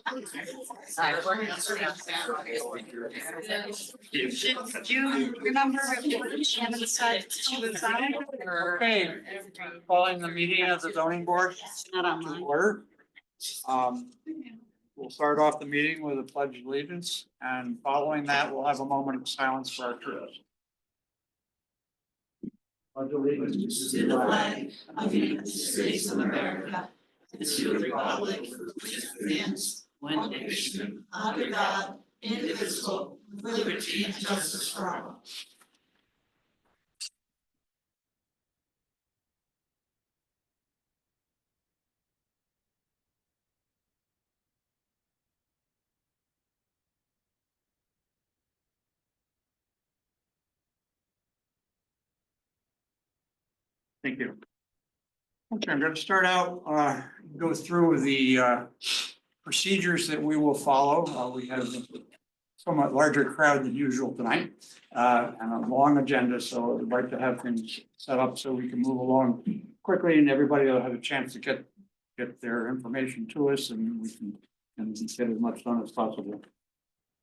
Do you remember what Shannon said she was on? Okay, calling the meeting of the zoning board Not on to mine. order. We'll start off the meeting with a pledge of allegiance, and following that, we'll have a moment of silence for our troops. Pledge allegiance To the flag of the United States of America, and to the republic which stands one nation under God, indivisible, with liberty and justice for all. Thank you. Okay, I'm going to start out, go through the procedures that we will follow. We have a somewhat larger crowd than usual tonight, and a long agenda, so I'd like to have things set up so we can move along quickly and everybody will have a chance to get their information to us and we can get as much done as possible.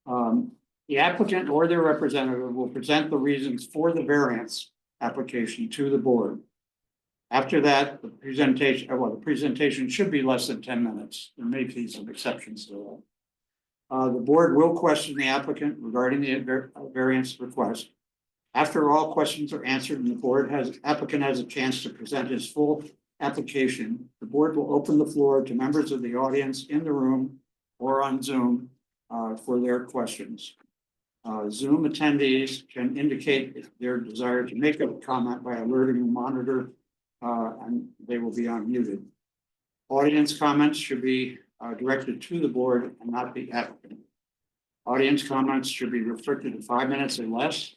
The applicant or their representative will present the reasons for the variance application to the board. After that, the presentation should be less than 10 minutes. There may be some exceptions to that. The board will question the applicant regarding the variance request. After all questions are answered and the applicant has a chance to present his full application, the board will open the floor to members of the audience in the room or on Zoom for their questions. Zoom attendees can indicate their desire to make a comment by alerting the monitor, and they will be unmuted. Audience comments should be directed to the board and not the applicant. Audience comments should be restricted to 5 minutes or less.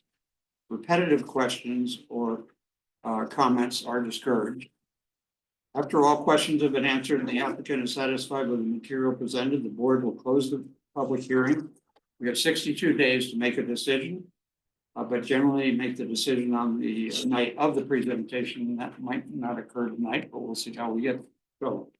Repetitive questions or comments are discouraged. After all questions have been answered and the applicant is satisfied with the material presented, the board will close the public hearing. We have 62 days to make a decision, but generally make the decision on the night of the presentation. That might not occur tonight, but we'll see how we go.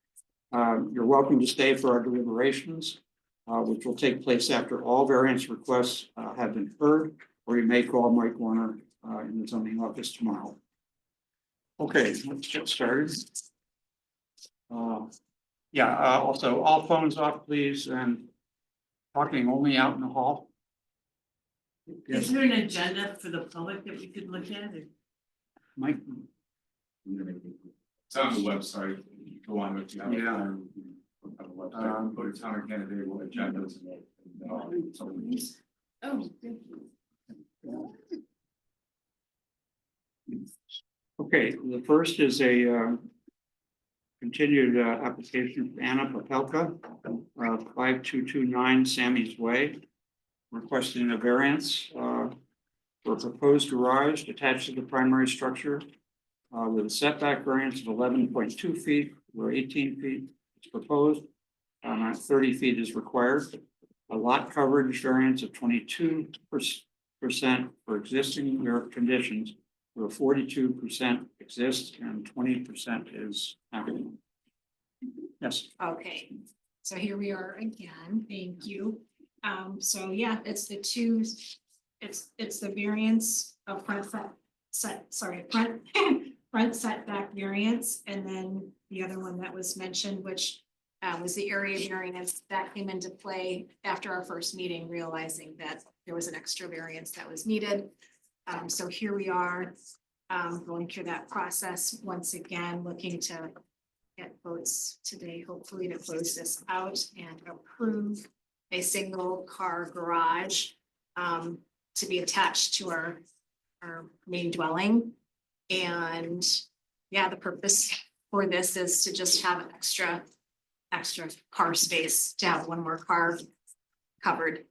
You're welcome to stay for our deliberations, which will take place after all variance requests have been heard, or you may call Mike Warner in the zoning office tomorrow. Okay, let's get started. Also all phones off, please, and talking only out in the hall. Is there an agenda for the public that we could look at? Mike? It's on the website, you go on with the. Yeah. On the website, go to town of Canada, agendas and. Oh, thank you. Okay, the first is a continued application for Anna Popelka, 5229 Sammy's Way, requesting a variance for a proposed garage attached to the primary structure with a setback variance of 11.2 feet, where 18 feet is proposed, 30 feet is required. A lot coverage variance of 22% for existing conditions, where 42% exists and 20% is happening. Yes. Okay, so here we are again, thank you. So yeah, it's the variance of front setback variance, and then the other one that was mentioned, which was the area variance that came into play after our first meeting, realizing that there was an extra variance that was needed. So here we are, going through that process once again, looking to get votes today, hopefully to close this out and approve a single car garage to be attached to our main dwelling. And yeah, the purpose for this is to just have an extra car space, to have one more car covered,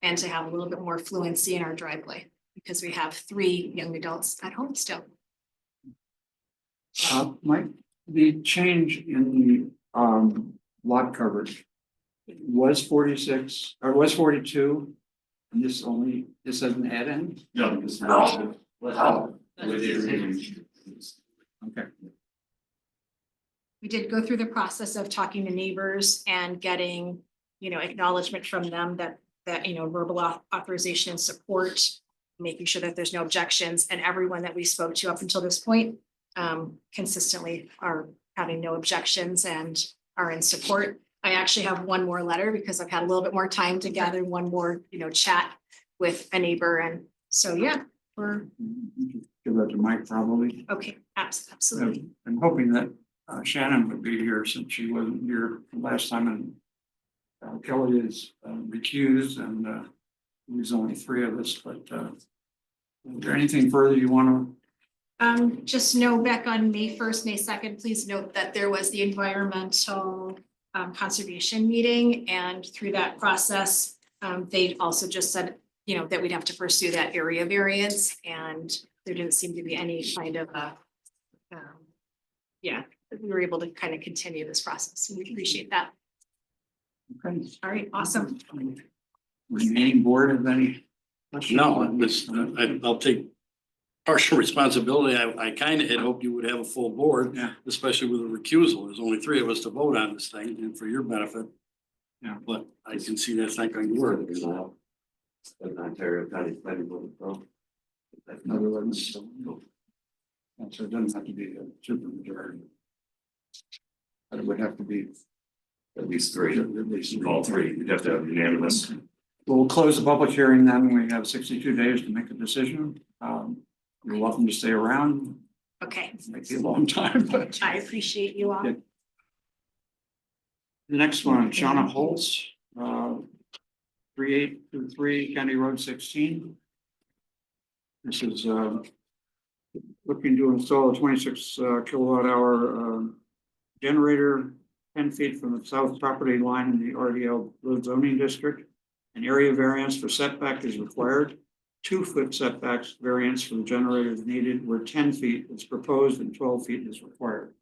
and to have a little bit more fluency in our driveway, because we have 3 young adults at home still. Mike, the change in the lot coverage was 46 or was 42, and this doesn't add in. No, this is. Okay. we did go through the process of talking to neighbors and getting, acknowledgement from them that, verbal authorization and support, making sure that there's no objections, and everyone that we spoke to up until this point consistently are having no objections and are in support. I actually have one more letter because I've had a little bit more time to gather one more, chat with a neighbor. And so, yeah, we're Give that to Mike probably. okay. Absolutely. I'm hoping that Shannon would be here since she wasn't here last time, and Kelly is recused, and there's only three of us, but is there anything further you want Just know back on May 1st, May 2nd, please note that there was the environmental conservation meeting, and through that process, they also just said, that we'd have to pursue that area variance, and there didn't seem to be any kind of we were able to kind of continue this process. We appreciate that. to? All right, awesome. Remaining board have any questions? No, I'll take partial responsibility. I kind of had hoped you would have a full board. Yeah. Especially with a recusal. There's only three of us to vote on this thing, and for your benefit. Yeah. But I can see that's not going to work. Ontario County Planning Board, so. In other words, so it doesn't have to be a super majority. But it would have to be. At least three, all three, you'd have to have unanimous. We'll close the public hearing then. We have 62 days to make a decision. You're welcome to stay around. Okay, It might be a long time, but. I appreciate you all. Yeah. The next one, Shauna Holtz, 3823 County Road 16. This is looking to install a 26 kilowatt hour generator 10 feet from the south property line in the RDL road zoning district. An area variance for setback is required. 2-foot setbacks variance for the generator is needed, where 10 feet is proposed and 12 feet is required.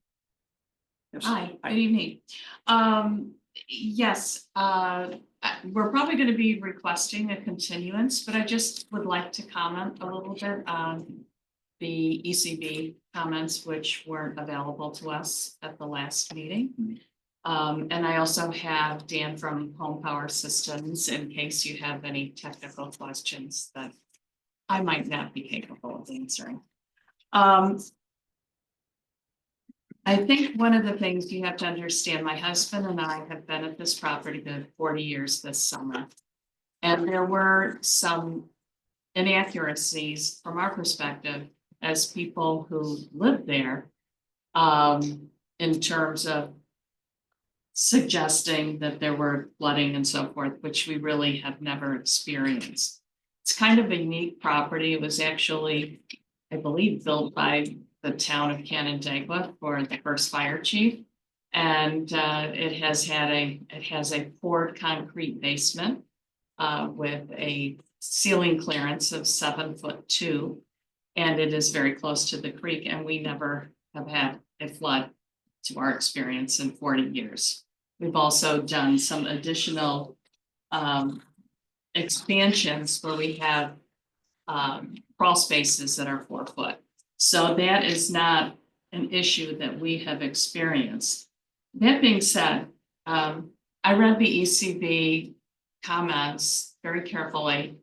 Yes. Hi, good evening. Yes, we're probably gonna be requesting a continuance, but I just would like to comment a little bit on the ECB comments, which weren't available to us at the last meeting. And I also have Dan from Home Power Systems in case you have any technical questions that I might not be capable of answering. I think one of the things you have to understand, my husband and I have been at this property for 40 years this summer. And there were some inaccuracies from our perspective as people who lived there, in terms of suggesting that there were flooding and so forth, which we really have never experienced. It's kind of a unique property. It was actually, I believe, built by the town of Canandaigua for the first fire chief. And it has a poured concrete basement with a ceiling clearance of 7'2". And it is very close to the creek, and we never have had a flood to our experience in 40 years. We've also done some additional expansions where we have crawl spaces that are 4 foot. So that is not an issue that we have experienced. That being said, I read the ECB comments very carefully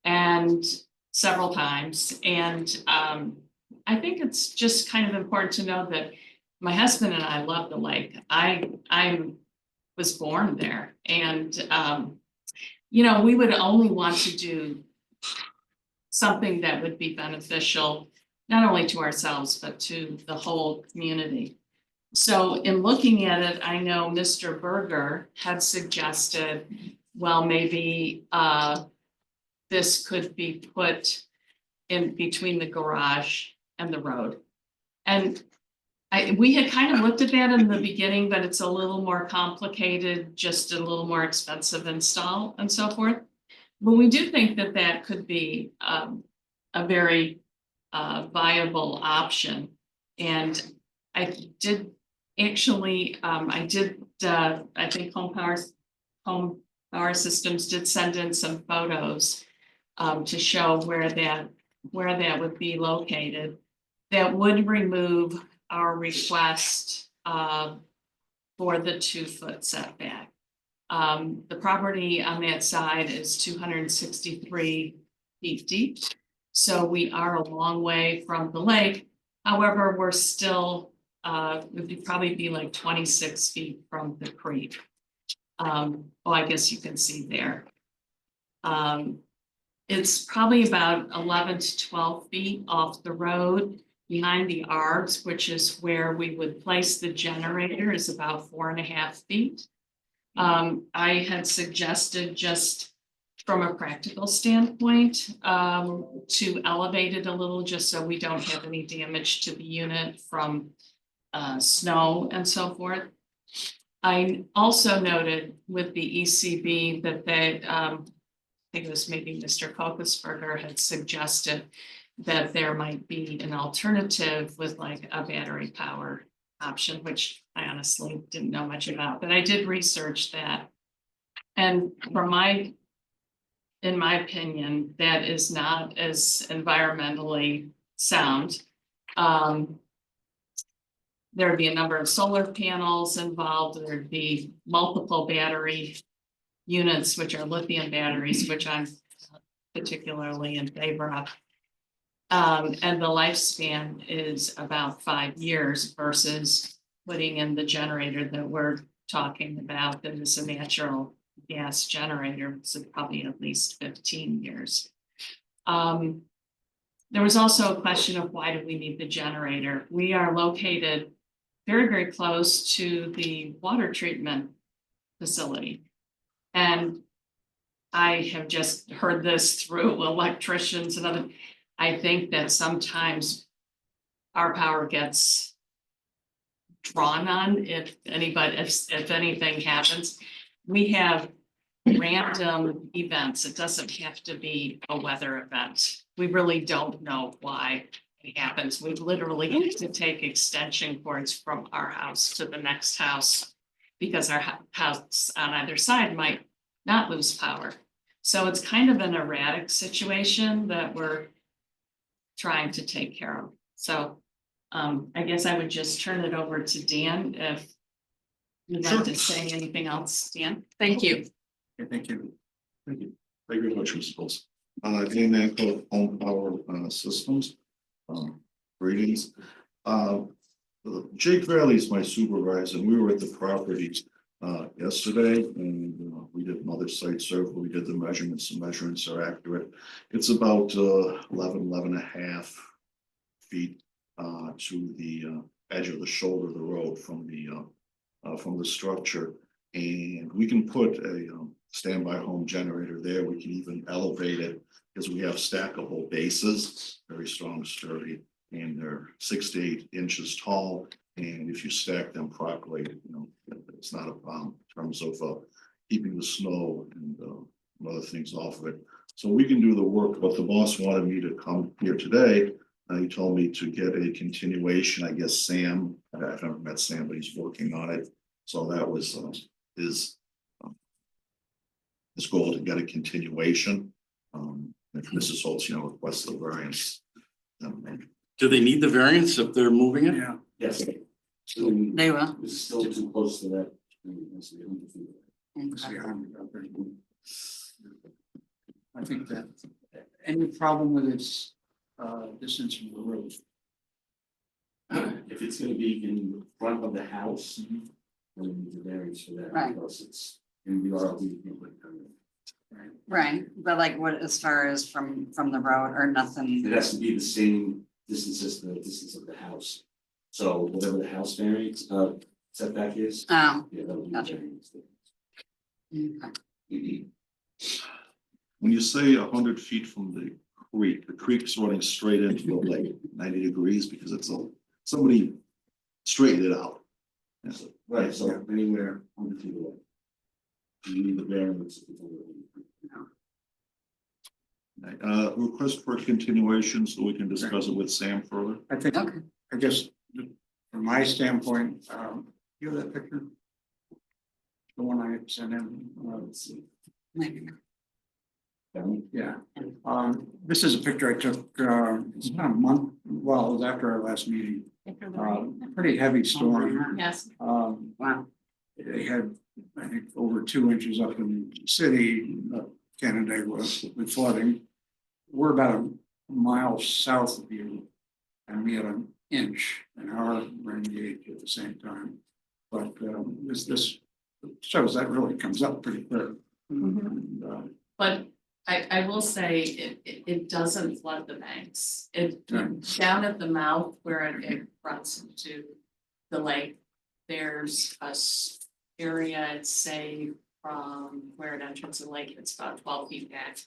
and several times. And I think it's just kind of important to know that my husband and I love the lake. I was born there, and we would only want to do something that would be beneficial, not only to ourselves, but to the whole community. So in looking at it, I know Mr. Berger had suggested, well, maybe this could be put in between the garage and the road. And we had kind of looked at that in the beginning, but it's a little more complicated, just a little more expensive install and so forth. But we do think that that could be a very viable option. And I did actually, I think Home Power Systems did send in some photos to show where that would be located. That would remove our request for the 2-foot setback. The property on that side is 263 feet deep. So we are a long way from the lake. However, we're still, would probably be like 26 feet from the creek. I guess you can see there. It's probably about 11 to 12 feet off the road. Behind the arbs, which is where we would place the generator, is about 4.5 feet. I had suggested, just from a practical standpoint, to elevate it a little, just so we don't have any damage to the unit from snow and so forth. I also noted with the ECB that they, I think it was maybe Mr. Kokesberger had suggested that there might be an alternative with like a battery power option, which I honestly didn't know much about, but I did research that. And in my opinion, that is not as environmentally sound. There'd be a number of solar panels involved, there'd be multiple battery units, which are lithium batteries, which I'm particularly in favor of. And the lifespan is about 5 years versus putting in the generator that we're talking about, that is a natural gas generator, so probably at least 15 years. There was also a question of why do we need the generator? We are located very, very close to the water treatment facility. And I have just heard this through electricians and other. I think that sometimes our power gets drawn on if anything happens. We have random events. It doesn't have to be a weather event. We really don't know why it happens. We literally have to take extension cords from our house to the next house because our house on either side might not lose power. So it's kind of an erratic situation that we're trying to take care of. So I guess I would just turn it over to Dan if you'd like to say anything else, Dan. Thank you. Okay, thank you. Thank you. Thank you very much, Ms. Bowles. Dan Nanko, Home Power Systems. Greetings. Jake Valley is my supervisor, and we were at the property yesterday, and we did another site survey. We did the measurements. The measurements are accurate. It's about 11.5 feet to the edge of the shoulder of the road from the structure, and we can put a standby home generator there. We can even elevate it because we have stackable bases, very strong, sturdy, and they're 6 to 8 inches tall. And if you stack them properly, it's not a problem in terms of keeping the snow and other things off of it. So we can do the work, but the boss wanted me to come here today. He told me to get a continuation. I guess Sam, I've never met Sam, but he's working on it. So that was his goal, to get a continuation. If Mrs. Holtz, requests the variance. Do they need the variance if they're moving it? Yeah. Yes. They will. It's still too close to that. Let's see, I think that any problem with its distance from the road. If it's gonna be in front of the house, then we need the variance for that, Right. because it's in the RV. Right, but like what, as far as from the road or nothing? It has to be the same distance as the distance of the house. So whatever the house variance setback is, Oh, yeah, that would be Gotcha. variance. okay. When you say 100 feet from the creek's running straight into the lake, 90 degrees, because somebody straightened it out. Yeah. Right, so anywhere 100 feet away. You need the variance. if it's over 100 feet. Request for continuation so we can discuss it with Sam further. I think, Okay. I guess, from my standpoint, you have that picture? The one I sent in, let's see. Yeah, this is a picture I took, it's about a month, well, it was after our last meeting. Pretty heavy storm. Yes. Wow. They had, I think, over 2 inches up in the city, Canandaigua with flooding. We're about a mile south of you, and we had an inch in our rain gauge at the same time. But this shows that really comes up pretty quick. And, But I will say it doesn't flood the banks. It, down at the mouth where it runs into the lake, there's area, I'd say, from where it enters the lake, it's about 12 feet back.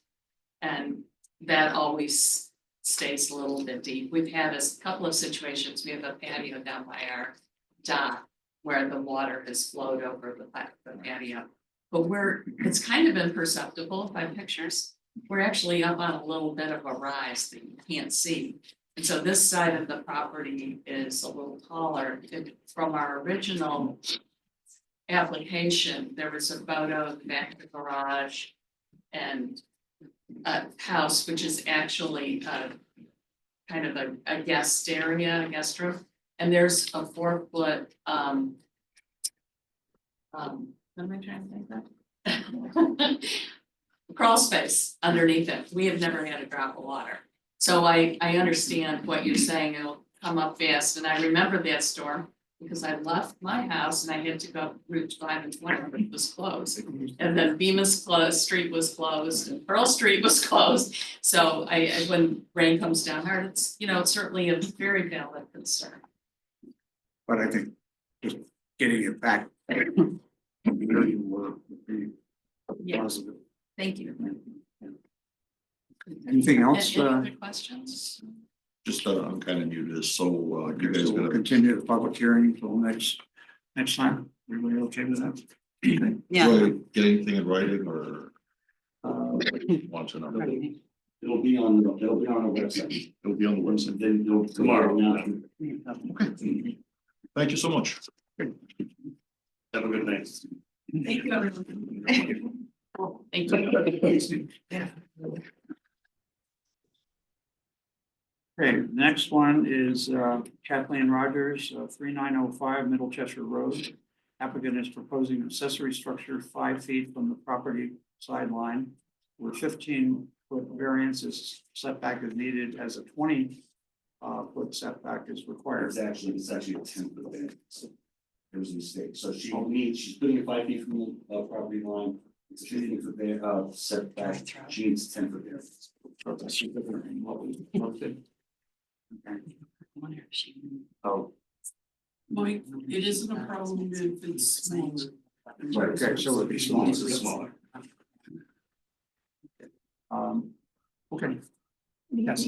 And that always stays a little bit deep. We've had a couple of situations. We have a patio down by our dock where the water has flowed over the patio. But it's kind of imperceptible by pictures. We're actually up on a little bit of a rise that you can't see. And so this side of the property is a little taller. From our original application, there was a photo of the back of the garage and a house, which is actually kind of a guest area, a guest room. And there's a 4-foot, what am I trying to think of? Crawl space underneath it. We have never had a drop of water. So I understand what you're saying, it'll come up fast. And I remember that storm because I left my house and I had to go Route 5 and 20, but it was closed. And then Bemis Street was closed and Pearl Street was closed. So when rain comes down hard, it's certainly a very valid concern. But I think just getting it back where you were would be Yeah. positive. Thank you. Anything else? Any other questions? Just, I'm kind of new to this, so you guys So we'll gonna, continue the public hearing until next time. Everybody okay with that? Yeah. do I get anything in writing or want to know? It'll be on our website. It'll be on the website. Then you'll Tomorrow. Okay. Thank you so much. Have a good night. Thank you, everyone. Thank you. Okay, next one is Kathleen Rogers, 3905 Middle Cheshire Road. Applicant is proposing an accessory structure 5 feet from the property sideline, where 15-foot variance is setback is needed as a 20-foot setback is required. It's actually a 10-foot variance. There was a mistake. So she's putting it 5 feet from the property line. It's a 15-foot setback. She needs 10-foot variance. So that's different than what we looked at. Okay. Oh, Mike, it isn't a problem if it's smaller. right, okay, so it'd be smaller. It's smaller. Okay. Yes.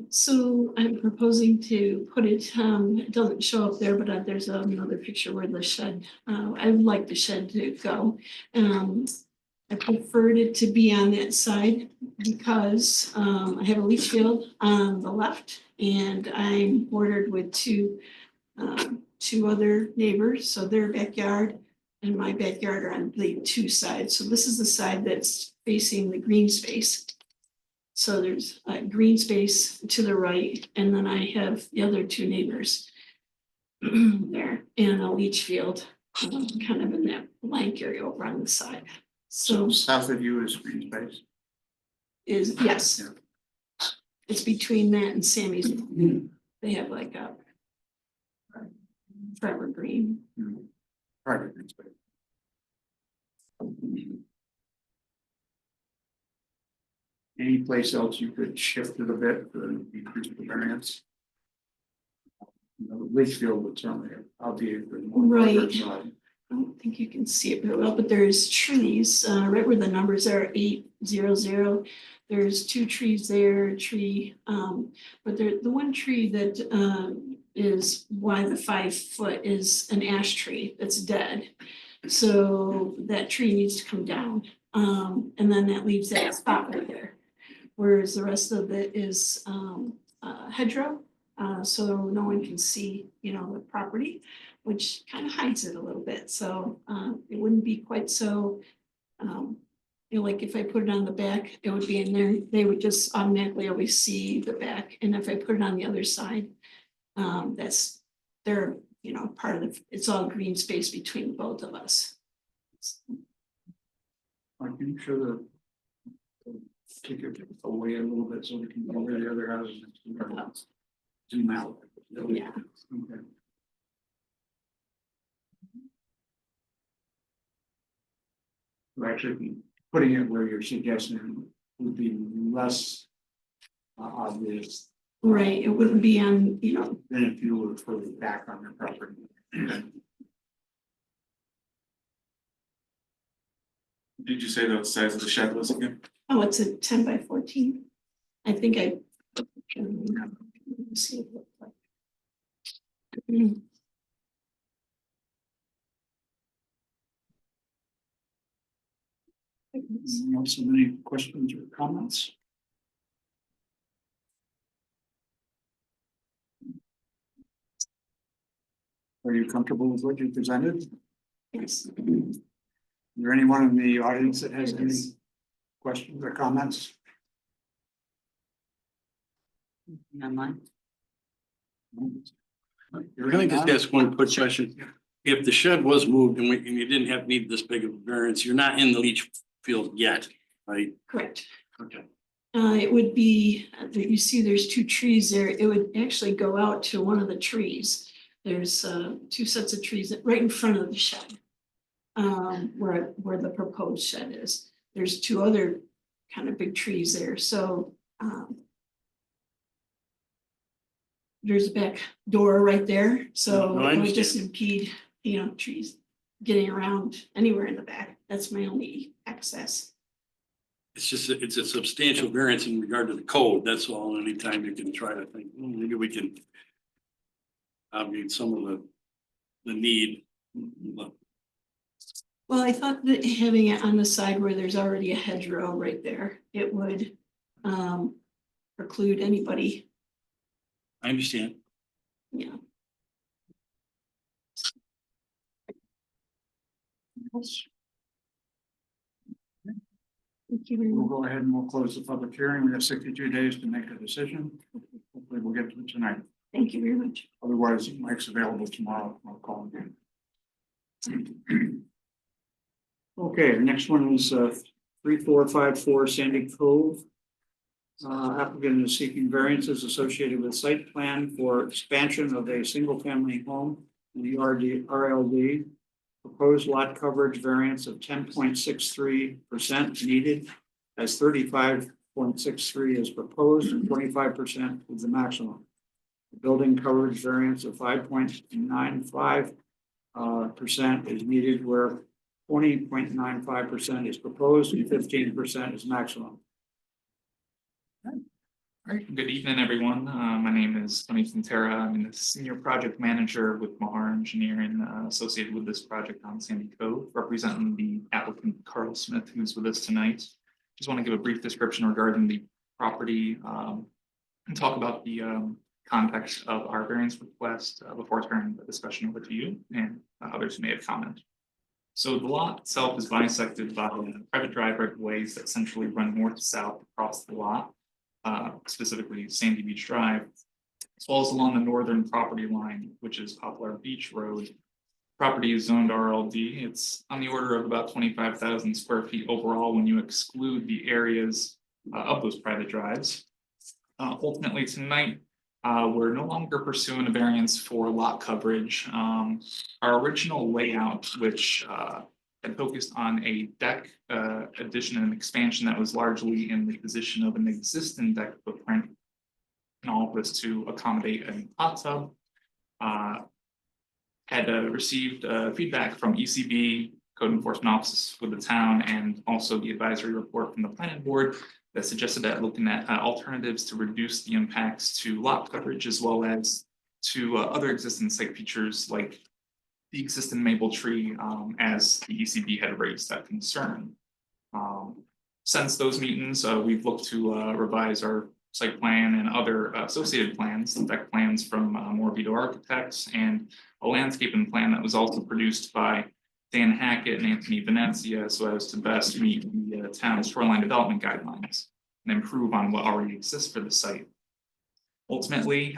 So I'm proposing to put it, it doesn't show up there, but there's another picture where the shed, I would like the shed to go. I preferred it to be on that side because I have a leach field on the left and I'm bordered with two other neighbors, so their backyard and my backyard are on the two sides. So this is the side that's facing the green space. So there's a green space to the right, and then I have the other two neighbors there and a leach field kind of in that blank area over on the side. So So south of you is green space. yes. Yeah. It's between that and Sammy's. They have like a forever green. Private green space. Any place else you could shift it a bit to decrease the variance? The leach field would certainly, I'll be. Right. I don't think you can see it very well, but there's trees, right where the numbers are 800. There's two trees there, a tree, but the one tree that is why the 5 foot is an ash tree that's dead. So that tree needs to come down, and then that leaves that spot right there. Whereas the rest of it is hedgerow, so no one can see, the property, which kind of hides it a little bit. So it wouldn't be quite so, You know, like if I put it on the back, it would be in there, they would just automatically always see the back, and if I put it on the other side. That's, they're, you know, part of the, it's all green space between both of us. I can show the. Take it away a little bit so we can go where the other houses. Zoom out. Yeah. Okay. We're actually putting it where you're suggesting would be less obvious Right, it wouldn't be on, you know, than if you were further back on your property. Did you say the size of the shed was again? oh, it's a 10 by 14. I think I. Let's see what it looks like. Anyone else have any questions or comments? Are you comfortable with what you presented? Yes. Is there anyone in the audience that has any questions or comments? Online. We're gonna just ask one quick question. If the shed was moved and and you didn't need this big of a variance, you're not in the leach field yet, right? Correct. Okay. It would be, you see there's 2 trees there. It would actually go out to one of the trees. There's 2 sets of trees right in front of the shed. Where the proposed shed is. There's 2 other kind of big trees there, so. There's a back door right there, so No, I it would just understand. impede, you know, trees getting around anywhere in the back. That's my only access. It's just, it's a substantial variance in regard to the code. That's all. Anytime you can try to think, maybe we can. Obviate some of the need. But Well, I thought that having it on the side where there's already a hedgerow right there, it would preclude anybody, I understand. you know. Thank you very We'll much. go ahead and we'll close the public hearing. We have 62 days to make a decision. Hopefully we'll get to it tonight. Thank you very much. Otherwise, Mike's available tomorrow. I'll call him again. Okay, the next one is 3454 Sandy Cove. Applicant is seeking variances associated with site plan for expansion of a single family home in the RLD. Proposed lot coverage variance of 10.63% needed, as 35.63 is proposed and 25% is the maximum. The building coverage variance of 5.95% is needed, where 20.95% is proposed and 15% is maximum. All right, good evening, everyone. My name is Tony Quintera. I'm the senior project manager with Mahar Engineering associated with this project on Sandy Cove, representing the applicant Carl Smith, who's with us tonight. Just want to give a brief description regarding the property and talk about the context of our variance request before turning the discussion over to you and others who may have commented. So the lot itself is bisected by private driveway ways that centrally run north to south across the lot. Specifically Sandy Beach Drive, as well as along the northern property line, which is Poplar Beach Road. Property is zoned RLD. It's on the order of about 25,000 square feet overall when you exclude the areas of those private drives. Ultimately tonight, we're no longer pursuing a variance for lot coverage. Our original layout, which had focused on a deck addition and expansion that was largely in the position of an existing deck footprint. And all of this to accommodate a hot tub. Had received feedback from ECB, Code Enforcement Office with the town, and also the advisory report from the planning board that suggested that looking at alternatives to reduce the impacts to lot coverage as well as to other existing site features like the existing maple tree, as the ECB had raised that concern. Since those meetings, we've looked to revise our site plan and other associated plans, the deck plans from Morbido Architects, and a landscaping plan that was also produced by Dan Hackett and Anthony Venezia so as to best meet the town's shoreline development guidelines and improve on what already exists for the site. Ultimately,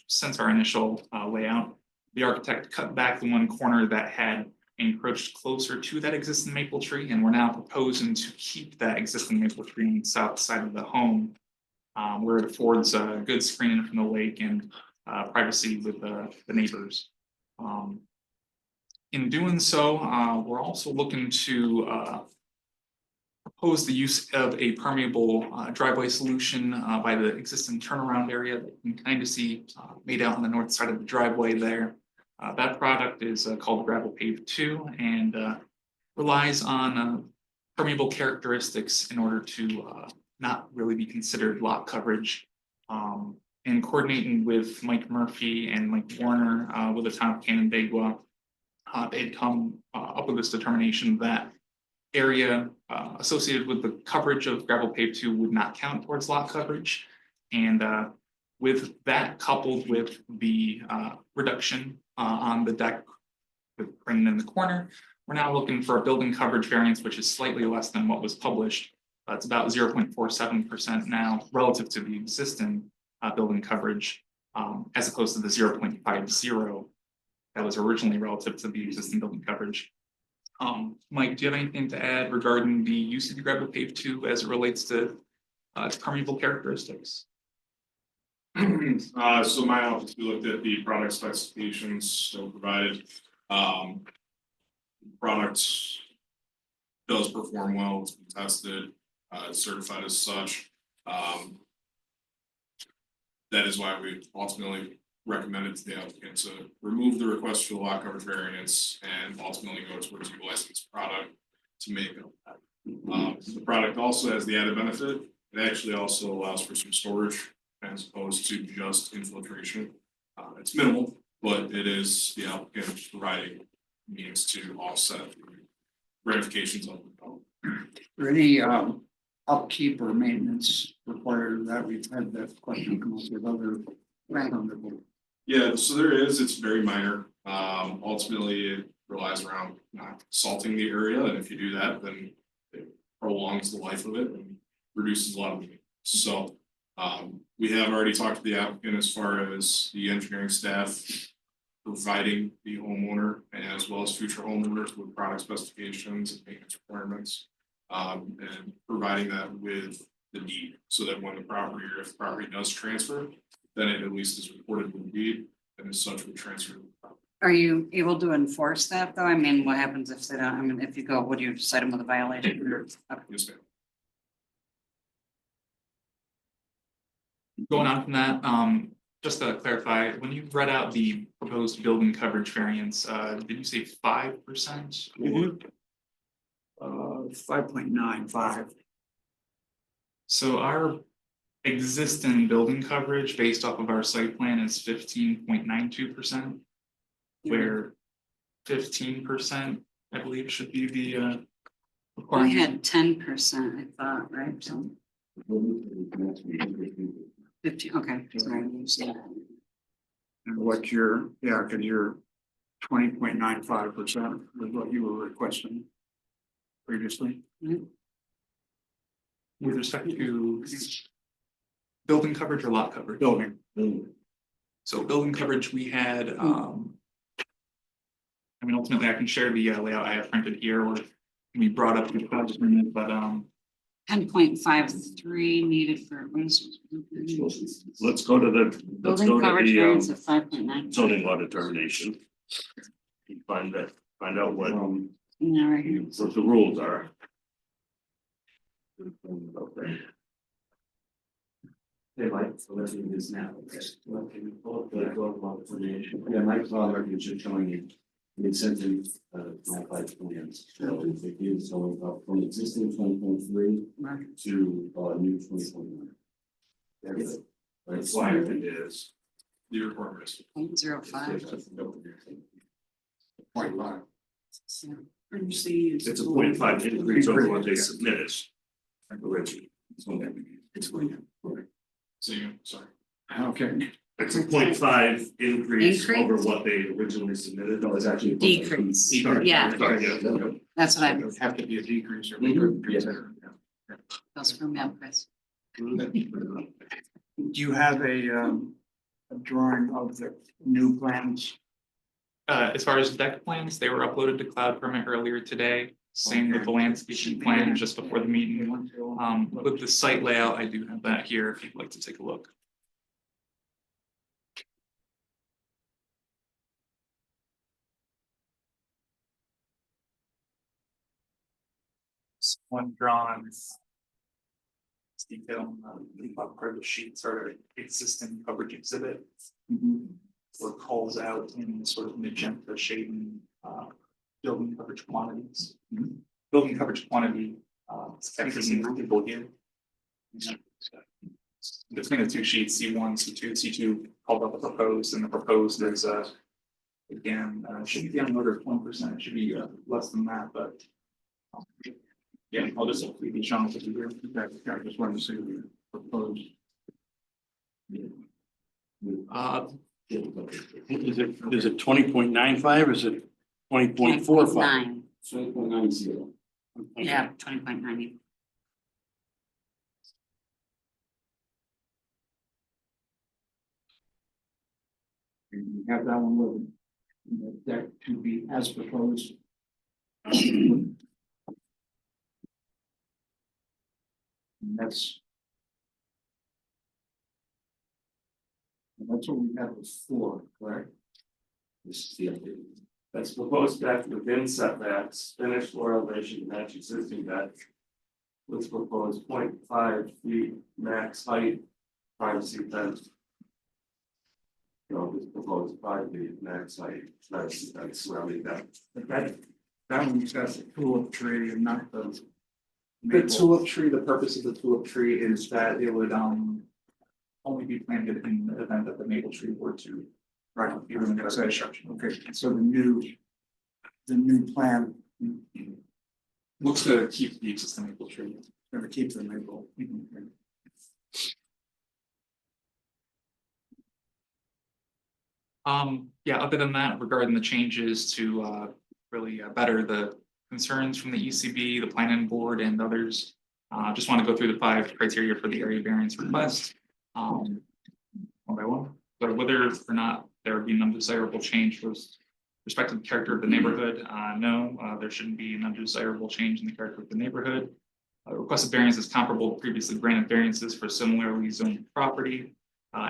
since our initial layout, the architect cut back the one corner that had encroached closer to that existing maple tree, and we're now proposing to keep that existing maple tree on the south side of the home, where it affords good screening from the lake and privacy with the neighbors. In doing so, we're also looking to propose the use of a permeable driveway solution by the existing turnaround area that you can kind of see made out on the north side of the driveway there. That product is called Gravel Pave 2 and relies on permeable characteristics in order to not really be considered lot coverage. And coordinating with Mike Murphy and Mike Warner with the town of Canandaigua, they'd come up with this determination that area associated with the coverage of Gravel Pave 2 would not count towards lot coverage. And with that coupled with the reduction on the deck with bringing in the corner, we're now looking for a building coverage variance, which is slightly less than what was published. It's about 0.47% now relative to the existing building coverage, as opposed to the 0.50 that was originally relative to the existing building coverage. Mike, do you have anything to add regarding the use of the Gravel Pave 2 as it relates to its permeable characteristics? So my office, we looked at the product specifications so provided. Product does perform well, it's been tested, certified as such. That is why we ultimately recommended to the applicant to remove the request for the lot coverage variance and ultimately go towards utilizing this product to make up that. The product also has the added benefit, it actually also allows for some storage as opposed to just infiltration. It's minimal, but it is the applicant providing means to offset the ramifications of the problem. Or any upkeep or maintenance required of that? We've had that question come up with other. Right. Yeah, so there is, it's very minor. Ultimately, it relies around not salting the area, and if you do that, then it prolongs the life of it and reduces a lot of maintenance. So we have already talked to the applicant as far as the engineering staff providing the homeowner as well as future homeowners with product specifications and maintenance requirements, and providing that with the deed so that when the property, or if the property does transfer, then it at least is reported with the deed and as such would transfer. Are you able to enforce that though? I mean, what happens if they don't, I mean, if you go, would you cite them with a violation? Okay. Yes, ma'am. Going on from that, just to clarify, when you read out the proposed building coverage variance, did you say 5% or? 5.95. So our existing building coverage based off of our site plan is 15.92%. Where 15%, I believe, should be the We requirement. had 10%, I thought, right? So 15, okay, sorry. And what's your, yeah, because you're 20.95% is what you were requesting previously. With respect to building coverage or lot coverage? Building. So building coverage, we had, I mean, ultimately I can share the layout I have printed here, or we brought up the project minute, but 10.53 needed for. Let's go to the, let's go Building to coverage variance the of 5.9. zoning law determination. Find that, find out what Yeah, right here. what the rules are. Okay. Hey, Mike, so let's do this now. Yeah, Mike Clover, you should showing you the incentive, modified plans. So it is going up from existing 2023 to new 2021. That's why it is. The requirements. 0.05. 0.5. It's a 0.5 increase over what they submitted. Originally. So you, sorry. Okay, It's a 0.5 increase over Increase? what they originally submitted. No, it's actually. Decrease. Sorry. Yeah. Sorry, yeah. That's what I, It would have to be a decrease or. goes from them, Chris. Do you have a drawing of the new plans? As far as deck plans, they were uploaded to Cloud Permit earlier today. Same with the landscaping plan just before the meeting. With the site layout, I do have that here if you'd like to take a look. One drawn. It's detailed on the part of the sheets are existing coverage exhibit. Or calls out in sort of magenta shading, building coverage quantities. Building coverage quantity, everything people here. Between the two sheets, C1, C2, C2 called out the proposed, and the proposed is again, shouldn't be on the order of 1%, it should be less than that, but. Yeah, I'll just leave each on with you here. I just wanted to see the proposed. Is it 20.95? Is it 20.45? 9. 20.90. Yeah, 20.9. You have that one with the deck to be as proposed. And that's what we had before, correct? This is the update. That's proposed deck within setbacks, finished floor elevation match existing deck. With proposed 0.5 feet max height, privacy fence. You know, this proposed 5 feet max height, privacy fence surrounding that. But that one's got the tulip tree and not the. The maple. tulip tree, the purpose of the tulip tree is that it would only be planted in the event that the maple tree were to. Right, Be removed as a construction. okay, so the new plan, Looks to keep the existing maple tree. never keep the maple. Yeah, other than that, regarding the changes to really better the concerns from the ECB, the planning board and others. Just want to go through the 5 criteria for the area variance request. One by one, but whether or not there would be an undesirable change with respect to the character of the neighborhood, no, there shouldn't be an undesirable change in the character of the neighborhood. Requested variance is comparable to previously granted variances for similarly zoned property.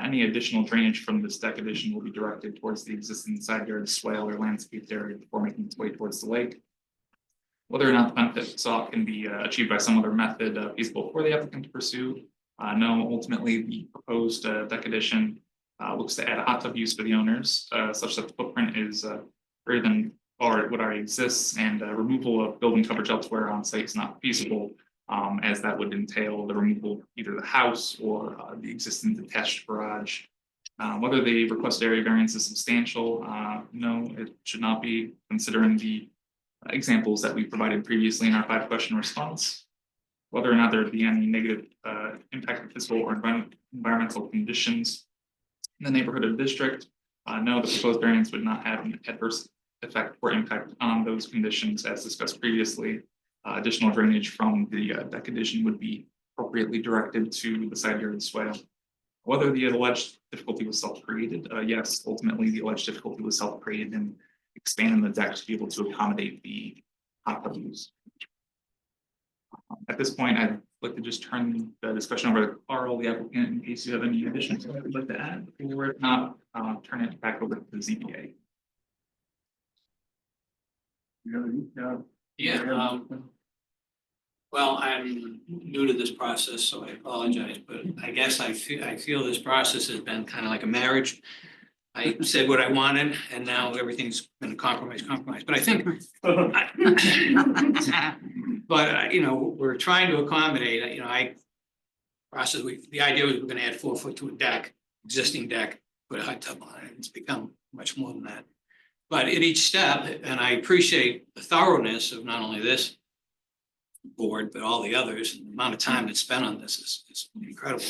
Any additional drainage from this deck addition will be directed towards the existing side yard swale or landscaped area before making its way towards the lake. Whether or not the benefit sought can be achieved by some other method feasible for the applicant to pursue. No, ultimately, the proposed deck addition looks to add a hot tub use for the owners, such that the footprint is greater than or what already exists, and removal of building coverage elsewhere on site is not feasible, as that would entail the removal of either the house or the existing detached garage. Whether the requested area variance is substantial, no, it should not be, considering the examples that we provided previously in our 5-question response. Whether or not there would be any negative impact of physical or environmental conditions in the neighborhood or district. No, the proposed variance would not have an adverse effect or impact on those conditions as discussed previously. Additional drainage from the deck addition would be appropriately directed to the side yard swale. Whether the alleged difficulty was self-created, yes, ultimately the alleged difficulty was self-created and expanding the deck to be able to accommodate the hot tub use. At this point, I'd like to just turn the discussion over to Carl, the applicant, in case you have any additions that you'd like to add, or if not, turn it back over to the ZBA. Yeah, well, I'm new to this process, so I apologize, but I guess I feel this process has been kind of like a marriage. I said what I wanted, and now everything's been compromised, but I think. But, you know, we're trying to accommodate, you know, the idea was we're gonna add 4 foot to a deck, existing deck, put a hot tub on it, it's become much more than that. But at each step, and I appreciate the thoroughness of not only this board, but all the others, and the amount of time that's spent on this is incredible.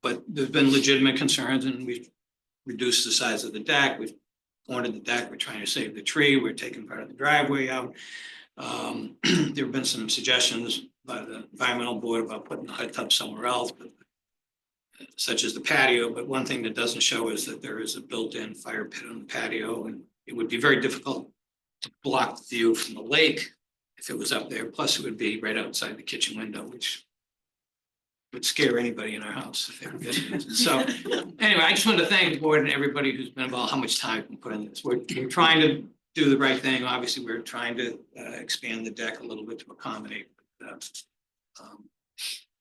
but there's been legitimate concerns and we've reduced the size of the deck, we've pointed the deck, we're trying to save the tree, we're taking part of the driveway out. There have been some suggestions by the environmental board about putting the hot tub somewhere else, but such as the patio, but one thing that doesn't show is that there is a built-in fire pit on the patio, and it would be very difficult to block the view from the lake if it was up there, plus it would be right outside the kitchen window, which would scare anybody in our house if they were getting it. So anyway, I just wanted to thank the board and everybody who's been involved, how much time we put in this. We're trying to do the right thing. Obviously, we're trying to expand the deck a little bit to accommodate.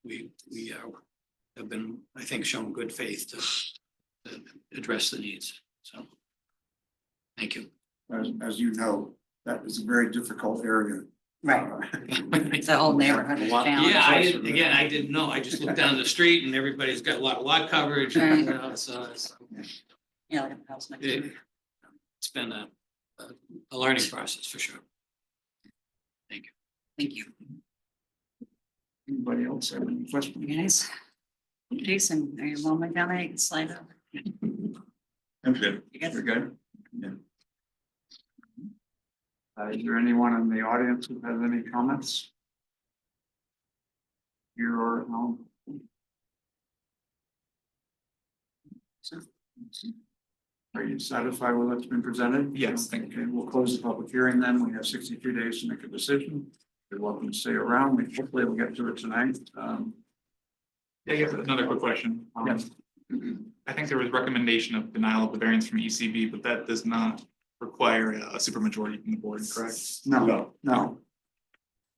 We have been, I think, shown good faith to address the needs. So, thank you. As you know, that is a very difficult area. Right. It's a whole neighborhood. is down. Yeah, I didn't know. I just looked down the street and everybody's got a lot of lot coverage. Right. So Yeah, like a house next to it. it's been a learning process for sure. Thank you. Thank you. Anybody else have any questions? You guys. Jason, are you rolling down there? You can slide over. I'm good. You good? You're good? Yeah. Is there anyone in the audience who has any comments? Here or at home? Are you satisfied with what's been presented? Yes, thank you. Okay, we'll close the public hearing then. We have 62 days to make a decision. You're welcome to stay around. Hopefully we'll get to it tonight. Yeah, I guess another quick question. Yes. I think there was recommendation of denial of the variance from ECB, but that does not require a supermajority from the board, correct? No,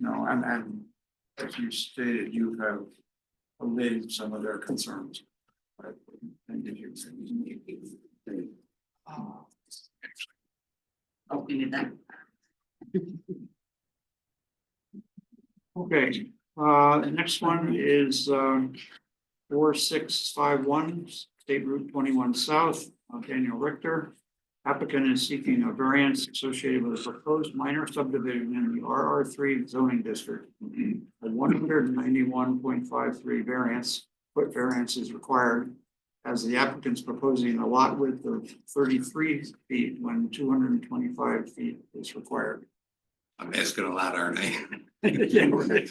and as you stated, you have allayed some of their concerns. And did you? Oh, we need that. Okay, the next one is 4651 State Route 21 South, Daniel Richter. Applicant is seeking a variance associated with a proposed minor subdivision in the RR3 zoning district. A 191.53 foot variance is required, as the applicant's proposing a lot width of 33 feet when 225 feet is required. I'm asking a lot, aren't I? Yeah, right.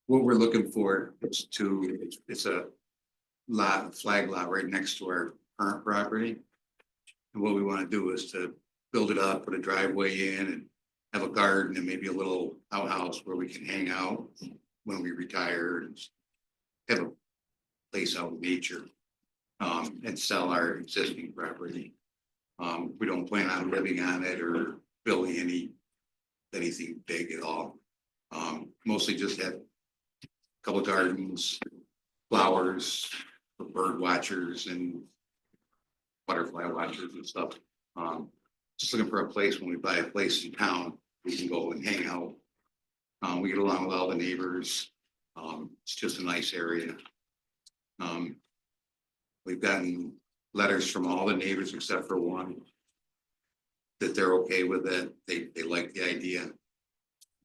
What we're looking for is it's a flag lot right next to our current property. And what we want to do is to build it up, put a driveway in and have a garden and maybe a little outhouse where we can hang out when we retire and have a place out in nature, and sell our existing property. We don't plan on living on it or building anything big at all. Mostly just have a couple of gardens, flowers for bird watchers and butterfly watchers and stuff. Just looking for a place when we buy a place in town, we can go and hang out. We get along with all the neighbors. It's just a nice area. We've gotten letters from all the neighbors except for one that they're okay with it. They like the idea. A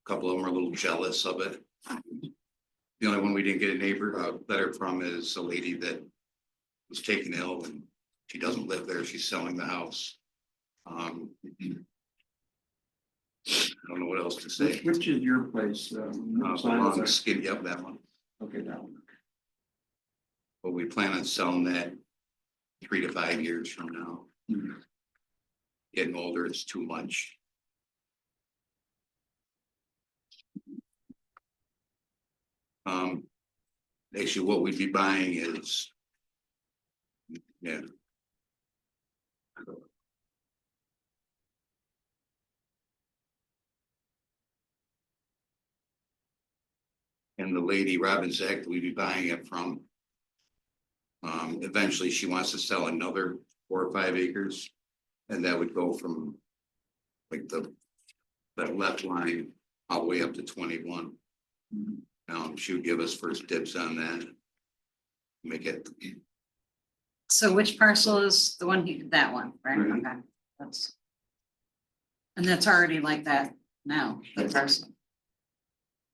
couple of them are a little jealous of it. The only one we didn't get a letter from is a lady that was taken ill and she doesn't live there. She's selling the house. I don't know what else to say. Which is your place? Long skin, yep, that one. Okay, that one. But we plan on selling that 3 to 5 years from now. Getting older, it's too much. Actually, what we'd be buying is, yeah. And the lady, Robin Zach, we'd be buying it from. Eventually, she wants to sell another 4 or 5 acres, and that would go from like that left line all the way up to 21. She would give us first dibs on that. Make it. So which parcel is the one, that one, right? Mhm. Okay. And that's already like that now, the parcel.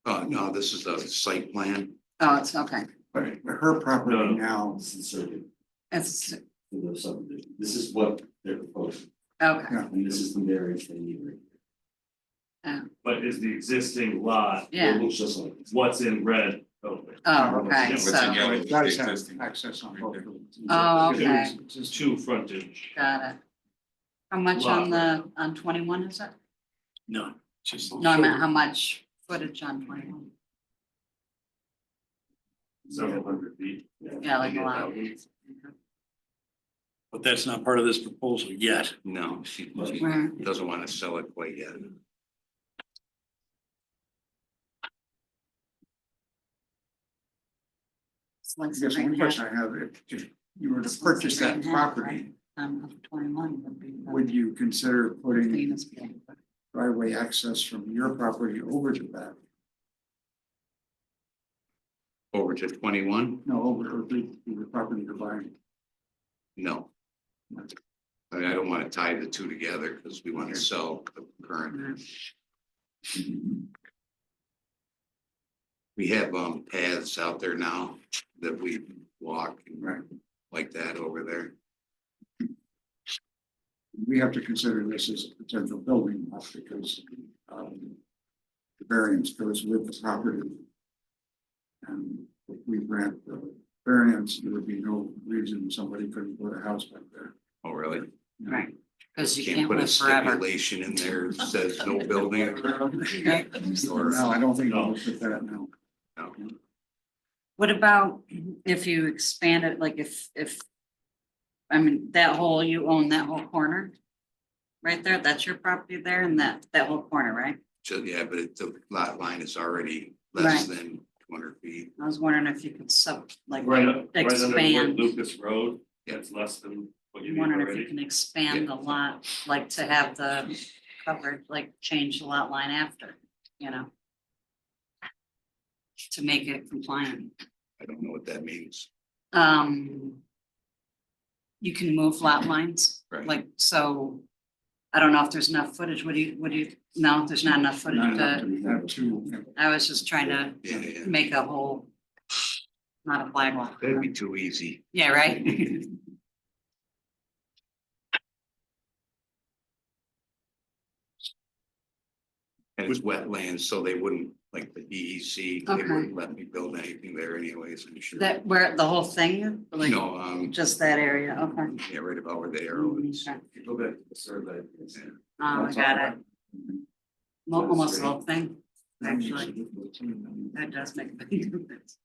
No, this is a site plan. Oh, it's okay. But her property No. now, This is survey It's, for the subdivision. This is what they're proposing, okay. yeah, and this is the variance they need. But is the existing lot, Yeah. It looks just like this. what's in red? Oh, okay, Yeah, so, it does have access on both of them. oh, okay, It's just Two frontage. got it. How much on the, on 21 is it? No, just. No, I meant how much footage on 21? Several hundred feet. Yeah, like a lot. But that's not part of this proposal yet. No, she Right. doesn't want to sell it quite yet. It's like I guess one question I have, if you were to purchase that property, Of 21 would be. would you consider putting Famous place. driveway access from your property over to that? Over to 21? No, over to the property you're buying. No. I mean, I don't want to tie the two together because we want to sell the current. We have paths out there now that we walk and Right. like that over there. We have to consider this as a potential building lot because the variance goes with the property. And if we grant the variance, there would be no reason somebody couldn't put a house back there. Oh, really? Right, because you Can't can't put a live forever. stipulation in there that says no building. Right. Or, No, I don't think I'll put that now. no. What about if you expand it, like if, I mean, that whole, you own that whole corner? Right there, that's your property there and that whole corner, right? So, yeah, but the lot line is already less Right. than 200 feet. I was wondering if you could like Right under expand. Lucas Road, that's less than what you I'm need wondering if you already. can expand the lot, like to have the coverage, like change the lot line after, you know? To make it compliant. I don't know what that means. You can move lot lines, Right. like, so. I don't know if there's enough footage. What do you, no, there's not enough footage Not enough to, to have two. I was just trying to Yeah, yeah. make a whole. Not a flag lot. That'd be too easy. Yeah, right? And it's wetlands, so they wouldn't, like the DEC, they Okay. wouldn't let me build anything there anyways, I'm sure. That, where, the whole thing, like, No, just that area, okay. yeah, right about where the arrow is. Okay. Go back to the survey. Oh, I got it. Almost the whole thing, actually. That does make a big difference.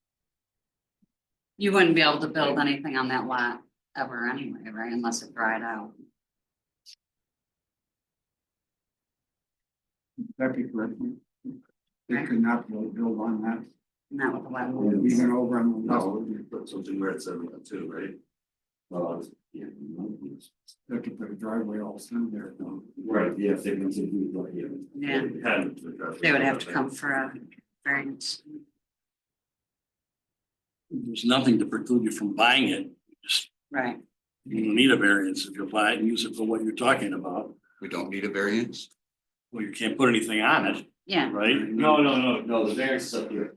You wouldn't be able to build anything on that lot ever anyway, right, unless it dried out. That'd be correct. They could not build on that. Not with the wetlands. Even over on the No, west, you put something where it's that too, right? Yeah. they could put a driveway all through there. Right, yeah, if they're going to do it, right, yeah. Yeah, We had to address they would it. have to come for a variance. There's nothing to preclude you from buying it. Just, Right, you don't need a variance if you buy it and use it for what you're talking about. We don't need a variance? Well, you can't put anything on it, yeah. right? No, the variance is up here.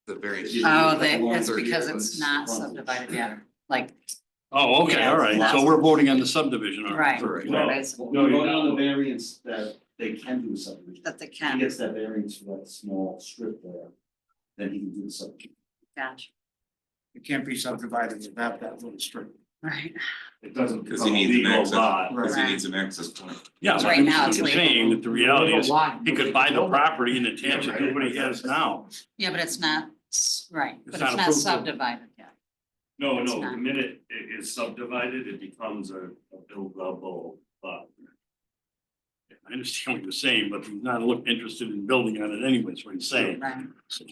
The variance. Oh, it's 30 because foot. it's not subdivided yet, like, Oh, okay, all right. So we're voting on the subdivision. aren't we? right. Correct. No. basically, We're voting on the variance that they can do the subdivision. that they If he can, gets that variance for that small strip there, then he can do the subdivision. gotcha, It can't be subdivided without that little strip. right. It doesn't Because become he a needs an legal access. lot. Because he Right. needs an access point. Yeah, but Right I'm now it's just legal. saying that the reality is, he could buy the property and attach it to what he has now. Yeah, but it's not, right, but It's it's not not approved. subdivided yet. No, It's no, not. the minute it is subdivided, it becomes a buildable lot. I understand what you're saying, but he's not interested in building on it anyways, what he's saying. Right, So,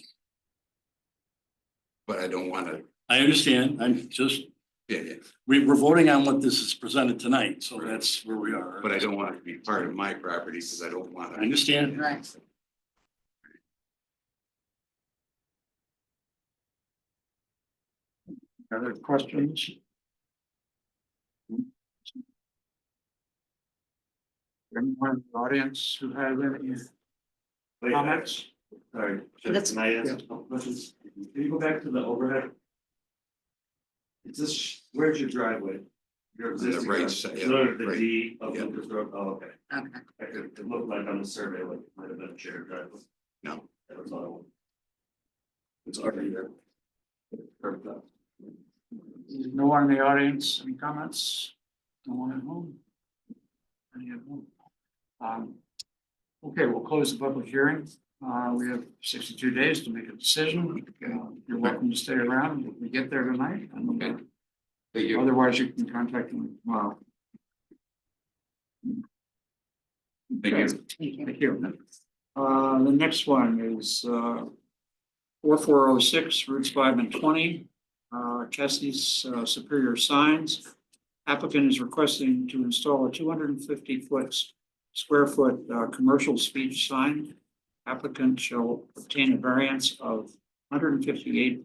But I don't want to, I understand, I'm just, yeah, we're voting on what this is presented tonight, so that's where we are. but I don't want it to be part of my property because I don't want I to. understand. right. Other questions? Anyone in the audience who has any comments? Sorry, That's- can I ask a couple questions? Can you go back to the overhead? Is this, where's your driveway? Your On the existing right driveway? side, yeah, So the right. D of Yeah. Lucas Road, oh, okay. Okay. It looked like on the survey, like it might have been a shared driveway. No. That was all I wanted. It's already there. Curved up. No one in the audience, any comments? No one at home? Any at home? Okay, we'll close the public hearing. We have 62 days to make a decision. You're welcome to stay around if we get there tonight. Okay. Thank you. Otherwise, you can contact me tomorrow. Thank you. Thank you. The next one is 4406 routes 5 and 20. Cassie's Superior Signs. Applicant is requesting to install a 250 square foot commercial speech sign. Applicant shall obtain a variance of 158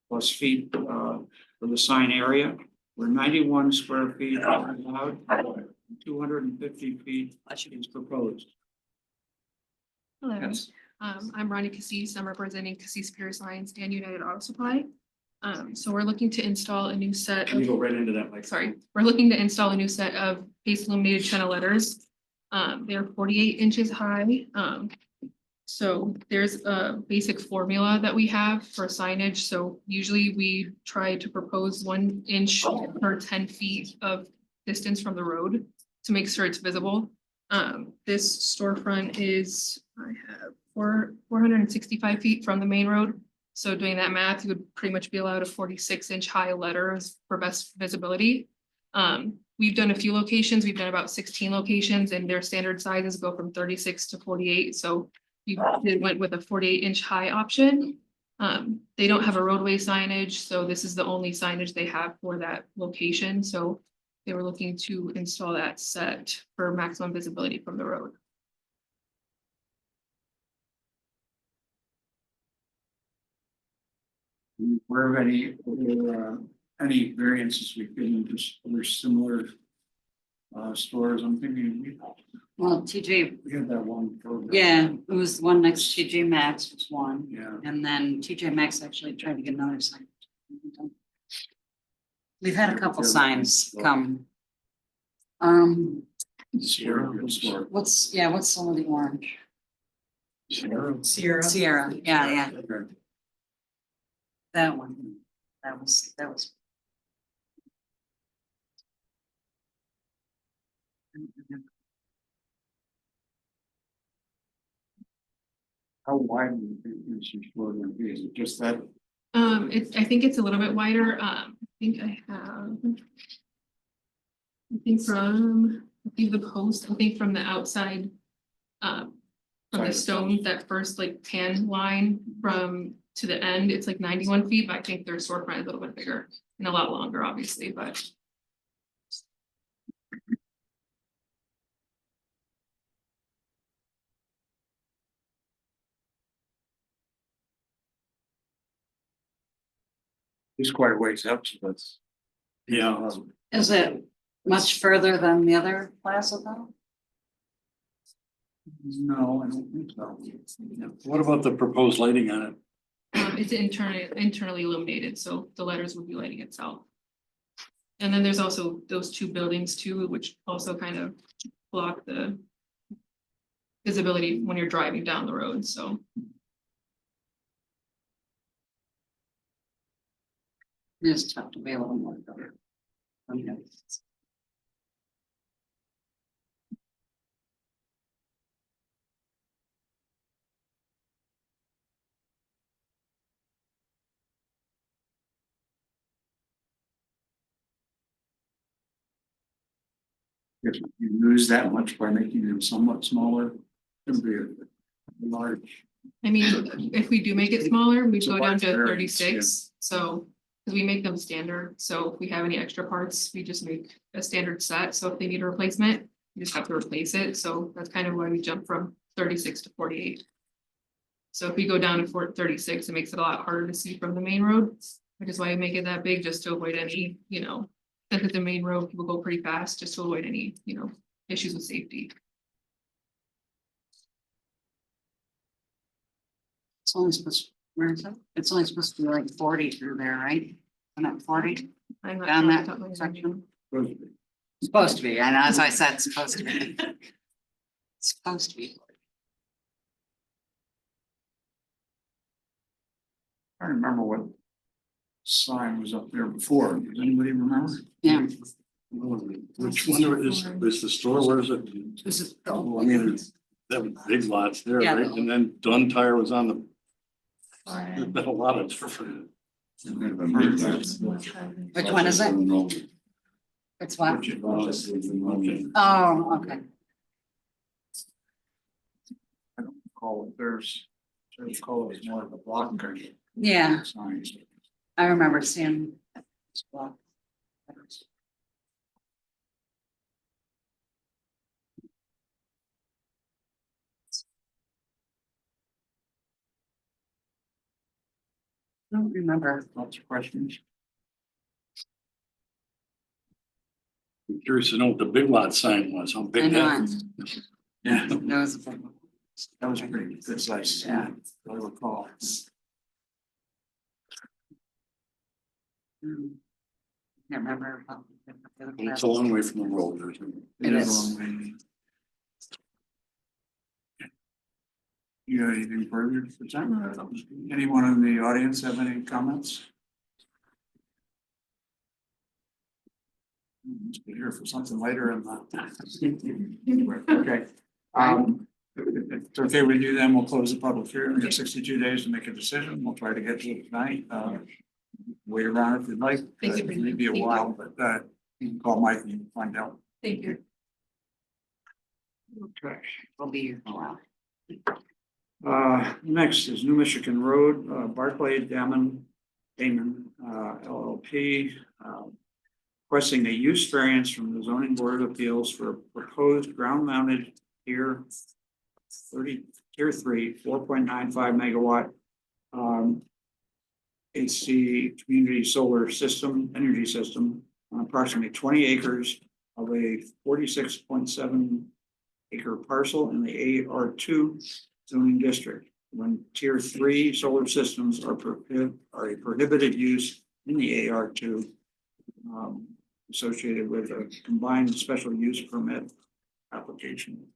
plus feet for the sign area, where 91 square feet are allowed, 250 feet is proposed. Hello, Yes. I'm Ronnie Cassis. I'm representing Cassis Superior Signs and United Auto Supply. So we're looking to install a new set Can you of, go right into that, Mike? sorry, we're looking to install a new set of base illuminated channel letters. They're 48 inches high. So there's a basic formula that we have for signage. So usually we try to propose 1 inch per 10 feet of distance from the road to make sure it's visible. This storefront is, I have 465 feet from the main road. So doing that math, you would pretty much be allowed a 46-inch high letters for best visibility. We've done a few locations. We've done about 16 locations and their standard sizes go from 36 to 48. So we went with a 48-inch high option. They don't have a roadway signage, so this is the only signage they have for that location. So they were looking to install that set for maximum visibility from the road. Where any variances we've given to other similar stores, I'm thinking Well, TJ, we had that one. yeah, it was one next to TJ Maxx was one, Yeah. and then TJ Maxx actually tried to get another sign. We've had a couple signs come. Sierra. What's some of the orange? Sierra. Sierra, yeah, that one, that was. How wide is your store gonna be? Is it just that? I think it's a little bit wider. I think the post, I think from the outside. From the stone, that first like tan line from to the end, it's like 91 feet, but I think their storefront is a little bit bigger and a lot longer, obviously, but. It's quite a ways up, so that's. Yeah. Is it much further than the other plaza though? No, I don't think so. What about the proposed lighting on it? It's internally illuminated, so the letters would be lighting itself. And then there's also those two buildings too, which also kind of block the visibility when you're driving down the road, so. It's tough to be a little more covered. Okay. If you lose that much by making them somewhat smaller, it'll be a large. I mean, if we do make it smaller, we It's a go down large to variance, 36, so. Because we make them standard, so if we have any extra parts, we just make a standard set, so if they need a replacement, you just have to replace it, so that's kind of why we jump from 36 to 48. So if we go down to 36, it makes it a lot harder to see from the main road, which is why we make it that big, just to avoid any, since it's the main road, people go pretty fast, just to avoid any, issues with safety. only supposed, where is it? It's only supposed to be like 40 through there, right? And at 40 I'm not down sure that off the top of my head. section. Supposed to be, and as I said, supposed to be. Supposed to be. I remember what sign was up there before. Does anybody remember? Yeah. Which one is the store? Where is it? This is. Well, I mean, that was big lots there, Yeah. right? And then Dunn Tire was on the. There's been a lot of different. Which one is it? It's what? Okay. Oh, okay. I don't recall if there's, I recall it was more of a block. Yeah, Signs. I remember seeing. this block. I don't remember. Lots of questions. I'm curious to know what the big lot sign was. How I big know that? it. Yeah. That was a big one. That was a pretty good size. Yeah. I recall. Can't remember. It's a long way from the road. It is. You got anything further for time? Anyone in the audience have any comments? Must be here for something later in the. Okay. If it's okay with you, then we'll close the public hearing. We have 62 days to make a decision. We'll try to get to it tonight. Wait around if you'd like. Thank you. It may be a while, but you can call Mike and find out. Thank you. Okay. We'll be here for a while. Next is New Michigan Road, Barclay Damon LLP. Requesting a use variance from the zoning board of appeals for a proposed ground mounted tier 3, 4.95 megawatt. AC community solar system, energy system on approximately 20 acres of a 46.7 acre parcel in the AR2 zoning district. When tier 3 solar systems are a prohibited use in the AR2 associated with a combined special use permit application.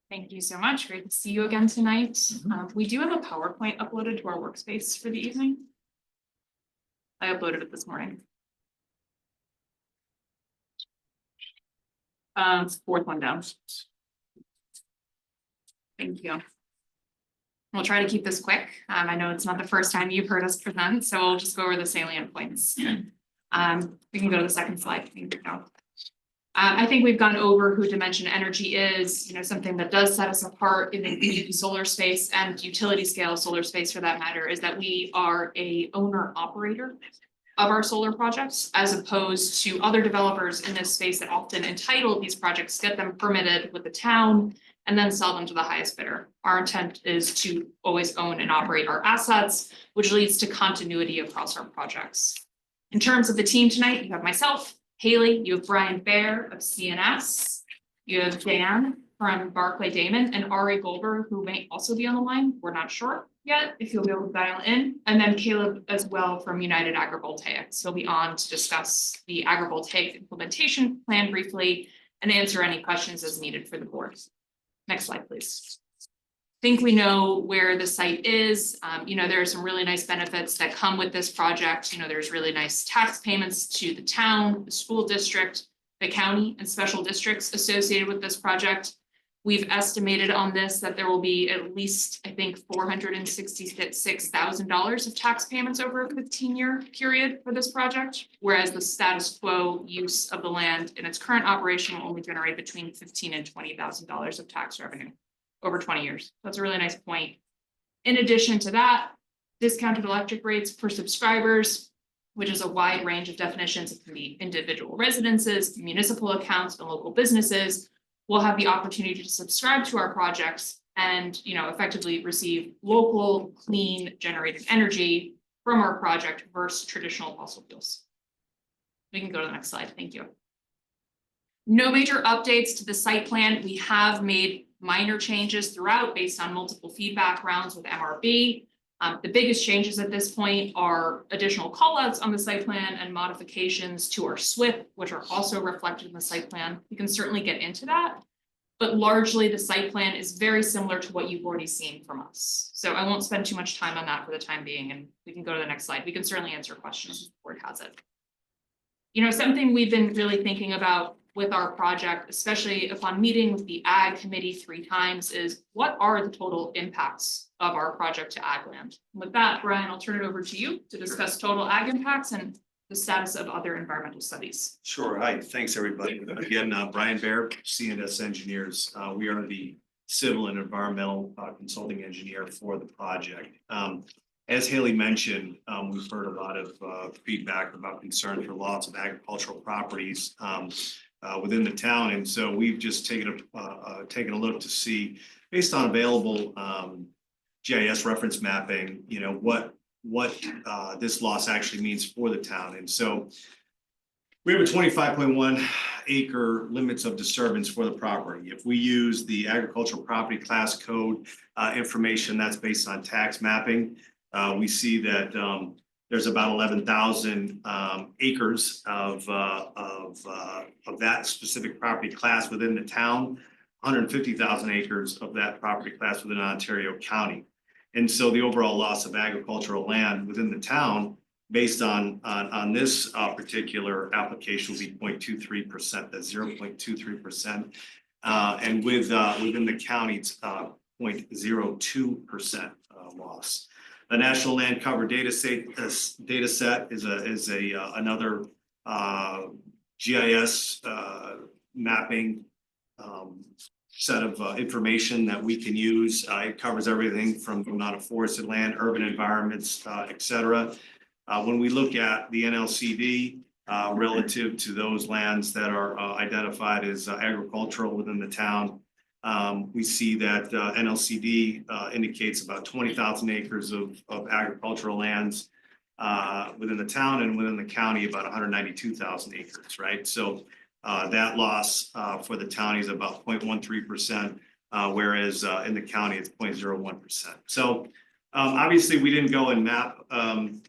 Thank you so much. Great to see you again tonight. We do have a PowerPoint uploaded to our workspace for the evening. I uploaded it this morning. Fourth one down. Thank you. We'll try to keep this quick. I know it's not the first time you've heard us present, so we'll just go over the salient points. We can go to the second slide. Thank you. I think we've gone over who Dimension Energy is, something that does set us apart in the community solar space and utility scale solar space for that matter, is that we are a owner operator of our solar projects, as opposed to other developers in this space that often entitle these projects, get them permitted with the town, and then sell them to the highest bidder. Our intent is to always own and operate our assets, which leads to continuity across our projects. In terms of the team tonight, you have myself, Haley, you have Brian Baer of CNS, you have Dan from Barclay Damon, and Ari Goldberg, who may also be on the line. We're not sure yet if you'll be able to dial in. And then Caleb as well from United Agrivoltaics. He'll be on to discuss the agrivoltaic implementation plan briefly and answer any questions as needed for the board. Next slide, please. I think we know where the site is. There are some really nice benefits that come with this project. There's really nice tax payments to the town, the school district, the county, and special districts associated with this project. We've estimated on this that there will be at least, I think, $466,000 of tax payments over a 15-year period for this project, whereas the status quo use of the land in its current operation will only generate between $15,000 and $20,000 of tax revenue over 20 years. That's a really nice point. In addition to that, discounted electric rates for subscribers, which is a wide range of definitions. It can be individual residences, municipal accounts, and local businesses, will have the opportunity to subscribe to our projects and effectively receive local, clean generated energy from our project versus traditional fossil fuels. We can go to the next slide. Thank you. No major updates to the site plan. We have made minor changes throughout based on multiple feedback rounds with MRB. The biggest changes at this point are additional callouts on the site plan and modifications to our SWIP, which are also reflected in the site plan. We can certainly get into that. But largely, the site plan is very similar to what you've already seen from us. So I won't spend too much time on that for the time being, and we can go to the next slide. We can certainly answer questions if the board has it. You know, something we've been really thinking about with our project, especially upon meeting with the Ag Committee 3 times, is what are the total impacts of our project to ag land? With that, Brian, I'll turn it over to you to discuss total ag impacts and the status of other environmental studies. Sure. Hi, thanks, everybody. Again, Brian Baer, CNS Engineers. We are the civil and environmental consulting engineer for the project. As Haley mentioned, we've heard a lot of feedback about concerns for lots of agricultural properties within the town. And so we've just taken a look to see, based on available GIS reference mapping, you know, what this loss actually means for the town. And so we have a 25.1 acre limits of disturbance for the property. If we use the agricultural property class code information that's based on tax mapping, we see that there's about 11,000 acres of that specific property class within the town, 150,000 acres of that property class within Ontario County. And so the overall loss of agricultural land within the town, based on this particular application, will be 0.23%. That's 0.23%, and within the county, it's 0.02% loss. The National Land Cover data set is another GIS mapping set of information that we can use. It covers everything from the amount of forested land, urban environments, et cetera. When we look at the NLCD relative to those lands that are identified as agricultural within the town, we see that NLCD indicates about 20,000 acres of agricultural lands within the town, and within the county about 192,000 acres, right? So that loss for the county is about 0.13%, whereas in the county it's 0.01%. So obviously we didn't go and map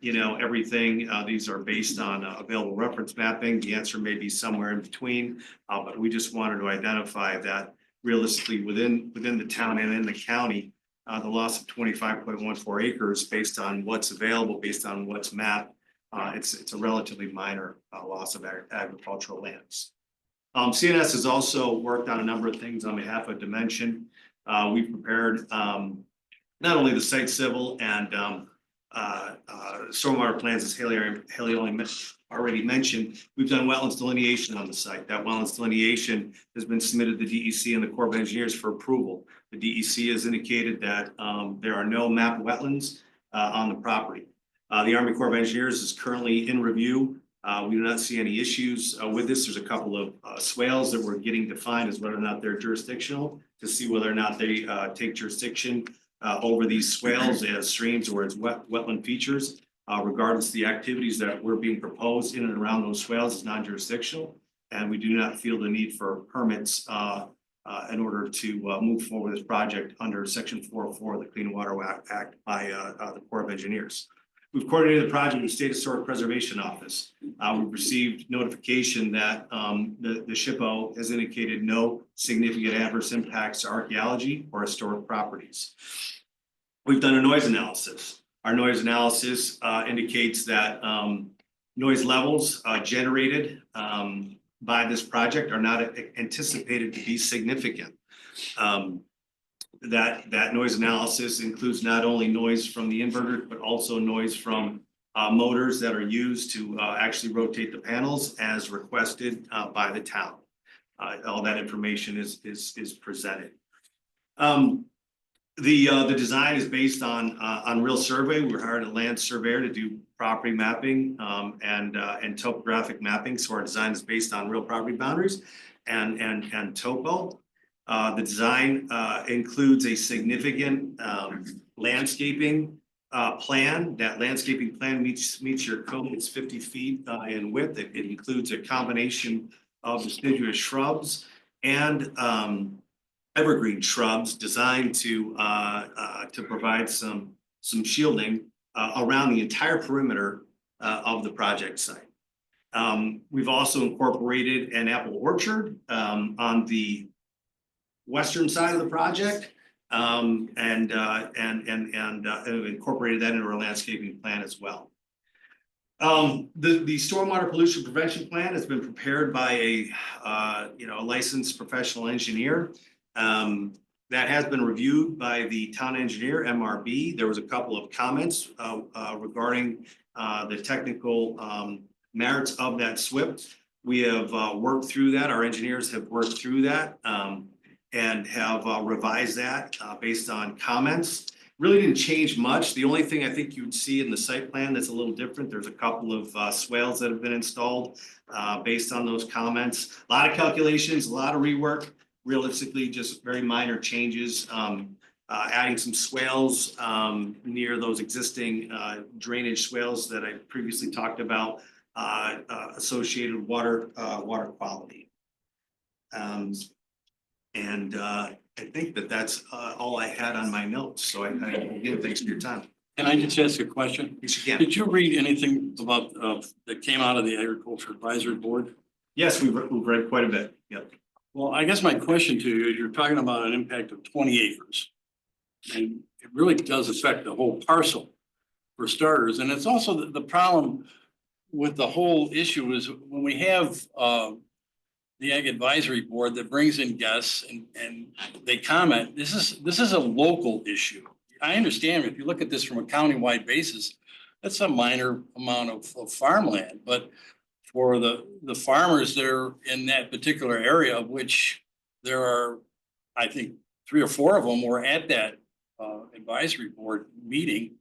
you know, everything. These are based on available reference mapping. The answer may be somewhere in between, but we just wanted to identify that realistically within the town and in the county, the loss of 25.14 acres based on what's available, based on what's mapped, it's a relatively minor loss of agricultural lands. CNS has also worked on a number of things on behalf of Dimension. We prepared not only the site civil and stormwater plans, as Haley already mentioned, we've done wetlands delineation on the site. That wetlands delineation has been submitted to the DEC and the Corps of Engineers for approval. The DEC has indicated that there are no mapped wetlands on the property. The Army Corps of Engineers is currently in review. We do not see any issues with this. There's a couple of swales that we're getting defined as whether or not they're jurisdictional, to see whether or not they take jurisdiction over these swales as streams or as wetland features. Regardless of the activities that were being proposed in and around those swales is non-jurisdictional, and we do not feel the need for permits in order to move forward this project under Section 404 of the Clean Water Act by the Corps of Engineers. We've coordinated the project with the State Historic Preservation Office. We've received notification that the SHPO has indicated no significant adverse impacts to archaeology or historic properties. We've done a noise analysis. Our noise analysis indicates that noise levels generated by this project are not anticipated to be significant. That noise analysis includes not only noise from the inverter, but also noise from motors that are used to actually rotate the panels as requested by the town. All that information is presented. The design is based on real survey. We hired a land surveyor to do property mapping and topographic mapping. So our design is based on real property boundaries and topo. The design includes a significant landscaping plan. That landscaping plan meets your code. It's 50 feet in width. It includes a combination of deciduous shrubs and evergreen shrubs designed to provide some shielding around the entire perimeter of the project site. We've also incorporated an apple orchard on the western side of the project. And incorporated that into our landscaping plan as well. The stormwater pollution prevention plan has been prepared by a licensed professional engineer. That has been reviewed by the town engineer, MRB. There was a couple of comments regarding the technical merits of that SWIP. We have worked through that. Our engineers have worked through that and have revised that based on comments. Really didn't change much. The only thing I think you would see in the site plan that's a little different, there's a couple of swales that have been installed based on those comments. A lot of calculations, a lot of rework, realistically just very minor changes. Adding some swales near those existing drainage swales that I previously talked about, associated water quality. I think that's all I had on my notes. So again, thanks for your time. Can I just ask a question? Yes, you can. Did you read anything about that came out of the Agriculture Advisory Board? Yes, we've read quite a bit. Yep. Well, I guess my question to you is you're talking about an impact of 20 acres. And it really does affect the whole parcel for starters. And it's also the problem with the whole issue is when we have the Ag Advisory Board that brings in guests and they comment, this is a local issue. I understand if you look at this from a countywide basis, that's a minor amount of farmland, but for the farmers that are in that particular area, of which there are, I think, 3 or 4 of them were at that advisory board meeting.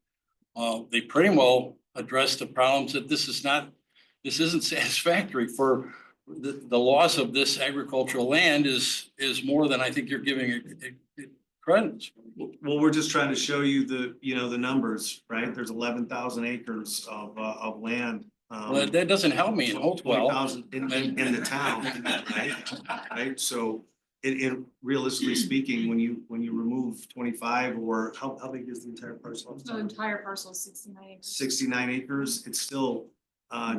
They pretty well addressed the problems that this isn't satisfactory for the loss of this agricultural land is more than I think you're giving it credit. Well, we're just trying to show you the numbers, right? There's 11,000 acres of land. Well, that doesn't help me in Hopewell. 20,000 in the town, right? Right, so it realistically speaking, when you remove 25 or how big is the entire parcel? The entire parcel is 69 acres. 69 acres, it's still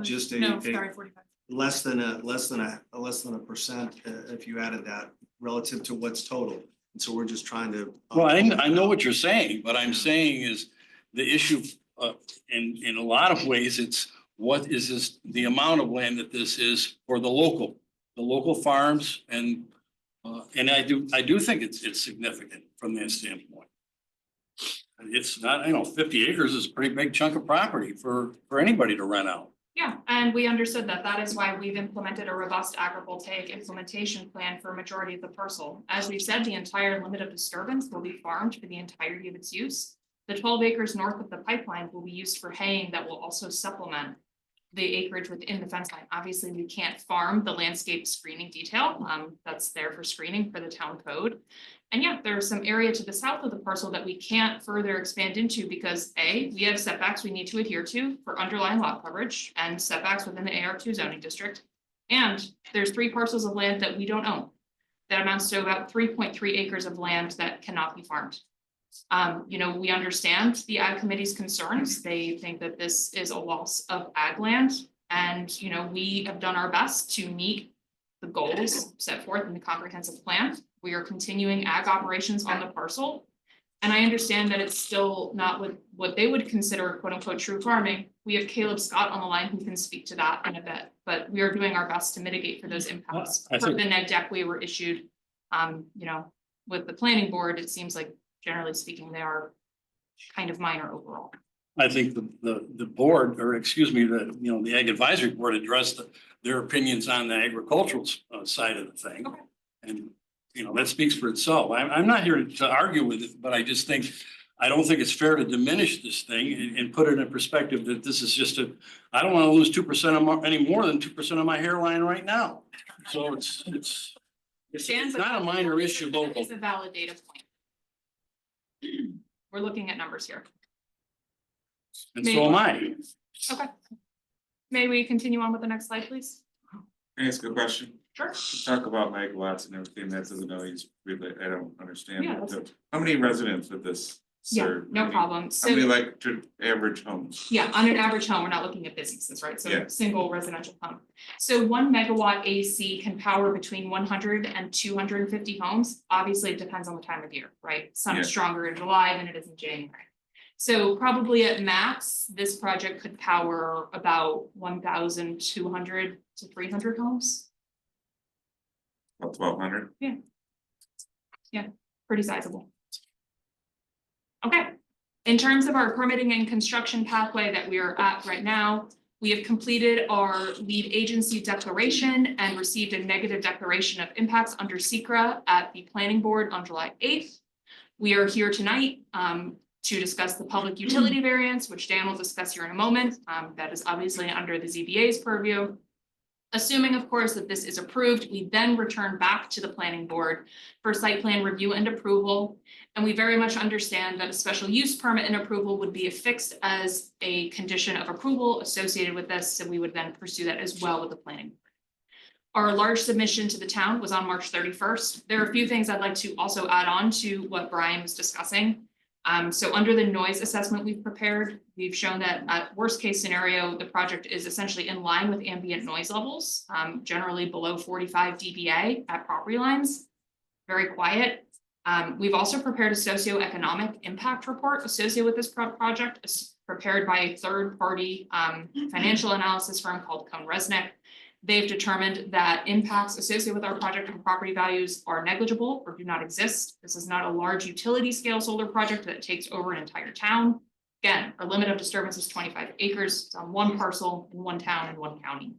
just No, sorry, 45. less than a percent if you added that relative to what's total. And so we're just trying to. Well, I know what you're saying, but I'm saying is the issue in a lot of ways, it's what is this, the amount of land that this is for the local farms and I do think it's significant from that standpoint. It's not, 50 acres is a pretty big chunk of property for anybody to rent out. Yeah, and we understood that is why we've implemented a robust agrivoltaic implementation plan for a majority of the parcel. As we've said, the entire limit of disturbance will be farmed for the entirety of its use. The 12 acres north of the pipeline will be used for haying that will also supplement the acreage within the fence line. Obviously, we can't farm the landscape screening detail. That's there for screening for the town code. And yeah, there's some area to the south of the parcel that we can't further expand into because A, we have setbacks we need to adhere to for underlying lot coverage and setbacks within the AR2 zoning district. And there's 3 parcels of land that we don't own. That amounts to about 3.3 acres of land that cannot be farmed. We understand the ag committee's concerns. They think that this is a loss of ag land. And, we have done our best to meet the goals set forth in the comprehensive plan. We are continuing ag operations on the parcel. And I understand that it's still not what they would consider quote unquote true farming. We have Caleb Scott on the line who can speak to that in a bit, but we are doing our best to mitigate for those impacts. For the neg deck we were issued, with the planning board, it seems like generally speaking, they are kind of minor overall. I think the board, or excuse me, the Ag Advisory Board addressed their opinions on the agricultural side of the thing. Okay. And, that speaks for itself. I'm not here to argue with it, but I don't think it's fair to diminish this thing and put it in perspective that this is just I don't want to lose 2% any more than 2% of my hairline right now. So it's not a minor issue local. It's a valid data point. We're looking at numbers here. And so am I. Okay. May we continue on with the next slide, please? Can I ask a question? Sure. Talk about megawatts and everything, that's the noise, really, I don't understand. Yeah, that's How many residents would this Yeah, serve? no How many- problem. How many So, like to average homes? yeah, on an average home, we're not looking at businesses, right? So Yeah. single residential home. So 1 megawatt AC can power between 100 and 250 homes. Obviously, it depends on the time of year, right? Sun is Yeah. stronger in July than it is in January. So probably at max, this project could power about 1,200 to 300 homes. About 1,200? Yeah, pretty sizable. Okay, in terms of our permitting and construction pathway that we are at right now, we have completed our lead agency declaration and received a negative declaration of impacts under SECRA at the planning board on July 8th. We are here tonight to discuss the public utility variance, which Dan will discuss here in a moment. That is obviously under the ZBA's purview. Assuming, of course, that this is approved, we then return back to the planning board for site plan review and approval. And we very much understand that a special use permit and approval would be affixed as a condition of approval associated with this, so we would then pursue that as well with the planning. Our large submission to the town was on March 31st. There are a few things I'd like to also add on to what Brian was discussing. So under the noise assessment we've prepared, we've shown that at worst case scenario, the project is essentially in line with ambient noise levels, generally below 45 dBA at property lines, very quiet. We've also prepared a socioeconomic impact report associated with this project, prepared by a third-party financial analysis firm called CohnReznick. They've determined that impacts associated with our project and property values are negligible or do not exist. This is not a large utility scale solar project that takes over an entire town. Again, our limit of disturbance is 25 acres. It's on one parcel in one town and one county.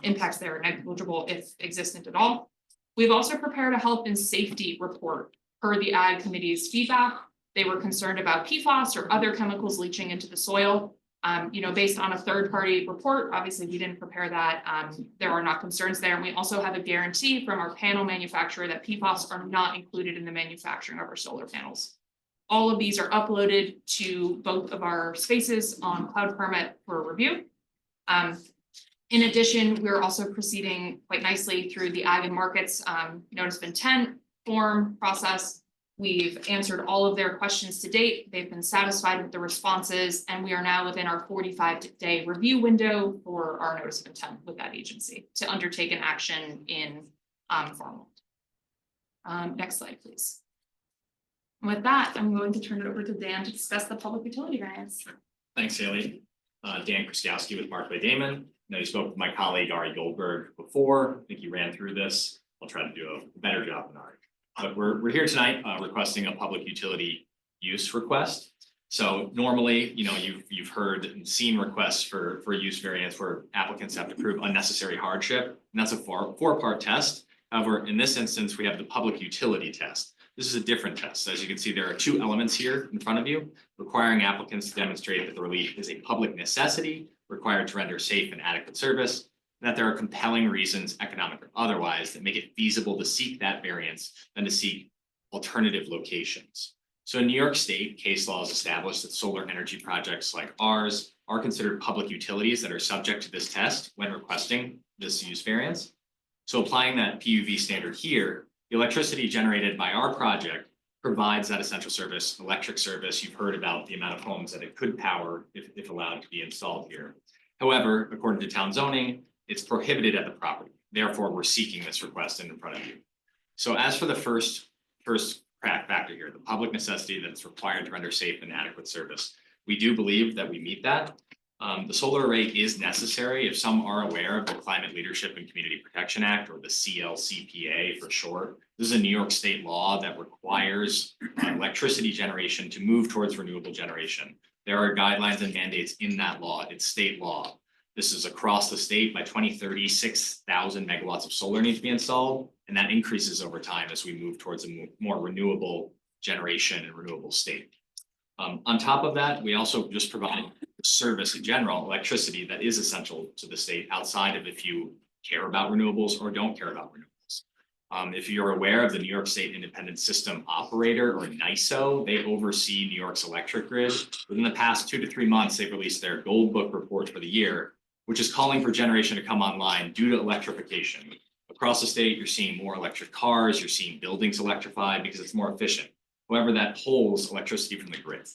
Impacts there are negligible if existent at all. We've also prepared a health and safety report per the Ag Committee's feedback. They were concerned about PFAS or other chemicals leaching into the soil. Based on a third-party report, obviously we didn't prepare that. There are not concerns there. And we also have a guarantee from our panel manufacturer that PFAS are not included in the manufacturing of our solar panels. All of these are uploaded to both of our spaces on Cloud Permit for review. In addition, we're also proceeding quite nicely through the Ag and Markets notice of intent form process. We've answered all of their questions to date. They've been satisfied with the responses, and we are now within our 45-day review window for our notice of intent with that agency to undertake an action in Farmland. Next slide, please. With that, I'm going to turn it over to Dan to discuss the public utility variance. Thanks, Haley. Dan Kraskowski with Parkway Damon. Now you spoke with my colleague Ari Goldberg before. I think you ran through this. I'll try to do a better job than Ari. But we're here tonight requesting a public utility use request. So normally, you've heard and seen requests for use variance where applicants have to prove unnecessary hardship, and that's a four-part test. However, in this instance, we have the public utility test. This is a different test. As you can see, there are two elements here in front of you, requiring applicants to demonstrate that the relief is a public necessity required to render safe and adequate service, and that there are compelling reasons, economic or otherwise, that make it feasible to seek that variance than to seek alternative locations. So in New York State, case law has established that solar energy projects like ours are considered public utilities that are subject to this test when requesting this use variance. So applying that PUV standard here, the electricity generated by our project provides that essential service, electric service. You've heard about the amount of homes that it could power if allowed to be installed here. However, according to town zoning, it's prohibited at the property. Therefore, we're seeking this request in front of you. So as for the first factor here, the public necessity that's required to render safe and adequate service, we do believe that we meet that. The solar array is necessary if some are aware of the Climate Leadership and Community Protection Act, or the CLCPA for short. This is a New York State law that requires electricity generation to move towards renewable generation. There are guidelines and mandates in that law. It's state law. This is across the state. By 2030, 6,000 megawatts of solar need to be installed, and that increases over time as we move towards a more renewable generation and renewable state. On top of that, we also just provide service in general, electricity that is essential to the state outside of if you care about renewables or don't care about renewables. If you're aware of the New York State Independent System Operator, or NYISO, they oversee New York's electric grid. Within the past 2 to 3 months, they've released their Gold Book report for the year, which is calling for generation to come online due to electrification Across the state, you're seeing more electric cars, you're seeing buildings electrified because it's more efficient. However, that pulls electricity from the grid.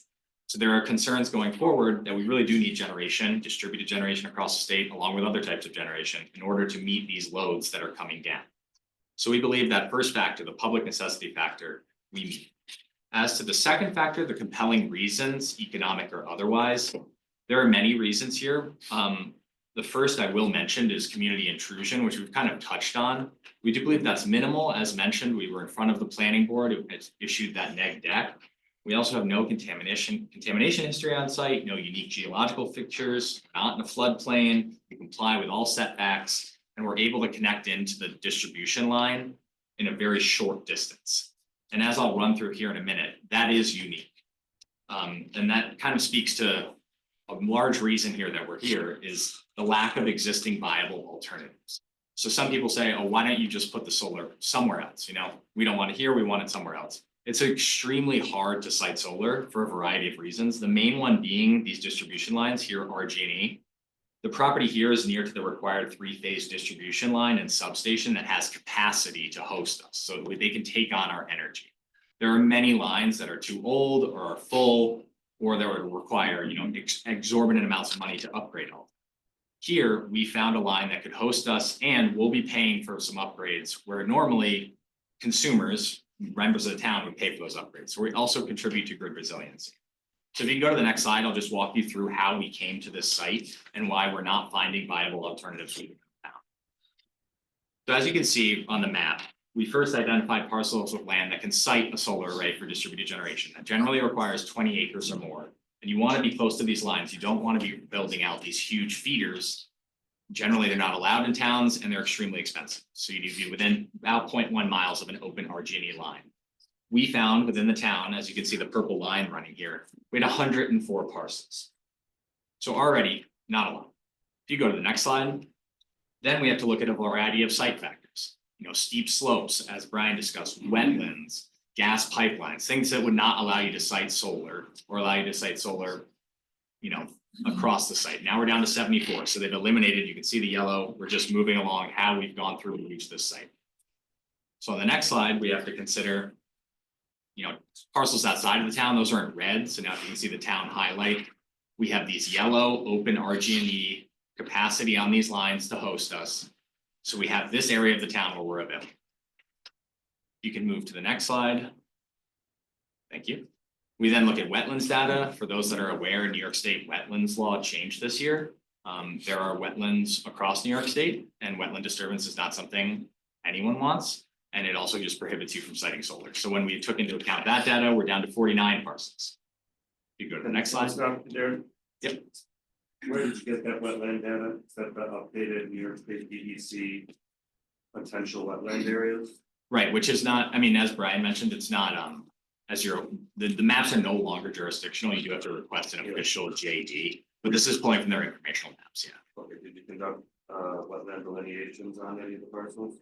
So there are concerns going forward that we really do need generation, distributed generation across the state, along with other types of generation, in order to meet these loads that are coming down. So we believe that first factor, the public necessity factor, we meet. As to the second factor, the compelling reasons, economic or otherwise, there are many reasons here. The first I will mention is community intrusion, which we've kind of touched on. We do believe that's minimal. As mentioned, we were in front of the planning board, it has issued that neg deck. We also have no contamination history on site, no unique geological fixtures, not in a floodplain. We comply with all setbacks, and we're able to connect into the distribution line in a very short distance. And as I'll run through here in a minute, that is unique. And that kind of speaks to a large reason here that we're here is the lack of existing viable alternatives. So some people say, oh, why don't you just put the solar somewhere else? You know, we don't want it here, we want it somewhere else. It's extremely hard to site solar for a variety of reasons. The main one being these distribution lines here, RG&E. The property here is near to the required 3-phase distribution line and substation that has capacity to host us, so that they can take on our energy. There are many lines that are too old or are full, or that would require, you know, exorbitant amounts of money to upgrade all. Here, we found a line that could host us, and we'll be paying for some upgrades where normally consumers, members of the town, would pay for those upgrades. So we also contribute to grid resiliency. So if you can go to the next slide, I'll just walk you through how we came to this site and why we're not finding viable alternatives within the town. So as you can see on the map, we first identified parcels of land that can site a solar array for distributed generation. That generally requires 20 acres or more. And you want to be close to these lines. You don't want to be building out these huge feeders. Generally, they're not allowed in towns and they're extremely expensive. So you need to be within about 0.1 miles of an open RG&E line. We found within the town, as you can see the purple line running here, we had 104 parcels. So already not a lot. If you go to the next slide, then we have to look at a variety of site factors. You know, steep slopes, as Brian discussed, wetlands, gas pipelines, things that would not allow you to site solar or allow you to site solar, you know, across the site. Now we're down to 74. So they've eliminated, you can see the yellow. We're just moving along how we've gone through to reach this site. So on the next slide, we have to consider, you know, parcels outside of the town. Those are in red. So now if you can see the town highlight, we have these yellow open RG&E capacity on these lines to host us. So we have this area of the town where we're available. You can move to the next slide. Thank you. We then look at wetlands data. For those that are aware, New York State wetlands law changed this year. There are wetlands across New York State, and wetland disturbance is not something anyone wants. And it also just prohibits you from siting solar. So when we took into account that data, we're down to 49 parcels. You go to the next slide. Stop there. Yep. Where did you get that wetland data? Is that the updated New York State DEC potential wetland areas? Right, which is not, I mean, as Brian mentioned, it's not, as the maps are no longer jurisdictional. You do have to request an official JD, but this is pulling from their informational maps, yeah. Okay, did you conduct wetland delineations on any of the parcels?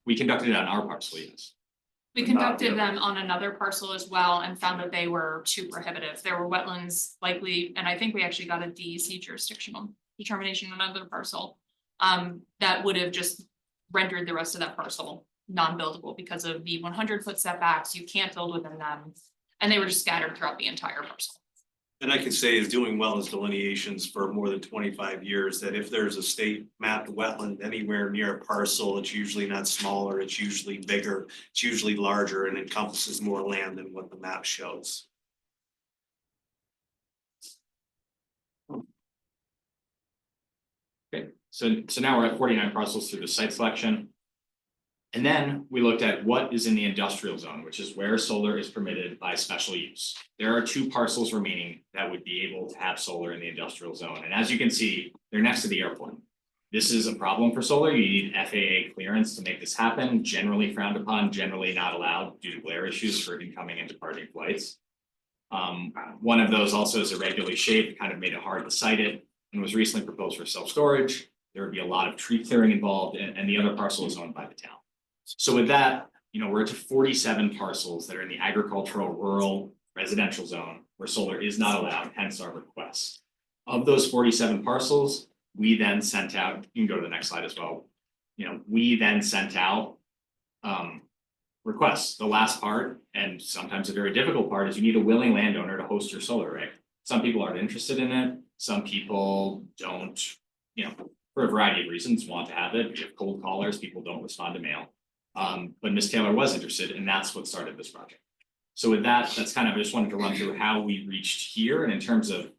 We conducted it on our parcel, yes. We conducted them on another parcel as well and found that they were too prohibitive. There were wetlands likely, and I think we actually got a DEC jurisdictional determination on another parcel. That would have just rendered the rest of that parcel non-buildable because of the 100-foot setbacks. You can't build within them. And they were just scattered throughout the entire parcel. And I can say is doing wetlands delineations for more than 25 years, that if there's a state mapped wetland anywhere near a parcel, it's usually not smaller, it's usually bigger, it's usually larger and encompasses more land than what the map shows. Okay, so now we're at 49 parcels through the site selection. And then we looked at what is in the industrial zone, which is where solar is permitted by special use. There are 2 parcels remaining that would be able to have solar in the industrial zone. And as you can see, they're next to the airport. This is a problem for solar. You need FAA clearance to make this happen, generally frowned upon, generally not allowed due to glare issues for incoming and departing flights. One of those also is irregularly shaped, kind of made it hard to site it, and was recently proposed for self-storage. There would be a lot of tree clearing involved, and the other parcel is owned by the town. So with that, you know, we're to 47 parcels that are in the agricultural, rural, residential zone where solar is not allowed, hence our request. Of those 47 parcels, we then sent out, you can go to the next slide as well. we then sent out requests. The last part, and sometimes a very difficult part, is you need a willing landowner to host your solar array. Some people aren't interested in it, some people don't, for a variety of reasons, want to have it. You have cold callers, people don't respond to mail. But Ms. Taylor was interested, and that's what started this project. So with that, that's kind of, I just wanted to run through how we reached here, and in terms of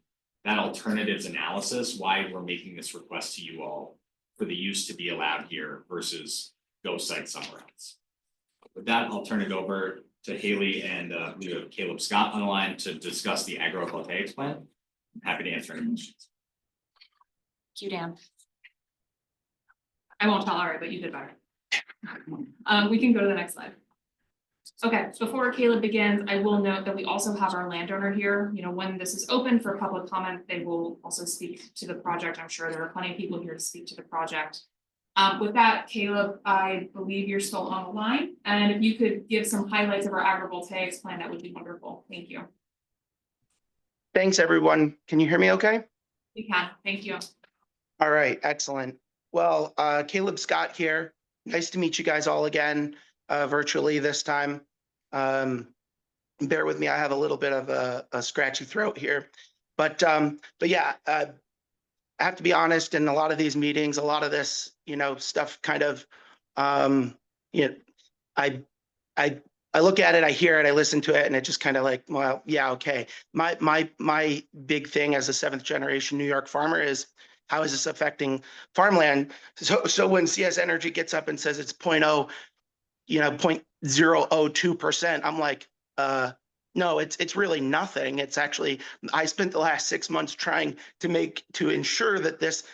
that alternatives analysis, why we're making this request to you all for the use to be allowed here versus go site somewhere else. With that, I'll turn it over to Haley, and we have Caleb Scott on the line to discuss the agrovoltaics plan. I'm happy to answer any questions. Thank you, Dan. I won't tell Ari, but you did better. We can go to the next slide. Okay, before Caleb begins, I will note that we also have our landowner here. When this is open for public comment, they will also speak to the project. I'm sure there are plenty of people here to speak to the project. With that, Caleb, I believe you're still on the line, and if you could give some highlights of our agrivoltaics plan, that would be wonderful. Thank you. Thanks, everyone. Can you hear me okay? You can, thank you. All right, excellent. Well, Caleb Scott here. Nice to meet you guys all again, virtually this time. Bear with me, I have a little bit of a scratchy throat here. But yeah, I have to be honest, in a lot of these meetings, a lot of this, stuff kind of, I look at it, I hear it, I listen to it, and it just kind of like, well, yeah, okay. My big thing as a 7th generation New York farmer is, how is this affecting farmland? So when CS Energy gets up and says it's 0.002%, I'm like, no, it's really nothing. It's actually, I spent the last 6 months trying to ensure that this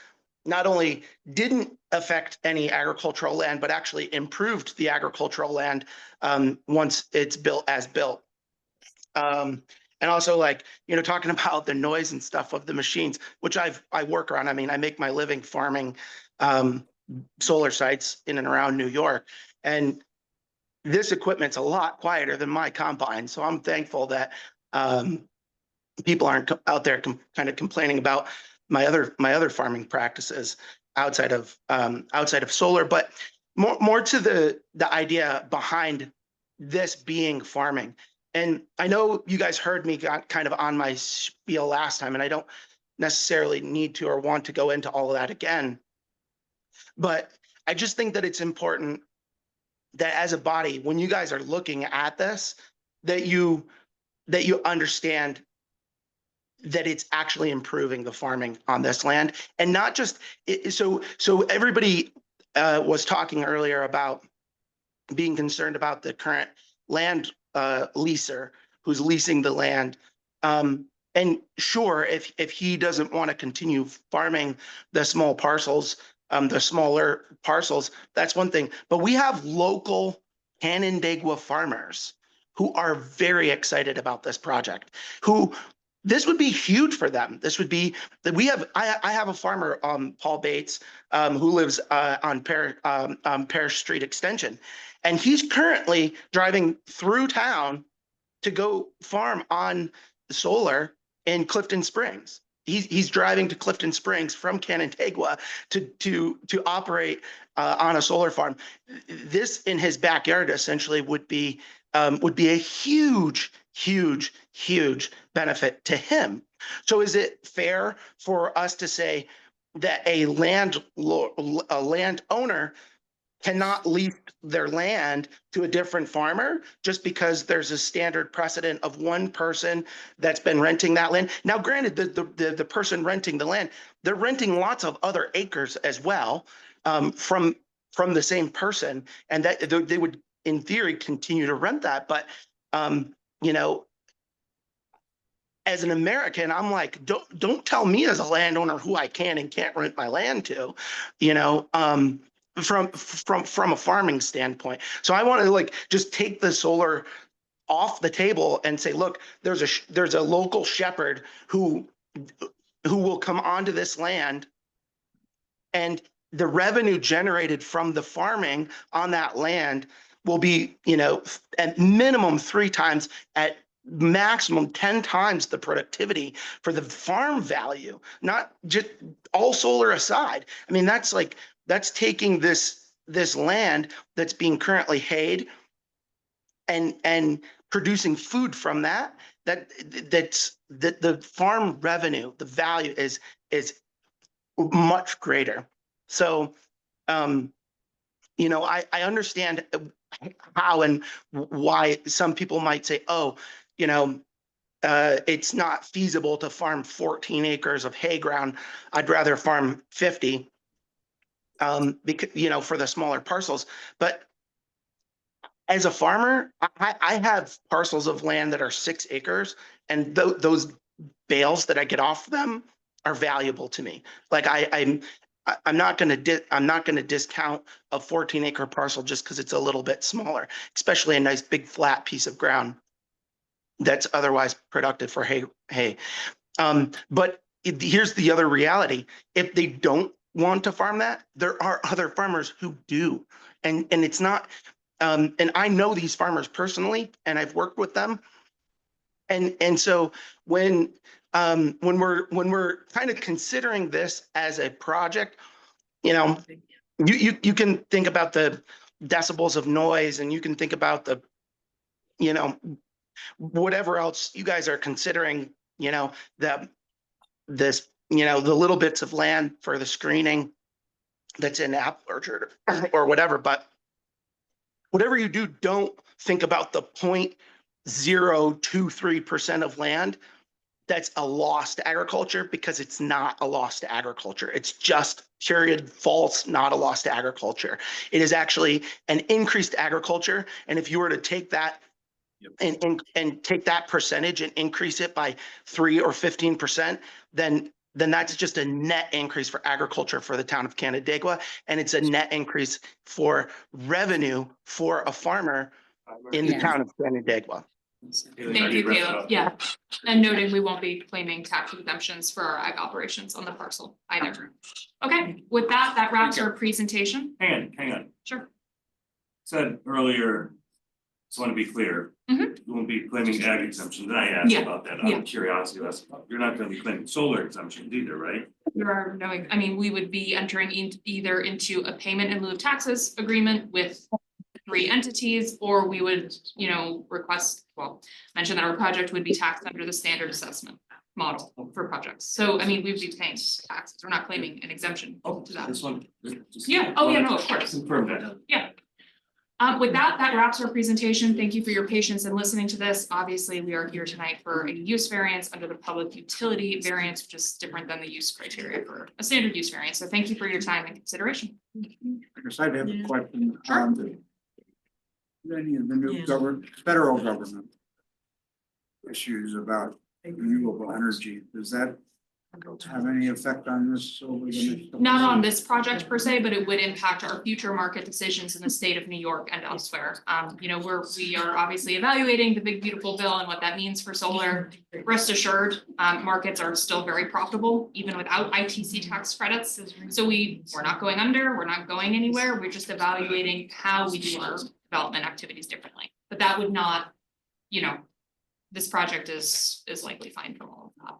not only didn't affect any agricultural land, but actually improved the agricultural land once it's built as built. And also, like, talking about the noise and stuff of the machines, which I work around. I mean, I make my living farming solar sites in and around New York, and this equipment's a lot quieter than my combine. So I'm thankful that people aren't out there kind of complaining about my other farming practices outside of solar. But more to the idea behind this being farming. And I know you guys heard me got kind of on my spiel last time, and I don't necessarily need to or want to go into all of that again. But I just think that it's important that as a body, when you guys are looking at this, that you understand that it's actually improving the farming on this land, and not just so everybody was talking earlier about being concerned about the current land leaser who's leasing the land. And sure, if he doesn't want to continue farming the small parcels, the smaller parcels, that's one thing. But we have local Canandaigua farmers who are very excited about this project, who this would be huge for them. This would be that I have a farmer, Paul Bates, who lives on Parish Street Extension, and he's currently driving through town to go farm on solar in Clifton Springs. He's driving to Clifton Springs from Canandaigua to operate on a solar farm. This in his backyard essentially would be a huge benefit to him. So is it fair for us to say that a landowner cannot lease their land to a different farmer just because there's a standard precedent of one person that's been renting that land? Now, granted, the person renting the land, they're renting lots of other acres as well from the same person, and that they would, in theory, continue to rent that. But as an American, I'm like, don't tell me as a landowner who I can and can't rent my land to, from a farming standpoint. So I want to just take the solar off the table and say, look, there's a local shepherd who will come onto this land, and the revenue generated from the farming on that land will be, at minimum 3 times, at maximum 10 times the productivity for the farm value, not just all solar aside. I mean, that's taking this this land that's being currently hayed and producing food from that the farm revenue, the value is much greater. So, you know, I understand how and why some people might say, oh, you know, it's not feasible to farm 14 acres of hay ground. I'd rather farm 50, because, you know, for the smaller parcels. But as a farmer, I have parcels of land that are 6 acres, and those bales that I get off them are valuable to me. Like I'm not going to discount a 14-acre parcel just because it's a little bit smaller, especially a nice big flat piece of ground that's otherwise productive for hay. But here's the other reality: if they don't want to farm that, there are other farmers who do, and it's not. And I know these farmers personally, and I've worked with them. And so when we're kind of considering this as a project, you know, you can think about the decibels of noise, and you can think about the, you know, whatever else you guys are considering, you know, this, you know, the little bits of land for the screening that's in apple orchard or whatever. But whatever you do, don't think about the 0.023% of land that's a loss to agriculture, because it's not a loss to agriculture. It's just period false, not a loss to agriculture. It is actually an increased agriculture. And if you were to take that and take that percentage and increase it by 3 or 15%, then that's just a net increase for agriculture for the town of Canandaigua. And it's a net increase for revenue for a farmer in the town of Canandaigua. Thank you, Caleb. Yeah, and noting we won't be claiming tax exemptions for our ag operations on the parcel either. Okay, with that wraps our presentation. Hang on. Sure. Said earlier, just want to be clear. Mhm. You won't be claiming ag exemptions. And I asked Yeah, about that. yeah. Out of curiosity, you're not going to be claiming solar exemptions either, right? There are no, I mean, we would be entering either into a payment in lieu of taxes agreement with 3 entities, or we would, you know, mention that our project would be taxed under the standard assessment model for projects. So, I mean, we'd be paying taxes. We're not claiming an exemption to that. This one. Yeah, oh yeah, no, of course. Confirm that. Yeah. With that wraps our presentation. Thank you for your patience in listening to this. Obviously, we are here tonight for a use variance under the public utility variance, which is different than the use criteria for a standard use variance. So thank you for your time and consideration. I guess I'd have a question. Sure. Any of the new federal government issues about renewable energy, does that have any effect on this over the next? Not on this project per se, but it would impact our future market decisions in the state of New York and elsewhere. You know, we are obviously evaluating the big beautiful bill and what that means for solar. Rest assured, markets are still very profitable even without ITC tax credits. So we're not going under, we're not going anywhere. We're just evaluating how we do our development activities differently. But that would not, you know, this project is likely fine from all of that.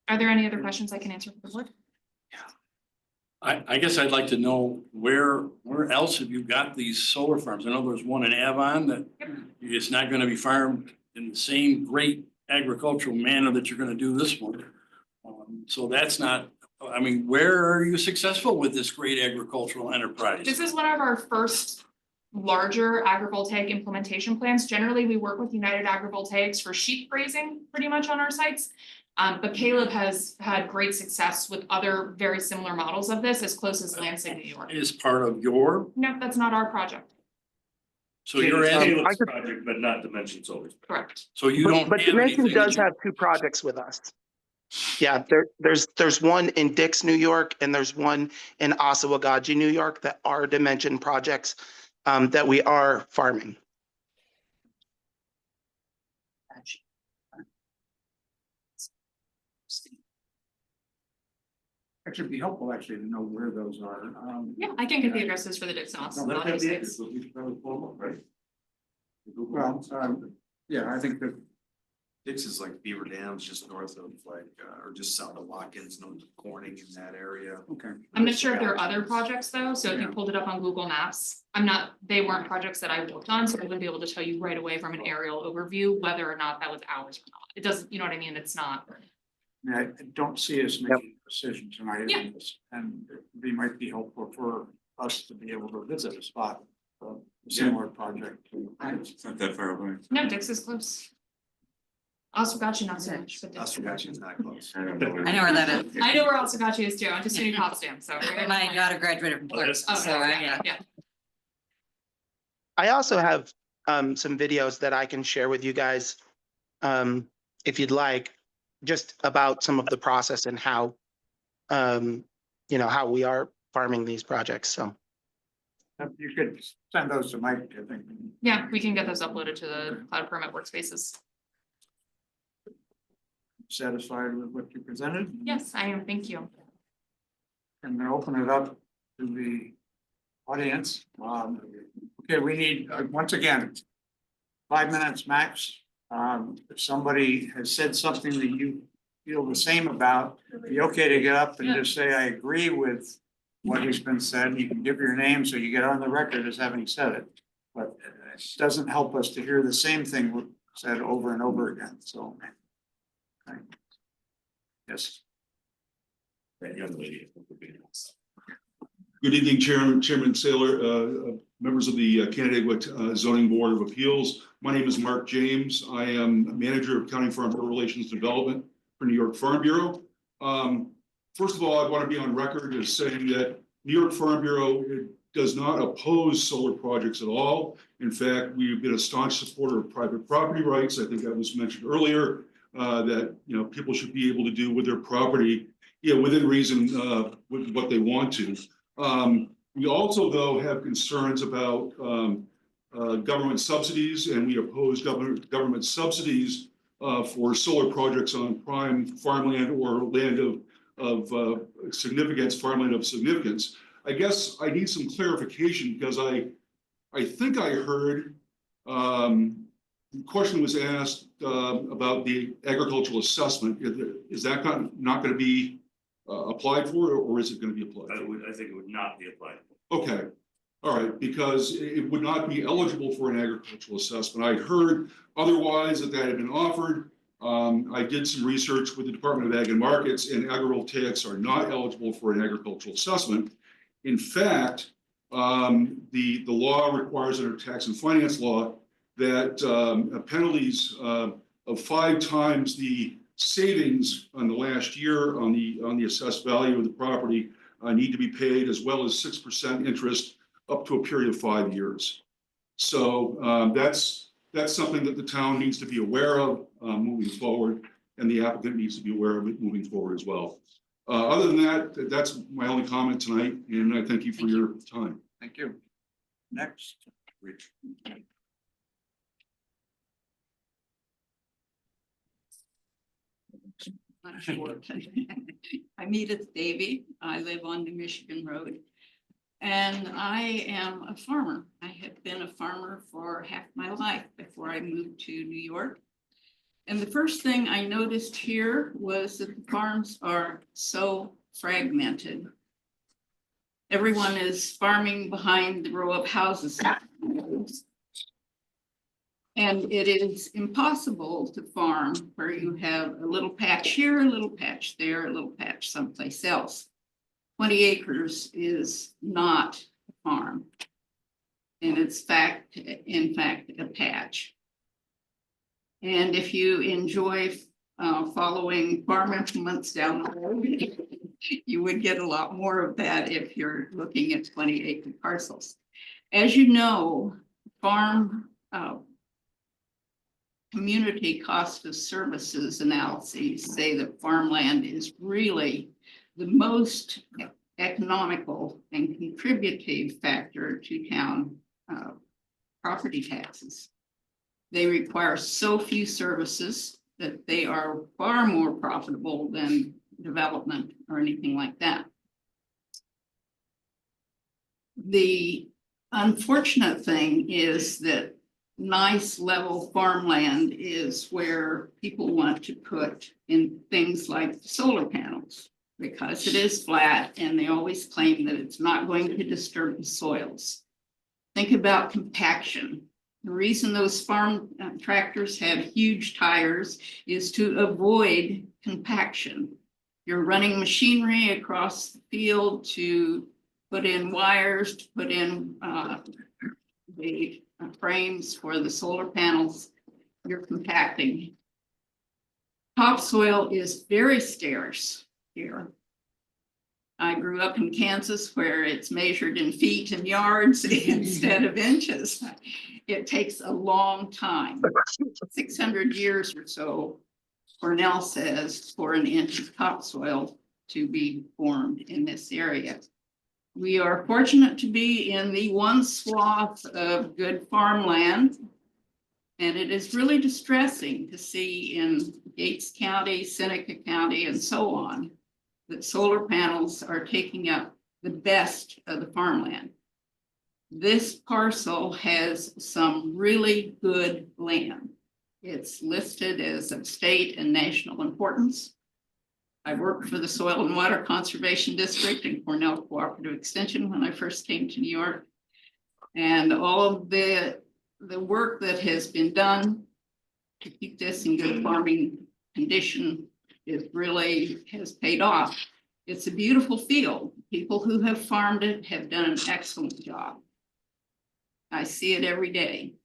Are there any other questions I can answer for the board? I guess I'd like to know where else have you got these solar farms? I know there's one in Avon that it's not gonna be farmed in the same great agricultural manner that you're gonna do this one. So that's not, I mean, where are you successful with this great agricultural enterprise? This is one of our first larger agrivoltaic implementation plans. Generally, we work with United Agrivoltaics for sheep grazing pretty much on our sites. But Caleb has had great success with other very similar models of this as close as Lansing, New York. Is part of your, No, that's not our project. so you're asking, Caleb's project, but not Dimension Solar. Correct. so you don't But have Dimension anything that does you- have 2 projects with us. Yeah, there's one in Dix, New York, and there's one in Osawagaji, New York, that are Dimension projects that we are farming. Actually, it'd be helpful actually to know where those are. Yeah, I can get the addresses for the Dixon Os. No, not these sites. Well, yeah, I think that Dix is like Beaver Dams, just north of like, or just south of Watkins, no Corning in that area. Okay. I'm not sure if there are other projects though, so if you Yeah. pulled it up on Google Maps, they weren't projects that I worked on, so I wouldn't be able to tell you right away from an aerial overview whether or not that was ours or not. It doesn't, you know what I mean? It's not. I don't see us making a decision tonight Yeah. on this, and it might be helpful for us to be able to visit a spot, a similar project. It's not that far away. No, Dix is close. Oswegatchie not so much, but Dix. Oswegatchie is not close. I don't know. I know where that is. I know where Oswegatchie is too. I'm just doing Potsdam, so. My daughter graduated from Clarkson, Oh, so yeah. I also have some videos that I can share with you guys, if you'd like, just about some of the process and how, how we are farming these projects. So You could send those to Mike, I think. Yeah, we can get those uploaded to the Cloud Permit workspaces. Satisfied with what you presented? Yes, I am. Thank you. I'm gonna open it up to the audience. Okay, we need, once again, 5 minutes max. If somebody has said something that you feel the same about, be okay to get up and Yeah. just say, I agree with what has been said. You can give your name so you get on the record as having said it. But it doesn't help us to hear the same thing said over and over again, so. Okay. Yes. That young lady. Good evening, Chairman Saylor, members of the Canandaigua Zoning Board of Appeals. My name is Mark James. I am Manager of County Farm Bureau Relations Development for New York Farm Bureau. First of all, I want to be on record as saying that New York Farm Bureau does not oppose solar projects at all. In fact, we've been a staunch supporter of private property rights. I think that was mentioned earlier, that people should be able to do with their property, within reason, with what they want to. We also, though, have concerns about government subsidies, and we oppose government subsidies for solar projects on prime farmland or land of significance, farmland of significance. I guess I need some clarification because I think I heard the question was asked about the agricultural assessment. Is that not going to be applied for, or is it going to be applied? I think it would not be applied. Okay, all right, because it would not be eligible for an agricultural assessment. I heard otherwise that had been offered. I did some research with the Department of Ag and Markets, and agrivoltaics are not eligible for an agricultural assessment. In fact, the law requires under tax and finance law that penalties of 5 times the savings on the last year on the assessed value of the property need to be paid, as well as 6% interest up to a period of 5 years. So that's something that the town needs to be aware of moving forward, and the applicant needs to be aware of it moving forward as well. Other than that, that's my only comment tonight, and I thank you for your time. Thank you. Next, Rich. I'm Edith Davy. I live on New Michigan Road. And I am a farmer. I have been a farmer for half my life before I moved to New York. And the first thing I noticed here was that the farms are so fragmented. Everyone is farming behind the row of houses. And it is impossible to farm where you have a little patch here, a little patch there, a little patch someplace else. 20 acres is not a farm. And it's in fact, a patch. And if you enjoy following farm implements down the road, you would get a lot more of that if you're looking at 20-acre parcels. As you know, farm community cost of services analyses say that farmland is really the most economical and contributive factor to town property taxes. They require so few services that they are far more profitable than development or anything like that. The unfortunate thing is that nice level farmland is where people want to put in things like solar panels. Because it is flat and they always claim that it's not going to disturb the soils. Think about compaction. The reason those farm tractors have huge tires is to avoid compaction. You're running machinery across the field to put in wires, to put in the frames for the solar panels. You're compacting. Topsoil is very scarce here. I grew up in Kansas where it's measured in feet and yards instead of inches. It takes a long time, 600 years or so, Cornell says, for an inch of topsoil to be formed in this area. We are fortunate to be in the one swath of good farmland. And it is really distressing to see in Gates County, Seneca County, and so on, that solar panels are taking up the best of the farmland. This parcel has some really good land. It's listed as of state and national importance. I worked for the Soil and Water Conservation District and Cornell Cooperative Extension when I first came to New York. And all of the work that has been done to keep this in good farming condition has paid off. It's a beautiful field. People who have farmed it have done an excellent job. I see it every day.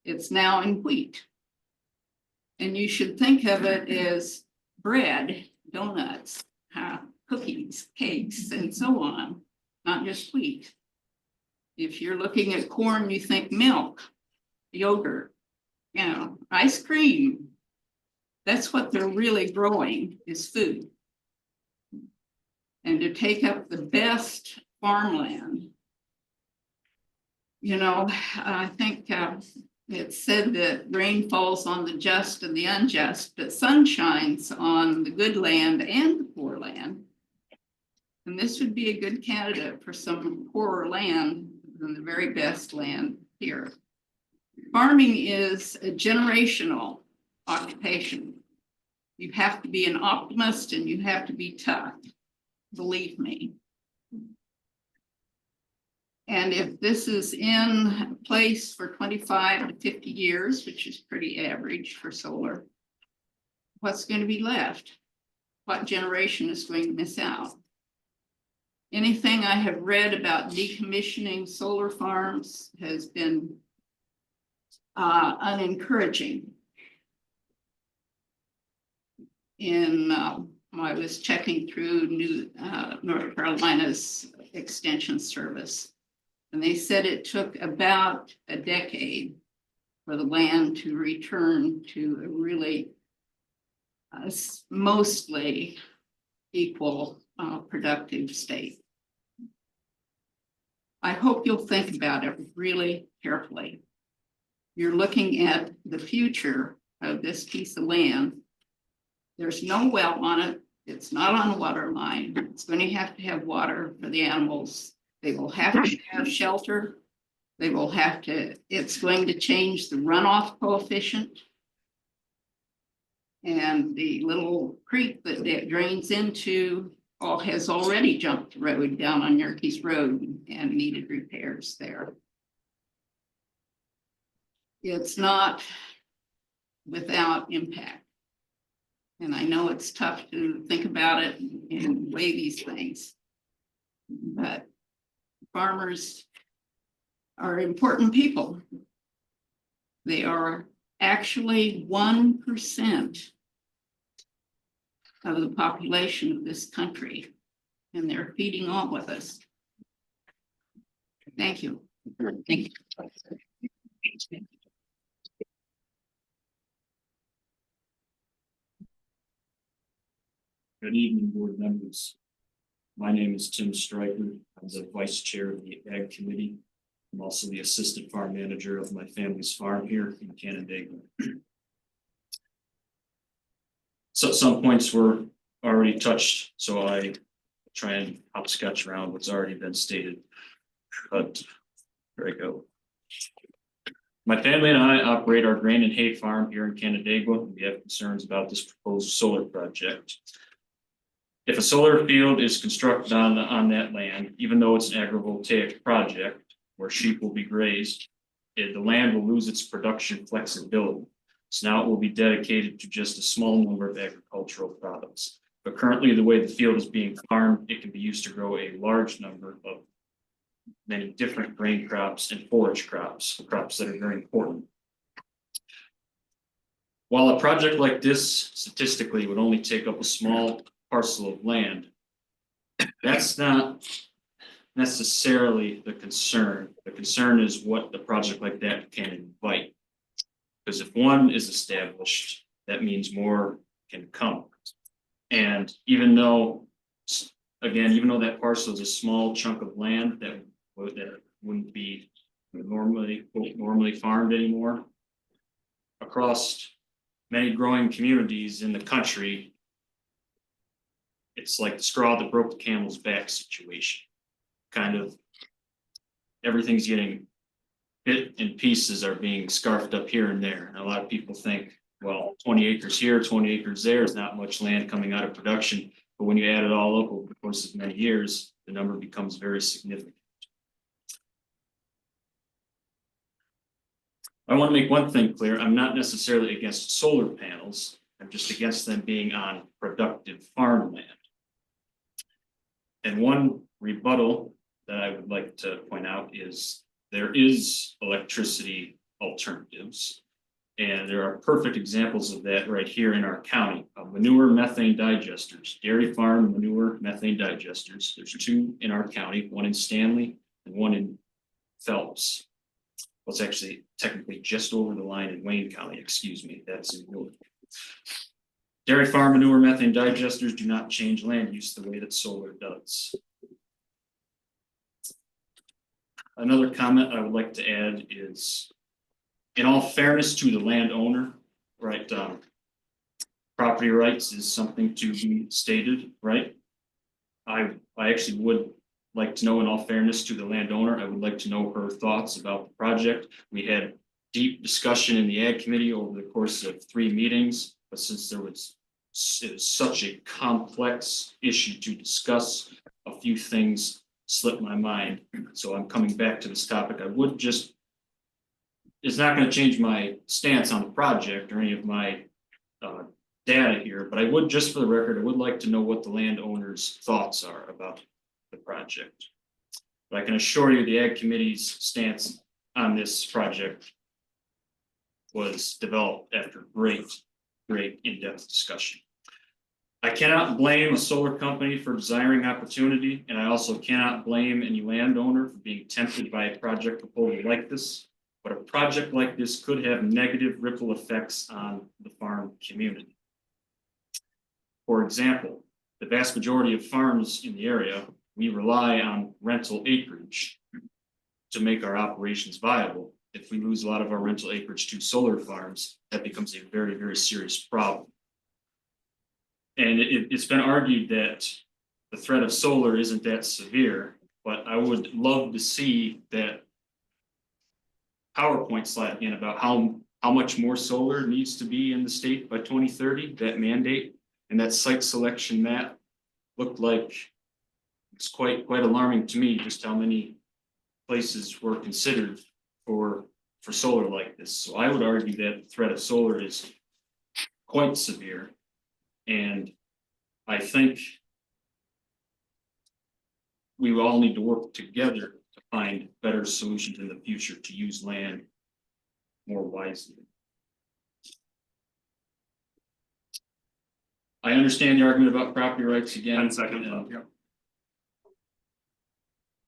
It's now in wheat. And you should think of it as bread, donuts, cookies, cakes, and so on, not just wheat. If you're looking at corn, you think milk, yogurt, ice cream. That's what they're really growing is food. And to take up the best farmland, I think it's said that rain falls on the just and the unjust, but sun shines on the good land and the poor land. And this would be a good candidate for some poorer land than the very best land here. Farming is a generational occupation. You have to be an optimist and you have to be tough, believe me. And if this is in place for 25 to 50 years, which is pretty average for solar, what's going to be left? What generation is going to miss out? Anything I have read about decommissioning solar farms has been unencouraging. I was checking through North Carolina's Extension Service, and they said it took about a decade for the land to return to a really mostly equal productive state. I hope you'll think about it really carefully. You're looking at the future of this piece of land. There's no well on it. It's not on a water line. It's going to have water for the animals. They will have to have shelter. It's going to change the runoff coefficient. And the little creek that it drains into has already jumped the road down on Yerkes Road and needed repairs there. It's not without impact. And I know it's tough to think about it and weigh these things, but farmers are important people. They are actually 1% of the population of this country, and they're feeding all of us. Thank you. Thank you. Good evening, board members. My name is Tim Stryker. I'm the vice chair of the Ag Committee. I'm also the assistant farm manager of my family's farm here in Canandaigua. So some points were already touched, so I try and hopscotch around what's already been stated. But here I go. My family and I operate our grain and hay farm here in Canandaigua. We have concerns about this proposed solar project. If a solar field is constructed on that land, even though it's an agrivoltaic project where sheep will be grazed, the land will lose its production flexibility. So now it will be dedicated to just a small number of agricultural products. But currently, the way the field is being farmed, it can be used to grow a large number of many different grain crops and forage crops, crops that are very important. While a project like this statistically would only take up a small parcel of land, that's not necessarily the concern. The concern is what a project like that can invite. Because if one is established, that means more can come. And even though, again, even though that parcel is a small chunk of land that wouldn't be normally farmed anymore, across many growing communities in the country, it's like the straw that broke the camel's back situation. Kind of everything's getting bit and pieces are being scarfed up here and there. And a lot of people think, well, 20 acres here, 20 acres there is not much land coming out of production. But when you add it all up over the course of many years, the number becomes very significant. I want to make one thing clear. I'm not necessarily against solar panels. I'm just against them being on productive farmland. And one rebuttal that I would like to point out is there is electricity alternatives. And there are perfect examples of that right here in our county. Manure methane digesters, dairy farm manure methane digesters. There's 2 in our county, one in Stanley and one in Phelps. Well, it's actually technically just over the line in Wayne County, excuse me, that's in Wood. Dairy farm manure methane digesters do not change land use the way that solar does. Another comment I would like to add is, in all fairness to the landowner, right, property rights is something to be stated, right? I actually would like to know, in all fairness to the landowner, I would like to know her thoughts about the project. We had deep discussion in the Ag Committee over the course of 3 meetings, but since it was such a complex issue to discuss, a few things slipped my mind. So I'm coming back to this topic. I would just, it's not going to change my stance on the project or any of my data here, but I would, just for the record, I would like to know what the landowner's thoughts are about the project. But I can assure you the Ag Committee's stance on this project was developed after great in-depth discussion. I cannot blame a solar company for desiring opportunity, and I also cannot blame any landowner for being tempted by a project proposal like this. But a project like this could have negative ripple effects on the farm community. For example, the vast majority of farms in the area, we rely on rental acreage to make our operations viable. If we lose a lot of our rental acreage to solar farms, that becomes a very serious problem. And it's been argued that the threat of solar isn't that severe, but I would love to see that PowerPoint slide again about how much more solar needs to be in the state by 2030, that mandate, and that site selection map looked like it's quite alarming to me just how many places were considered for solar like this. So I would argue that the threat of solar is quite severe. And I think we all need to work together to find better solutions in the future to use land more wisely. I understand the argument about property rights again. 10 seconds. Yeah.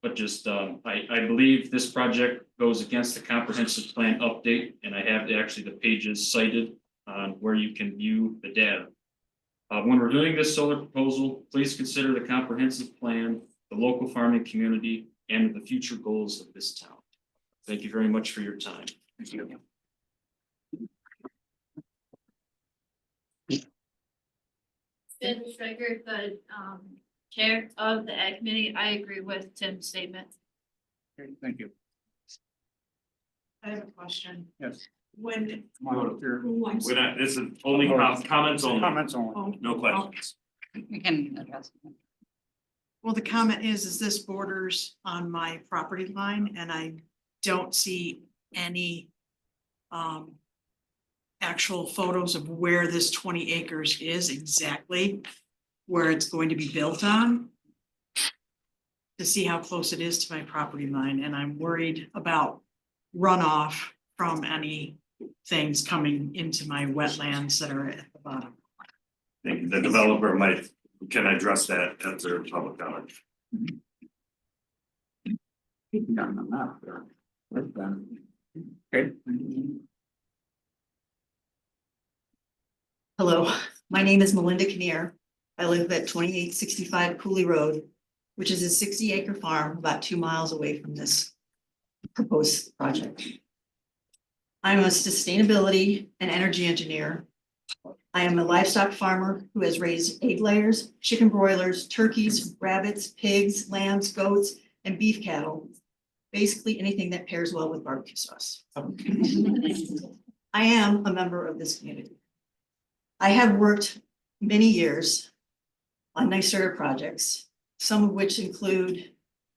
But just, I believe this project goes against the comprehensive plan update, and I have actually the pages cited on where you can view the data. When reviewing this solar proposal, please consider the comprehensive plan, the local farming community, and the future goals of this town. Thank you very much for your time. Thank you. Sid Striker, the chair of the Ag Committee. I agree with Tim's statement. Okay, thank you. I have a question. Yes. When. Come on up here. We're not, this is only comments only, Comments only. no questions. We can address it. Well, the comment is this borders on my property line and I don't see any actual photos of where this 20 acres is exactly, where it's going to be built on. To see how close it is to my property line, and I'm worried about runoff from any things coming into my wetlands that are at the bottom. I think the developer can address that at their public comment. Down the map there. Right down. Okay. Hello, my name is Melinda Kinnear. I live at 2865 Cooley Road, which is a 60-acre farm about 2 miles away from this proposed project. I'm a sustainability and energy engineer. I am a livestock farmer who has raised egg layers, chicken broilers, turkeys, rabbits, pigs, lambs, goats, and beef cattle. Basically anything that pairs well with barbecue sauce. I am a member of this community. I have worked many years on NYSERDA projects, some of which include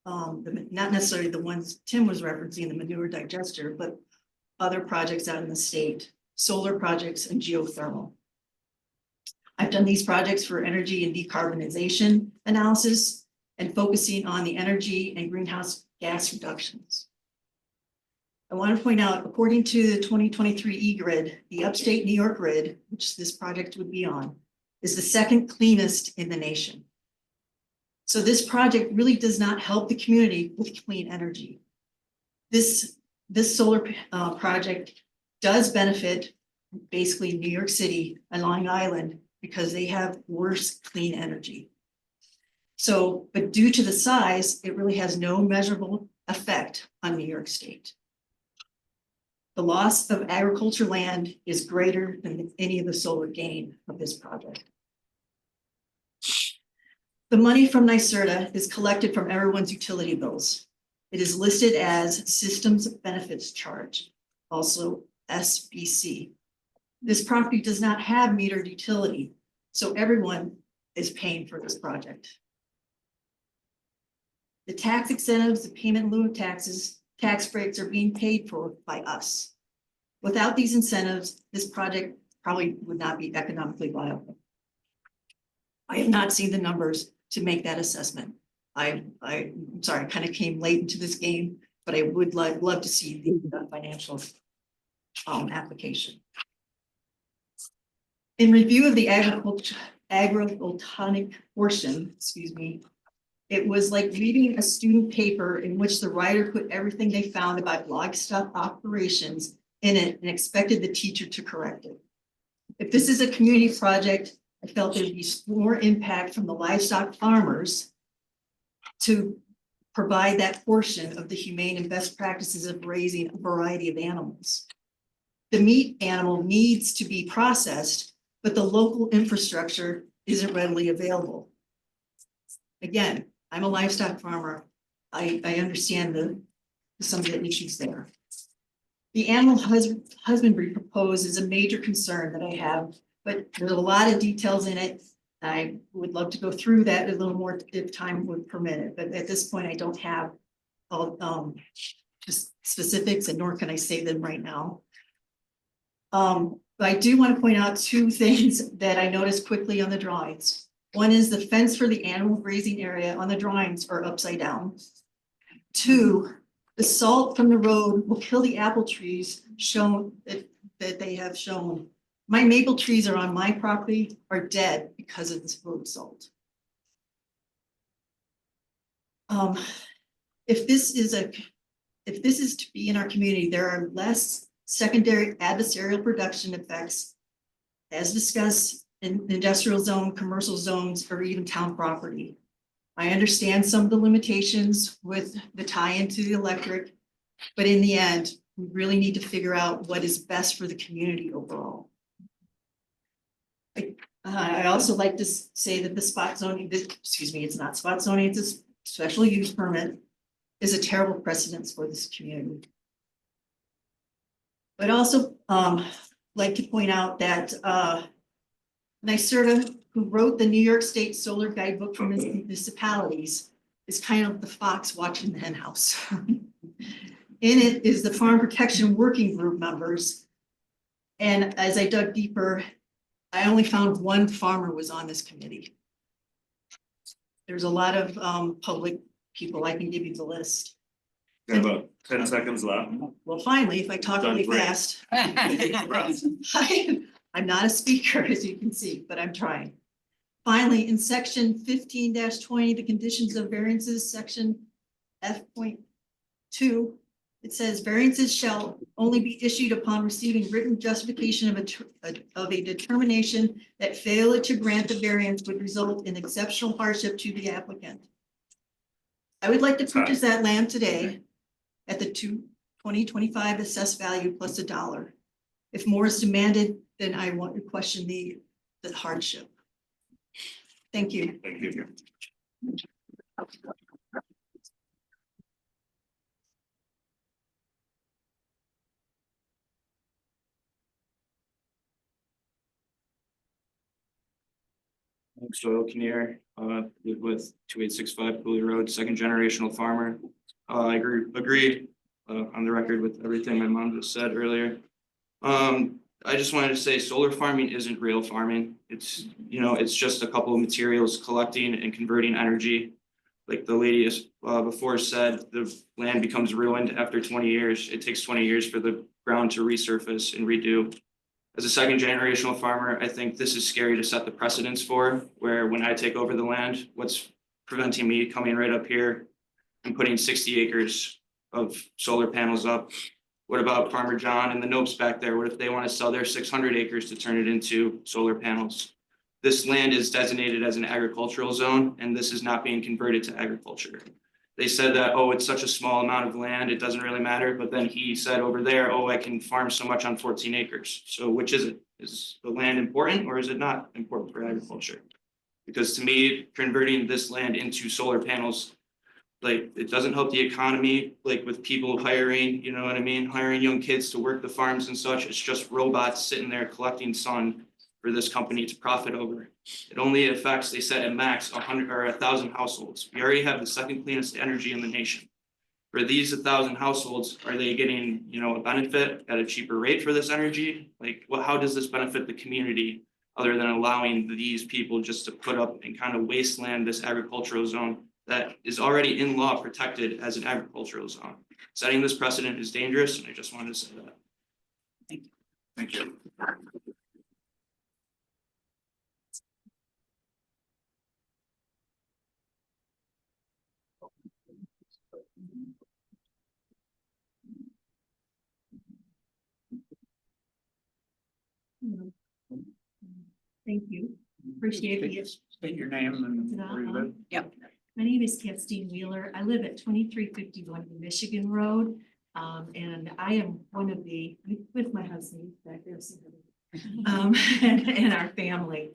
not necessarily the ones Tim was referencing, the manure digester, but other projects out in the state, solar projects and geothermal. I've done these projects for energy and decarbonization analysis and focusing on the energy and greenhouse gas reductions. I want to point out, according to the 2023 E-Grid, the upstate New York grid, which this project would be on, is the second cleanest in the nation. So this project really does not help the community with clean energy. This solar project does benefit basically New York City and Long Island because they have worse clean energy. So, but due to the size, it really has no measurable effect on New York State. The loss of agriculture land is greater than any of the solar gain of this project. The money from NYSERDA is collected from everyone's utility bills. It is listed as Systems Benefits Charge, also SBC. This property does not have metered utility, so everyone is paying for this project. The tax incentives, the payment in lieu of taxes, tax breaks are being paid for by us. Without these incentives, this project probably would not be economically viable. I have not seen the numbers to make that assessment. I'm sorry, I kind of came late into this game, but I would love to see the financial application. In review of the agrivoltaic portion, excuse me, it was like reading a student paper in which the writer put everything they found about livestock operations in it and expected the teacher to correct it. If this is a community project, I felt there'd be more impact from the livestock farmers to provide that portion of the humane and best practices of raising a variety of animals. The meat animal needs to be processed, but the local infrastructure isn't readily available. Again, I'm a livestock farmer. I understand some of the issues there. The animal husbandry proposed is a major concern that I have, but there's a lot of details in it. I would love to go through that a little more if time would permit it, but at this point I don't have all just specifics, and nor can I say them right now. But I do want to point out two things that I noticed quickly on the drawings. One is the fence for the animal grazing area on the drawings are upside down. Two, the salt from the road will kill the apple trees shown that they have shown. My maple trees are on my property are dead because of this road salt. If this is to be in our community, there are less secondary adversarial production effects as discussed in the industrial zone, commercial zones, or even town property. I understand some of the limitations with the tie into the electric, but in the end, we really need to figure out what is best for the community overall. I also like to say that the spot zoning, excuse me, it's not spot zoning, it's a special use permit, is a terrible precedence for this community. I'd also like to point out that NYSERDA, who wrote the New York State Solar Guidebook for Municipalities, is kind of the fox watching the henhouse. In it is the Farm Protection Working Group members. And as I dug deeper, I only found one farmer was on this committee. There's a lot of public people. I can give you the list. We have about 10 seconds left. Well, finally, if I talk Done really great. fast. I'm not a speaker, as you can see, but I'm trying. Finally, in section 15-20, the conditions of variances, section F.2, it says variances shall only be issued upon receiving written justification of a determination that failure to grant the variance would result in exceptional hardship to the applicant. I would like to purchase that land today at the 2025 assessed value plus $1. If more is demanded, then I want to question the hardship. Thank you. Thank you. Doyle Kinnear, live with 2865 Cooley Road, second generational farmer. I agree on the record with everything my mom just said earlier. I just wanted to say solar farming isn't real farming. It's, it's just a couple of materials collecting and converting energy. Like the lady before said, the land becomes ruined after 20 years. It takes 20 years for the ground to resurface and redo. As a second generational farmer, I think this is scary to set the precedence for, where when I take over the land, what's preventing me coming right up here and putting 60 acres of solar panels up? What about Farmer John and the Nopes back there? What if they want to sell their 600 acres to turn it into solar panels? This land is designated as an agricultural zone, and this is not being converted to agriculture. They said that, oh, it's such a small amount of land, it doesn't really matter. But then he said over there, oh, I can farm so much on 14 acres. So which is it? Is the land important or is it not important for agriculture? Because to me, converting this land into solar panels, like it doesn't help the economy, like with people hiring, you know what I mean? Hiring young kids to work the farms and such. It's just robots sitting there collecting sun for this company to profit over. It only affects, they said at max 100 or 1,000 households. We already have the second cleanest energy in the nation. For these 1,000 households, are they getting, a benefit at a cheaper rate for this energy? Like, well, how does this benefit the community other than allowing these people just to put up and kind of wasteland this agricultural zone that is already in law protected as an agricultural zone? Setting this precedent is dangerous, and I just wanted to say that. Thank you. Thank you. Appreciate it. State your name and where you live. Yep. My name is Kathleen Wheeler. I live at 2351 Michigan Road. And I am one of the, with my husband back there, and our family.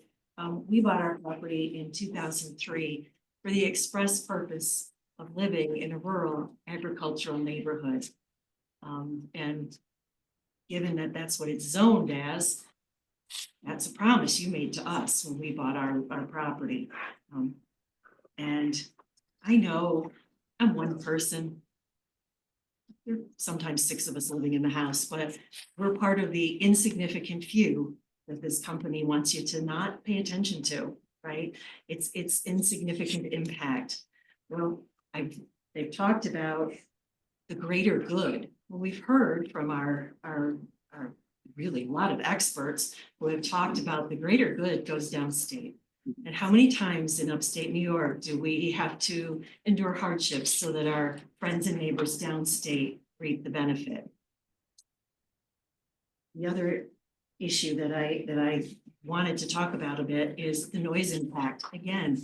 We bought our property in 2003 for the express purpose of living in a rural agricultural neighborhood. And given that that's what it's zoned as, that's a promise you made to us when we bought our property. And I know I'm one person. There are sometimes 6 of us living in the house, but we're part of the insignificant few that this company wants you to not pay attention to, right? It's insignificant impact. Well, they've talked about the greater good. Well, we've heard from our really a lot of experts who have talked about the greater good goes downstate. And how many times in upstate New York do we have to endure hardships so that our friends and neighbors downstate reap the benefit? The other issue that I wanted to talk about a bit is the noise impact. Again,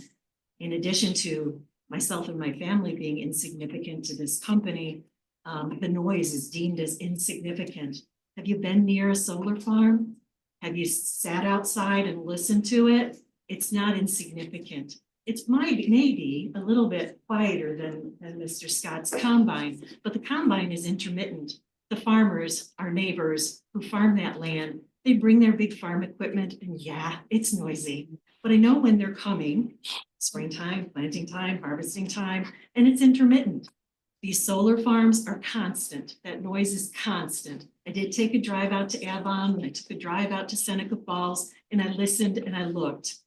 in addition to myself and my family being insignificant to this company, the noise is deemed as insignificant. Have you been near a solar farm? Have you sat outside and listened to it? It's not insignificant. It's maybe a little bit quieter than Mr. Scott's combine, but the combine is intermittent. the farmers, our neighbors who farm that land, they bring their big farm equipment and yeah, it's noisy. But I know when they're coming, springtime, planting time, harvesting time, and it's intermittent. These solar farms are constant. That noise is constant. I did take a drive out to Avon, and I took a drive out to Seneca Falls, and I listened and I looked.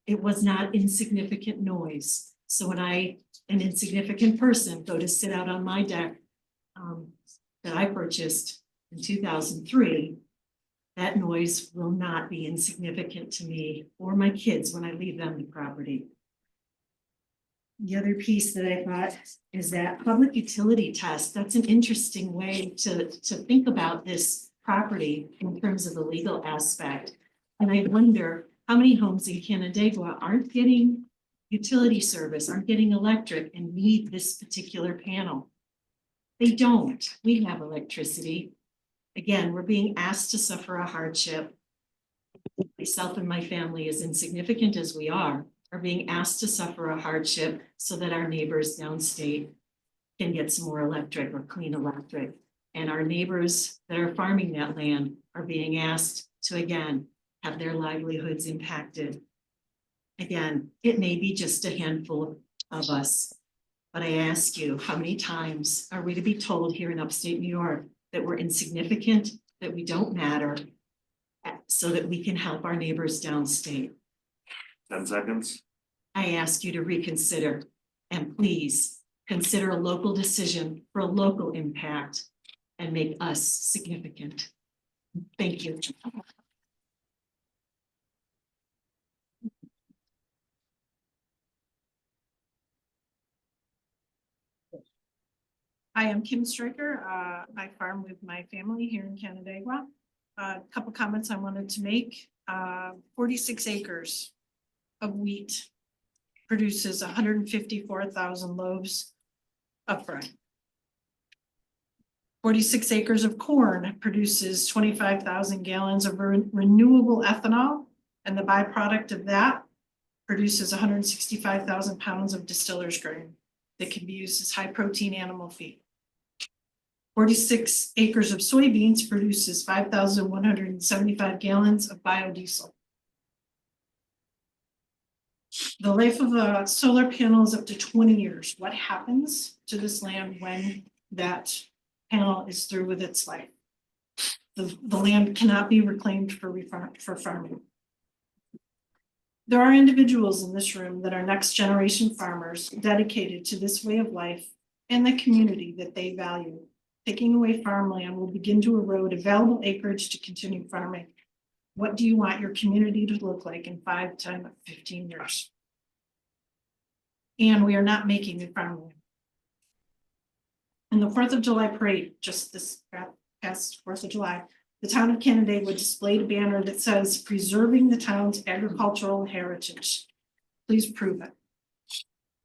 It was not insignificant noise. So when I, an insignificant person, go to sit out on my deck that I purchased in 2003, that noise will not be insignificant to me or my kids when I leave them the property. The other piece that I thought is that public utility test. That's an interesting way to think about this property in terms of the legal aspect. And I wonder how many homes in Canandaigua aren't getting utility service, aren't getting electric and need this particular panel. They don't. We have electricity. Again, we're being asked to suffer a hardship. Myself and my family, as insignificant as we are being asked to suffer a hardship so that our neighbors downstate can get some more electric or clean electric. And our neighbors that are farming that land are being asked to, again, have their livelihoods impacted. Again, it may be just a handful of us, but I ask you, how many times are we to be told here in upstate New York that we're insignificant, that we don't matter, so that we can help our neighbors downstate? 10 seconds. I ask you to reconsider and please consider a local decision for a local impact and make us significant. Thank you. Hi, I'm Kim Stricker. I farm with my family here in Canandaigua. A couple comments I wanted to make. 46 acres of wheat produces 154,000 loaves of bread. 46 acres of corn produces 25,000 gallons of renewable ethanol, and the byproduct of that produces 165,000 pounds of distiller's grain that can be used as high protein animal feed. 46 acres of soybeans produces 5,175 gallons of biodiesel. The life of a solar panel is up to 20 years. What happens to this land when that panel is through with its life? The land cannot be reclaimed for farming. There are individuals in this room that are next generation farmers dedicated to this way of life and the community that they value. Taking away farmland will begin to erode available acreage to continue farming. What do you want your community to look like in 5, 10, 15 years? And we are not making new farmland. In the 4th of July parade, just this past 4th of July, the town of Canandaigua displayed a banner that says, "Preserving the town's agricultural heritage." Please prove it.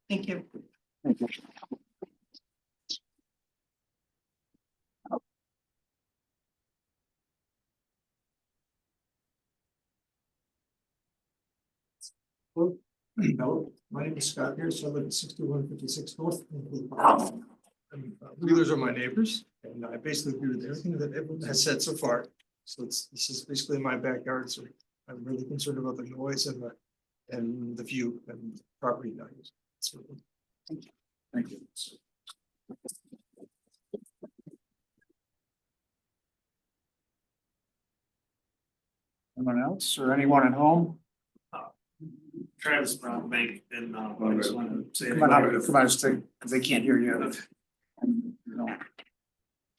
Thank you. Thank you. Hello, my name is Scott Pierce. I live at 6156 North. Wheelers are my neighbors, and I basically agree with everything that everyone has said so far. So this is basically my backyard, so I'm really concerned about the noise and the view and property values. Thank you. Thank you. Anyone else or anyone at home? Travis Brownbank, and I just want to say. Come on, because they can't hear you.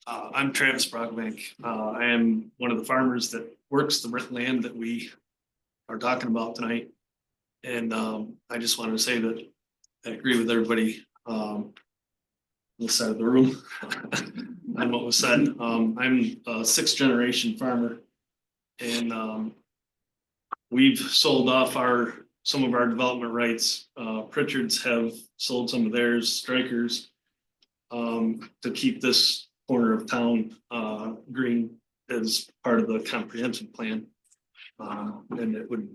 I'm Travis Brockbank. I am one of the farmers that works the land that we are talking about tonight. And I just wanted to say that I agree with everybody on this side of the room on what was said. I'm a 6th generation farmer, and we've sold off some of our development rights. Pritchard's have sold some of theirs, Strikers, to keep this corner of town green as part of the comprehensive plan. And it would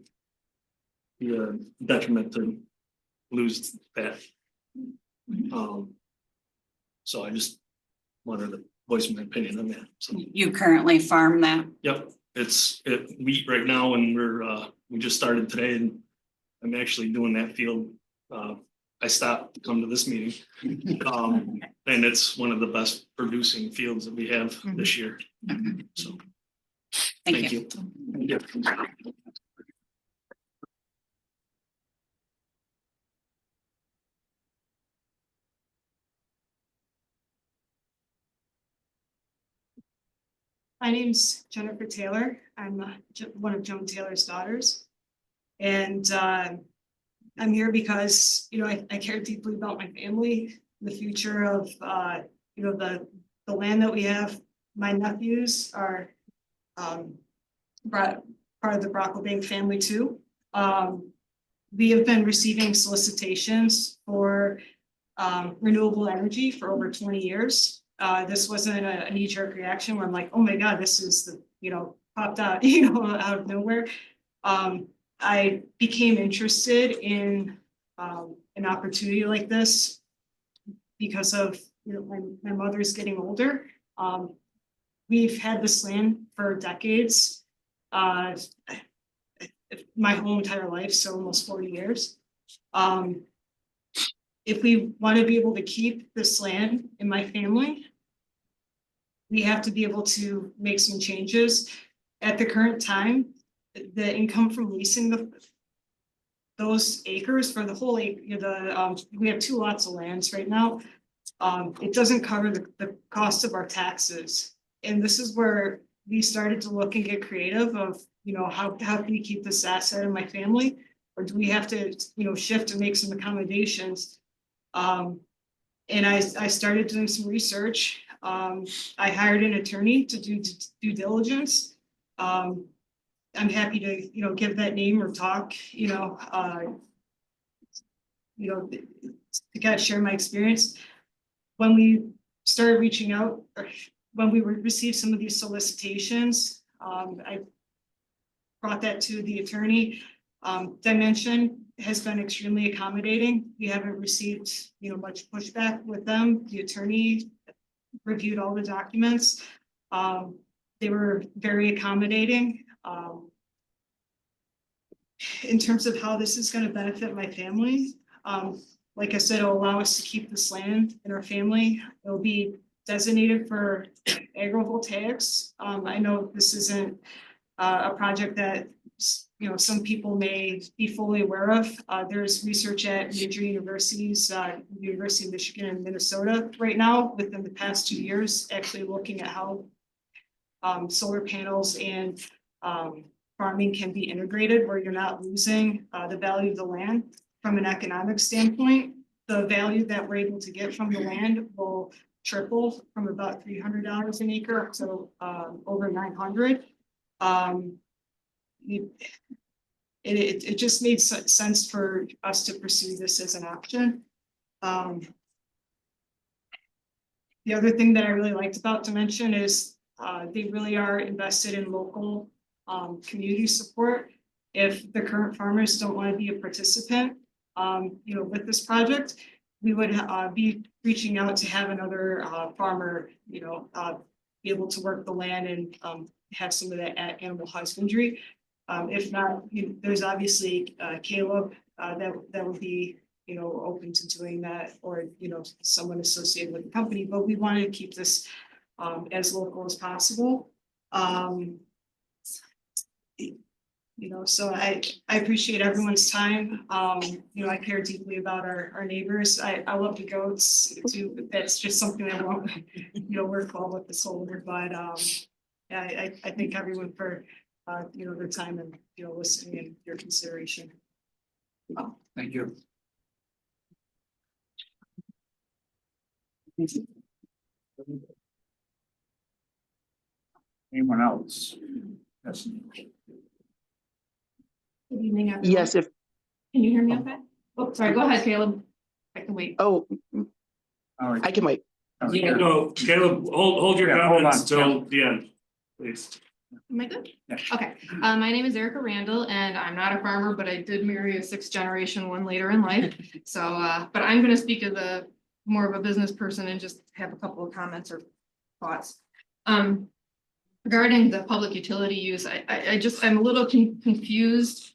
be a detriment to lose that. So I just wanted to voice my opinion on that, so. You currently farm that? Yep, it's wheat right now and we just started today and I'm actually doing that field. I stopped to come to this meeting. And it's one of the best producing fields that we have this year. So, thank you. Yep. My name's Jennifer Taylor. I'm one of Joan Taylor's daughters. And I'm here because, you know, I care deeply about my family, the future of, you know, the land that we have. My nephews are part of the Brocklebank family too. We have been receiving solicitations for renewable energy for over 20 years. This wasn't a knee-jerk reaction where I'm like, oh my God, this is the, you know, popped out, you know, out of nowhere. I became interested in an opportunity like this because of, you know, my mother's getting older. We've had this land for decades, my whole entire life, so almost 40 years. If we want to be able to keep this land in my family, we have to be able to make some changes. At the current time, the income from leasing those acres for the whole acre, we have 2 lots of lands right now. It doesn't cover the cost of our taxes. And this is where we started to look and get creative of, you know, how can we keep this asset in my family? Or do we have to, you know, shift and make some accommodations? And I started doing some research. I hired an attorney to do due diligence. I'm happy to, you know, give that name or talk, you know, to kind of share my experience. When we started reaching out, or when we received some of these solicitations, I brought that to the attorney. Dimension has been extremely accommodating. We haven't received, you know, much pushback with them. The attorney reviewed all the documents. They were very accommodating. In terms of how this is going to benefit my family, like I said, it'll allow us to keep this land in our family. It'll be designated for agrivoltaics. I know this isn't a project that, you know, some people may be fully aware of. There's research at major universities, University of Michigan and Minnesota right now, within the past 2 years, actually looking at how solar panels and farming can be integrated where you're not losing the value of the land. From an economic standpoint, the value that we're able to get from the land will triple from about $300 an acre up to over $900. It just made sense for us to pursue this as an option. The other thing that I really liked about Dimension is they really are invested in local community support. If the current farmers don't want to be a participant, you know, with this project, we would be reaching out to have another farmer, you know, be able to work the land and have some of that animal husbandry. If not, there's obviously Caleb that would be, you know, open to doing that, or, you know, someone associated with the company, but we wanted to keep this as local as possible. You know, so I appreciate everyone's time. You know, I care deeply about our neighbors. I love the goats too. That's just something that won't, you know, work well with the solar, but yeah, I thank everyone for you know, their time and, you know, listening and your consideration. Thank you. Anyone else? Yes. Good evening, everyone. Yes, if, Can you hear me okay? Oh, sorry, go ahead, Caleb. I can wait. oh, I can wait. Yeah, no, Caleb, hold your Yeah, hold comments on, till the end, please. Am I good? Yeah. Okay, my name is Erica Randall and I'm not a farmer, but I did marry a 6th generation one later in life. So, but I'm gonna speak as more of a business person and just have a couple of comments or thoughts. Regarding the public utility use, I'm a little confused.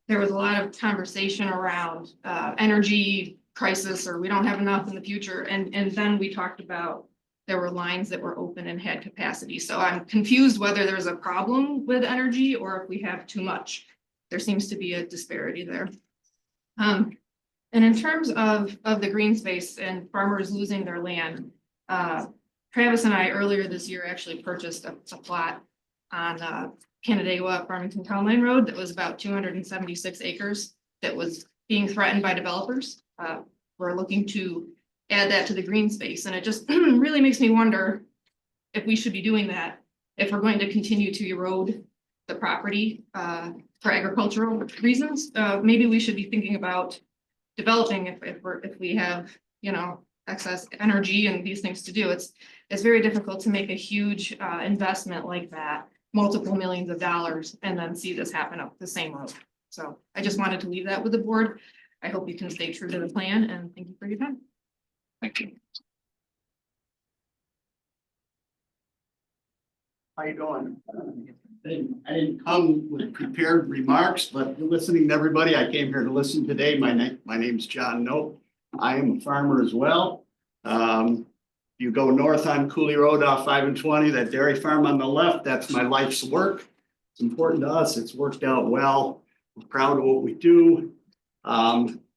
There was a lot of conversation around energy crisis, or we don't have enough in the future, and then we talked about there were lines that were open and had capacity. So I'm confused whether there's a problem with energy or if we have too much. There seems to be a disparity there. And in terms of the green space and farmers losing their land, Travis and I earlier this year actually purchased a plot on Canandaigua Farmington Town Line Road that was about 276 acres that was being threatened by developers. We're looking to add that to the green space, and it just really makes me wonder if we should be doing that, if we're going to continue to erode the property for agricultural reasons. Maybe we should be thinking about developing if we have, you know, excess energy and these things to do. It's very difficult to make a huge investment like that, multiple millions of dollars, and then see this happen up the same road. So I just wanted to leave that with the board. I hope you can stay true to the plan, and thank you for your time. Thank you. How you doing? I didn't come with prepared remarks, but listening to everybody, I came here to listen today. My name's John Nope. I am a farmer as well. You go north on Cooley Road off 5 and 20, that dairy farm on the left, that's my life's work. It's important to us. It's worked out well. We're proud of what we do.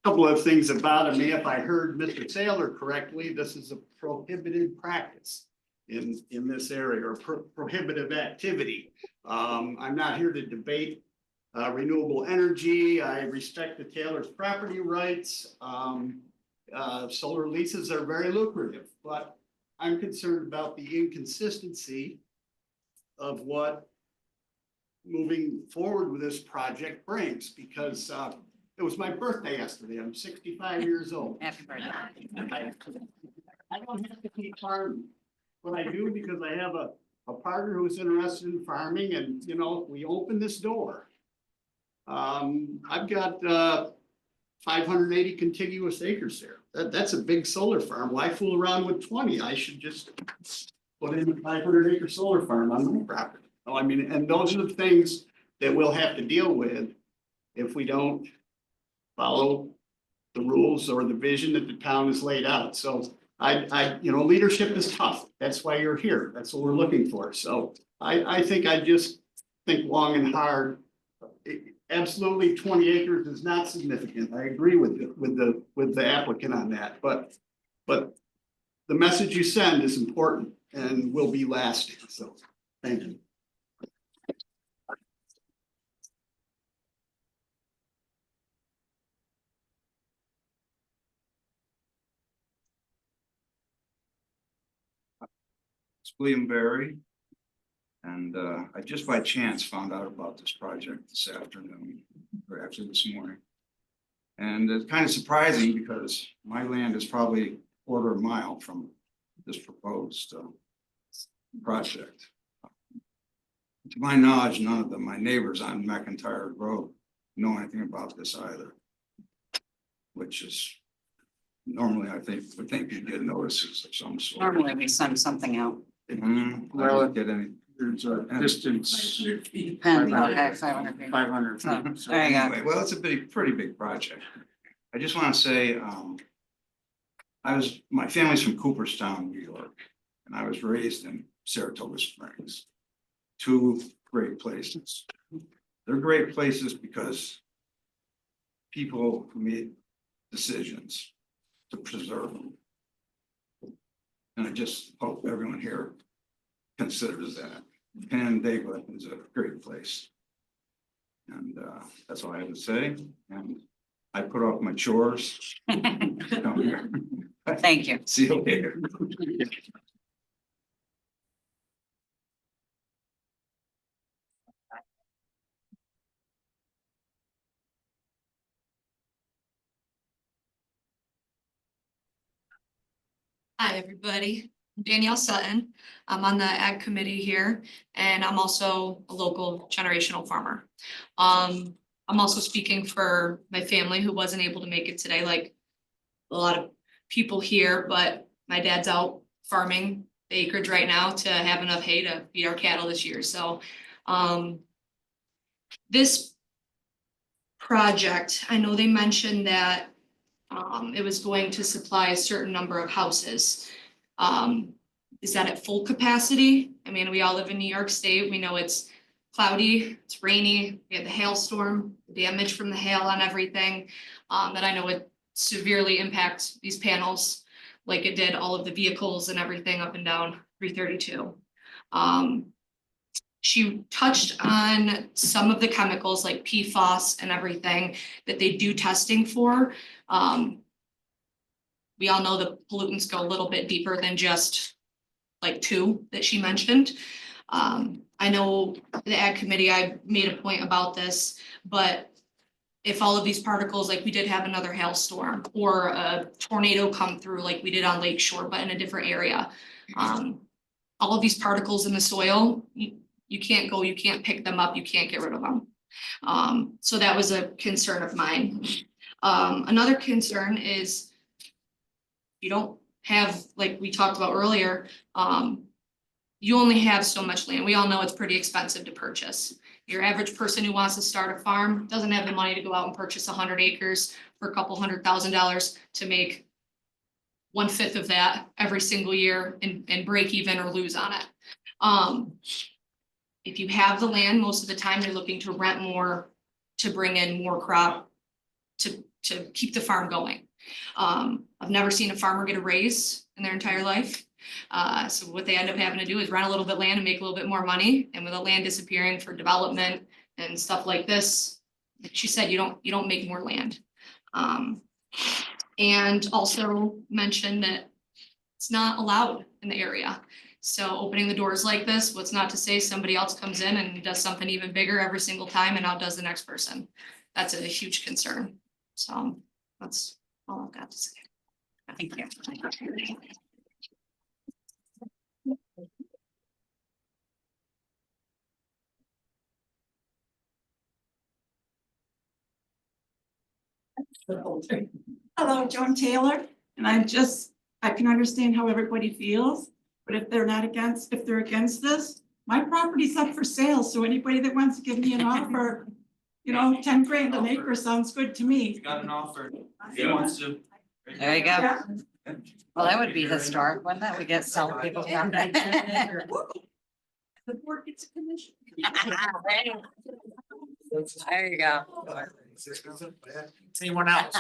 Couple of things that bother me. If I heard Mr. Saylor correctly, this is a prohibited practice in this area, or prohibitive activity. I'm not here to debate renewable energy. I respect the Taylor's property rights. Solar leases are very lucrative, but I'm concerned about the inconsistency of what moving forward with this project brings, because it was my birthday yesterday. I'm 65 years old. Happy birthday. I don't have to keep farming, but I do because I have a partner who's interested in farming, and you know, we open this door. I've got 580 contiguous acres there. That's a big solar farm. Why fool around with 20? I should just put in a 500-acre solar farm on my property. Oh, I mean, and those are the things that we'll have to deal with if we don't follow the rules or the vision that the town has laid out. So you know, leadership is tough. That's why you're here. That's what we're looking for. So I think I just think long and hard. Absolutely 20 acres is not significant. I agree with the applicant on that, but the message you send is important and will be lasting. So thank you. It's William Berry. And I just by chance found out about this project this afternoon, or actually this morning. And it's kind of surprising because my land is probably a quarter of a mile from this proposed project. To my knowledge, none of my neighbors on McIntyre Road know anything about this either. Which is normally, I would think you'd get notices of some sort. Normally we send something out. I don't get any. There's a distance. Depends, okay, 500 feet. 500 feet. Oh, So there you go. anyway, well, it's a pretty big project. I just want to say, my family's from Cooperstown, New York, and I was raised in Saratoga Springs. Two great places. They're great places because people made decisions to preserve them. And I just hope everyone here considers that. Canandaigua is a great place. And that's all I have to say. And I put off my chores. Come here. Thank you. See you later. Hi, everybody. I'm Danielle Sutton. I'm on the Ag Committee here, and I'm also a local generational farmer. I'm also speaking for my family who wasn't able to make it today, like a lot of people here, but my dad's out farming the acreage right now to have enough hay to feed our cattle this year, so. This project, I know they mentioned that it was going to supply a certain number of houses. Is that at full capacity? I mean, we all live in New York State. We know it's cloudy, it's rainy, we had the hailstorm, the damage from the hail on everything. That I know would severely impact these panels like it did all of the vehicles and everything up and down 332. She touched on some of the chemicals like PFAS and everything that they do testing for. We all know the pollutants go a little bit deeper than just like 2 that she mentioned. I know the Ag Committee, I made a point about this, but if all of these particles, like we did have another hailstorm or a tornado come through like we did on Lake Shore, but in a different area. All of these particles in the soil, you can't pick them up, you can't get rid of them. So that was a concern of mine. Another concern is you don't have, like we talked about earlier, you only have so much land. We all know it's pretty expensive to purchase. Your average person who wants to start a farm doesn't have the money to go out and purchase 100 acres for a couple $100,000 to make 1/5 of that every single year and break even or lose on it. If you have the land, most of the time you're looking to rent more to bring in more crop to keep the farm going. I've never seen a farmer get a raise in their entire life. So what they end up having to do is rent a little bit of land and make a little bit more money. And with the land disappearing for development and stuff like this, like she said, you don't make more land. And also mentioned that it's not allowed in the area. So opening the doors like this, what's not to say somebody else comes in and does something even bigger every single time and outdoes the next person. That's a huge concern. So that's all I've got to say. Thank you. Hello, Joan Taylor, and I can understand how everybody feels, but if they're against this, my property's up for sale, so anybody that wants to give me an offer, 10 grand an acre sounds good to me. Got an offer. If he wants to. There you go. Well, that would be historic, wouldn't it? We get some people. The board gets a commission. There you go. Anyone else?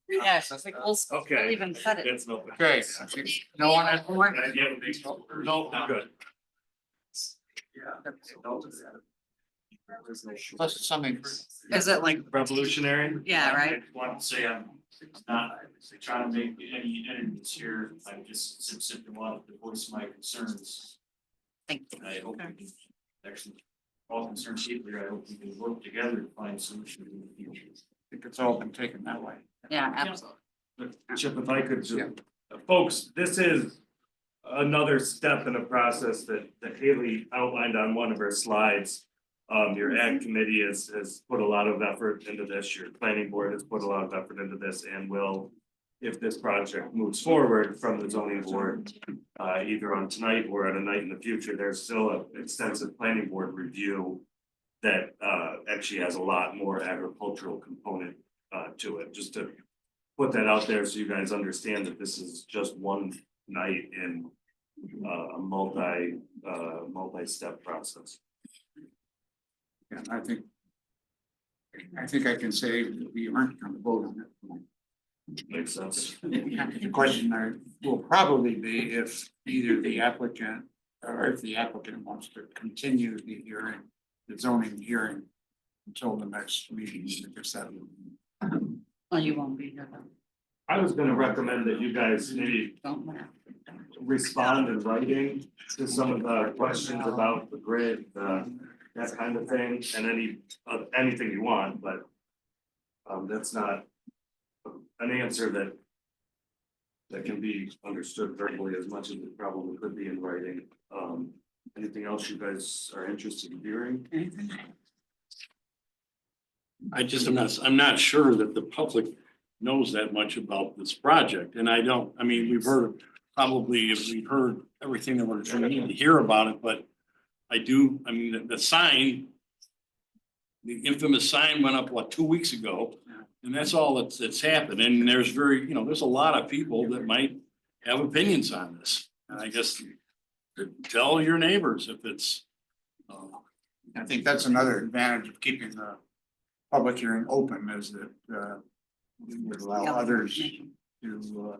Yes, I think we'll even cut it. Okay, no one has more? No, I'm good. Plus something. Is it like, Revolutionary? yeah, right? I want to say I'm not trying to make any enemies here. I just simply wanted to voice my concerns. Thank you. I hope we can actually, all concerned people here, I hope we can work together to find solutions in the future. I think it's all been taken that way. Yeah, absolutely. Chip, if I could, folks, this is another step in a process that Haley outlined on one of her slides. Your Ag Committee has put a lot of effort into this, your planning board has put a lot of effort into this and will, if this project moves forward from the zoning board, either on tonight or at a night in the future, there's still an extensive planning board review that actually has a lot more agricultural component to it, just to put that out there so you guys understand that this is just one night in a multi-step process. And I think I can say that we aren't going to vote on that point. Makes sense. The question will probably be if either the applicant or if the applicant wants to continue the hearing, the zoning hearing until the next meeting, because that would. Well, you won't be here then. I was gonna recommend that you guys maybe respond in writing to some of the questions about the grid, that kind of thing, and anything you want, but that's not an answer that can be understood verbally as much as it probably could be in writing. Anything else you guys are interested in hearing? I'm not sure that the public knows that much about this project, and we've heard probably we've heard everything that we're trying to hear about it, but I mean, the sign, the infamous sign went up, what, 2 weeks ago? And that's all that's happened. And there's there's a lot of people that might have opinions on this. And I guess tell your neighbors if it's. I think that's another advantage of keeping the public hearing open is that we would allow others to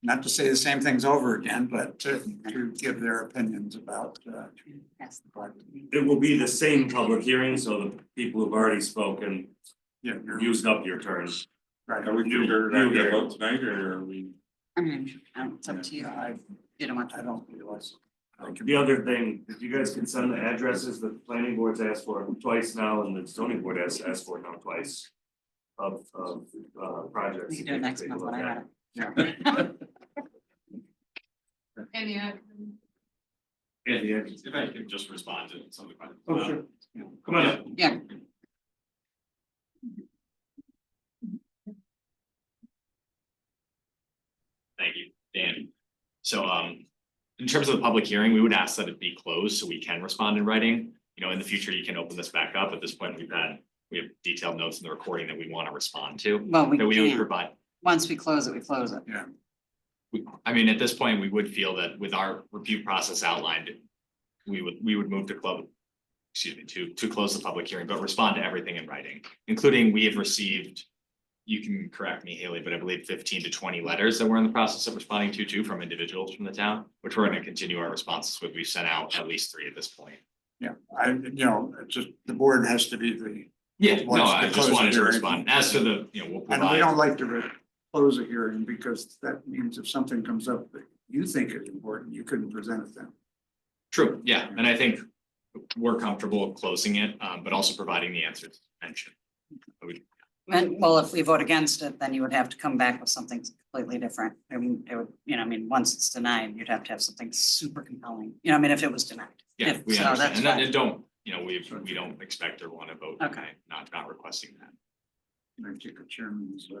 not to say the same things over again, but to give their opinions about It will be the same public hearing, so the people who've already spoken, used up your turn. Right. Are we doing a vote tonight, or are we? I mean, it's up to you. You don't want to. I don't realize. The other thing, if you guys can send the addresses that the planning board's asked for twice now, and the zoning board has asked for now twice. Of projects. We can do it next month when I have it. Any, If I could just respond to something. Oh, sure. Come on up. Yeah. Thank you, Dan. So in terms of the public hearing, we would ask that it be closed so we can respond in writing. You know, in the future, you can open this back up. At this point, we have detailed notes in the recording that we want to respond to. Well, we that would can't. provide. Once we close it, we close it. Yeah. I mean, at this point, we would feel that with our review process outlined, we would move to close the public hearing, but respond to everything in writing, including we have received, you can correct me, Haley, but I believe 15 to 20 letters that we're in the process of responding to from individuals from the town, which we're going to continue our responses with. We've sent out at least 3 at this point. Yeah, it's just the board has to be the. Yeah, no, wants I close just the wanted to hearing. respond. As to the, we'll And we provide. don't like to close a hearing because that means if something comes up that you think is important, you couldn't present it then. True, yeah, and I think we're comfortable closing it, but also providing the answers mentioned. And well, if we vote against it, then you would have to come back with something completely different. I mean, it would, once it's denied, you'd have to have something super compelling. If it was denied. Yeah, If- we so understand, that's and that- fine. and don't, we don't expect or want to vote Okay. tonight, not requesting that. I take a chairman's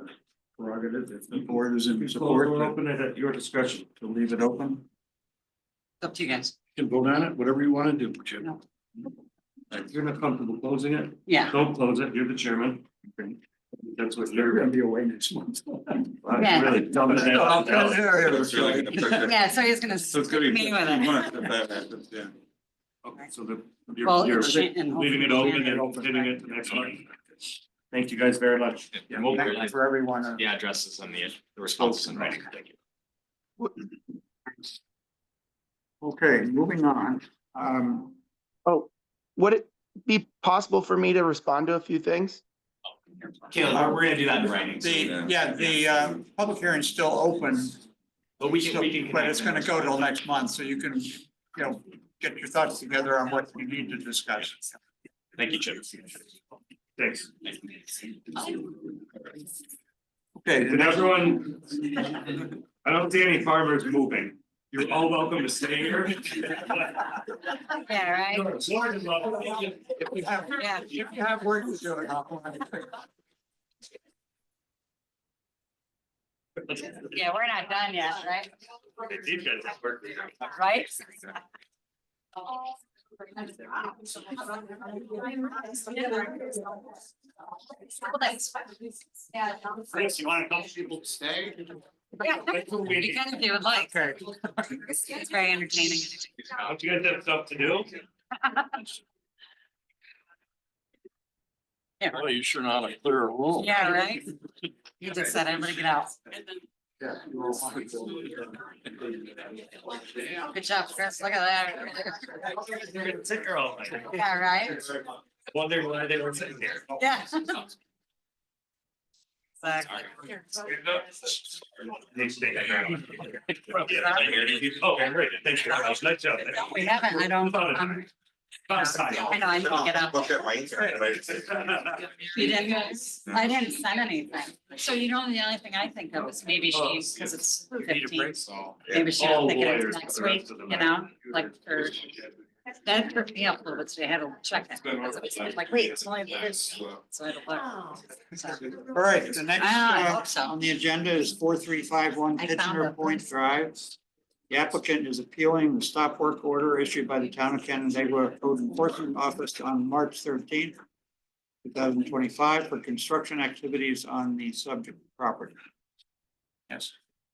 prerogative if the board is in Close support. or open it at your discretion. To leave it open. It's up to you guys. You can vote on it, whatever you want to do, Jim. No. If you're not comfortable closing it, Yeah. don't close it. You're the chairman. That's what You're you're. gonna be away next month. Yeah. Really dumb it out. Yeah, so he's gonna So it's gonna be me with 15 it. months if that happens, yeah. Okay, so you're Well, leaving hopefully it open and hitting it the next month. Thank you guys very much. Yeah, thank you for everyone. The addresses and the responses in writing, thank you. Okay, moving on. Would it be possible for me to respond to a few things? Caleb, we're gonna do that in writing. The public hearing's still open. But we can. But it's gonna go till next month, so you can, get your thoughts together on what you need to discuss. Thank you, Chip. Thanks. Okay, And everyone, I don't see any farmers moving. You're all welcome to stay here. Yeah, right? if you have work to do. Yeah, we're not done yet, right? These guys have work. Right? Chris, you want a couple people to stay? Yeah, you can if you would like. It's very entertaining. Don't you guys have stuff to do? Well, you sure know how to clear a room. Yeah, right? You just said everybody get out. Good job, Chris. Look at that. You're gonna sit here all night. Yeah, right? Wondering why they were sitting there. Yeah. Exactly. Okay, great. Thanks very much. Nice job. We haven't, I don't, I know, I need to get up. Look at my. You didn't, I didn't send anything. So the only thing I think of is maybe she's, because it's 15. Maybe she All was thinking it's lawyers next for the week, rest of the you night. know, like for That tripped me up a little bit, so I had to check it. I was like, wait, it's only this. So I had to look. All right, the next I hope so. on the agenda is 4351 I found Kitchener it. Point Drive. The applicant is appealing the stop work order issued by the town of Canandaigua Code Enforcement Office on March 13th, 2025 for construction activities on the subject property. Yes.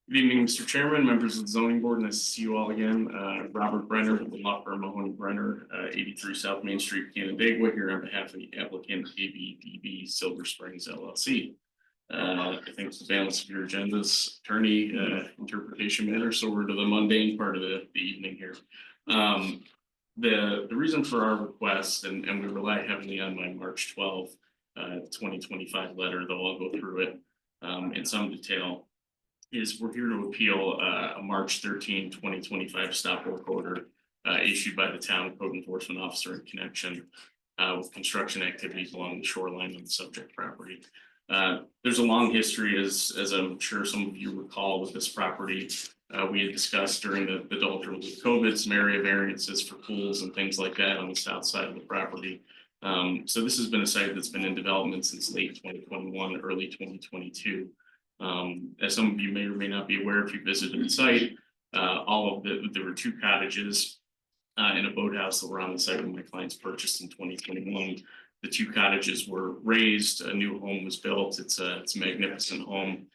Good evening, Mr. Chairman, members of the zoning board. Nice to see you all again. Robert Brenner with the law firm Mahoney Brenner, 83 South Main Street, Canandaigua, here on behalf of the applicant ABDB Silver Springs LLC. I think it's the balance of your agendas, attorney, interpretation matter, so we're to the mundane part of the evening here. The reason for our request, and we rely heavily on my March 12th, 2025 letter, though I'll go through it in some detail, is we're here to appeal a March 13, 2025 stop work order issued by the town code enforcement officer in connection with construction activities along the shoreline of the subject property. There's a long history, as I'm sure some of you recall, with this property. We had discussed during the doldrums of COVID, some area variances for pools and things like that on the south side of the property. So this has been a site that's been in development since late 2021, early 2022. As some of you may or may not be aware, if you visited the site, there were 2 cottages and a boathouse that were on the site when my clients purchased in 2021. The 2 cottages were raised, a new home was built. It's a magnificent home.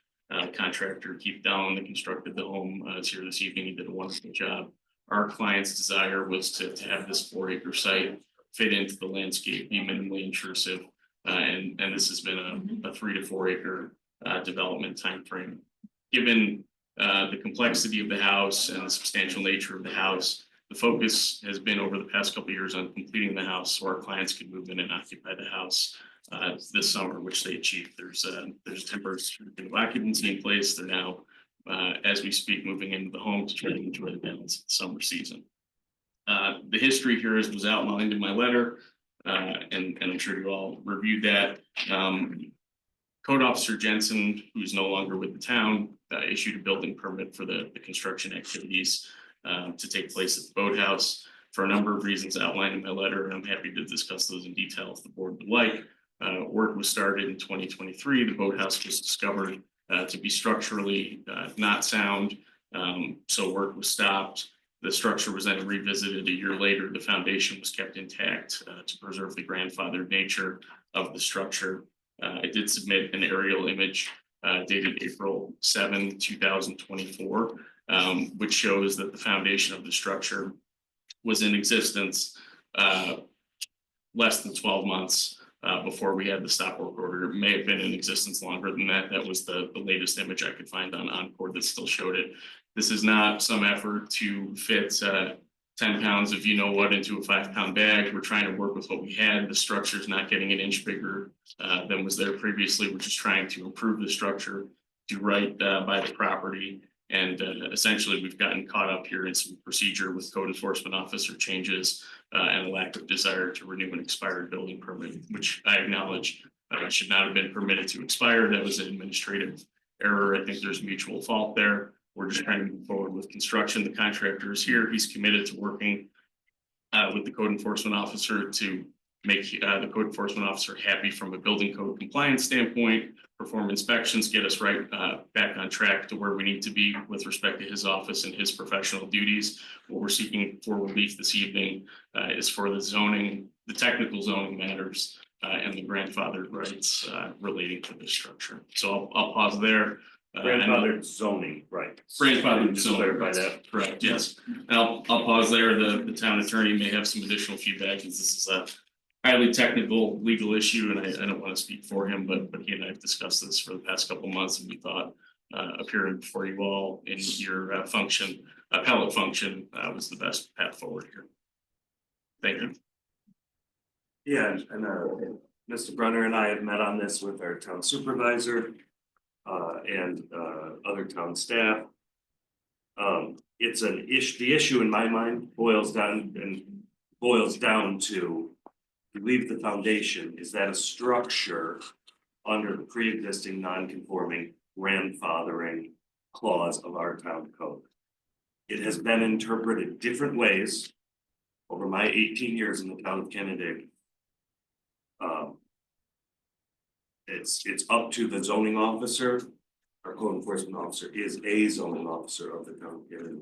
Contractor Keith Dowling that constructed the home is here this evening. He did a wonderful job. Our client's desire was to have this 4-acre site fit into the landscape, be minimally intrusive, and this has been a 3 to 4 acre development timeframe. Given the complexity of the house and the substantial nature of the house, the focus has been over the past couple of years on completing the house so our clients could move in and occupy the house this summer, which they achieved. There's temporary certificate of occupancy in place. They're now, as we speak, moving into the home to try to enjoy the balance of the summer season. The history here was outlined in my letter, and I'm sure you all reviewed that. Code Officer Jensen, who's no longer with the town, issued a building permit for the construction activities to take place at the boathouse for a number of reasons outlined in my letter, and I'm happy to discuss those in detail if the board would like. Work was started in 2023. The boathouse was discovered to be structurally not sound, so work was stopped. The structure was then revisited a year later. The foundation was kept intact to preserve the grandfathered nature of the structure. I did submit an aerial image dated April 7, 2024, which shows that the foundation of the structure was in existence less than 12 months before we had the stop work order. It may have been in existence longer than that. That was the latest image I could find on Encore that still showed it. This is not some effort to fit 10 pounds of you-know-what into a 5-pound bag. We're trying to work with what we had. The structure is not getting an inch bigger than was there previously. We're just trying to improve the structure, do right by the property. And essentially, we've gotten caught up here in some procedure with code enforcement officer changes and a lack of desire to renew an expired building permit, which I acknowledge should not have been permitted to expire. That was an administrative error. I think there's mutual fault there. We're just trying to move forward with construction. The contractor is here. He's committed to working with the code enforcement officer to make the code enforcement officer happy from a building code compliance standpoint, perform inspections, get us right back on track to where we need to be with respect to his office and his professional duties. What we're seeking for relief this evening is for the zoning, the technical zoning matters and the grandfathered rights relating to this structure. So I'll pause there. Grandfathered zoning, right? Grandfathered Just zoning, clarify that. correct, yes. And I'll pause there. The town attorney may have some additional feedback, as this is a highly technical legal issue, and I don't want to speak for him, but he and I have discussed this for the past couple of months, and we thought appearing before you all in your appellate function was the best path forward here. Thank you. Yeah, and Mr. Brenner and I have met on this with our town supervisor and other town staff. It's an issue. The issue in my mind boils down to, you leave the foundation, is that a structure under the pre-existing non-conforming grandfathering clause of our town code? It has been interpreted different ways over my 18 years in the town of Kennedy. It's up to the zoning officer. Our code enforcement officer is a zoning officer of the town of Kennedy.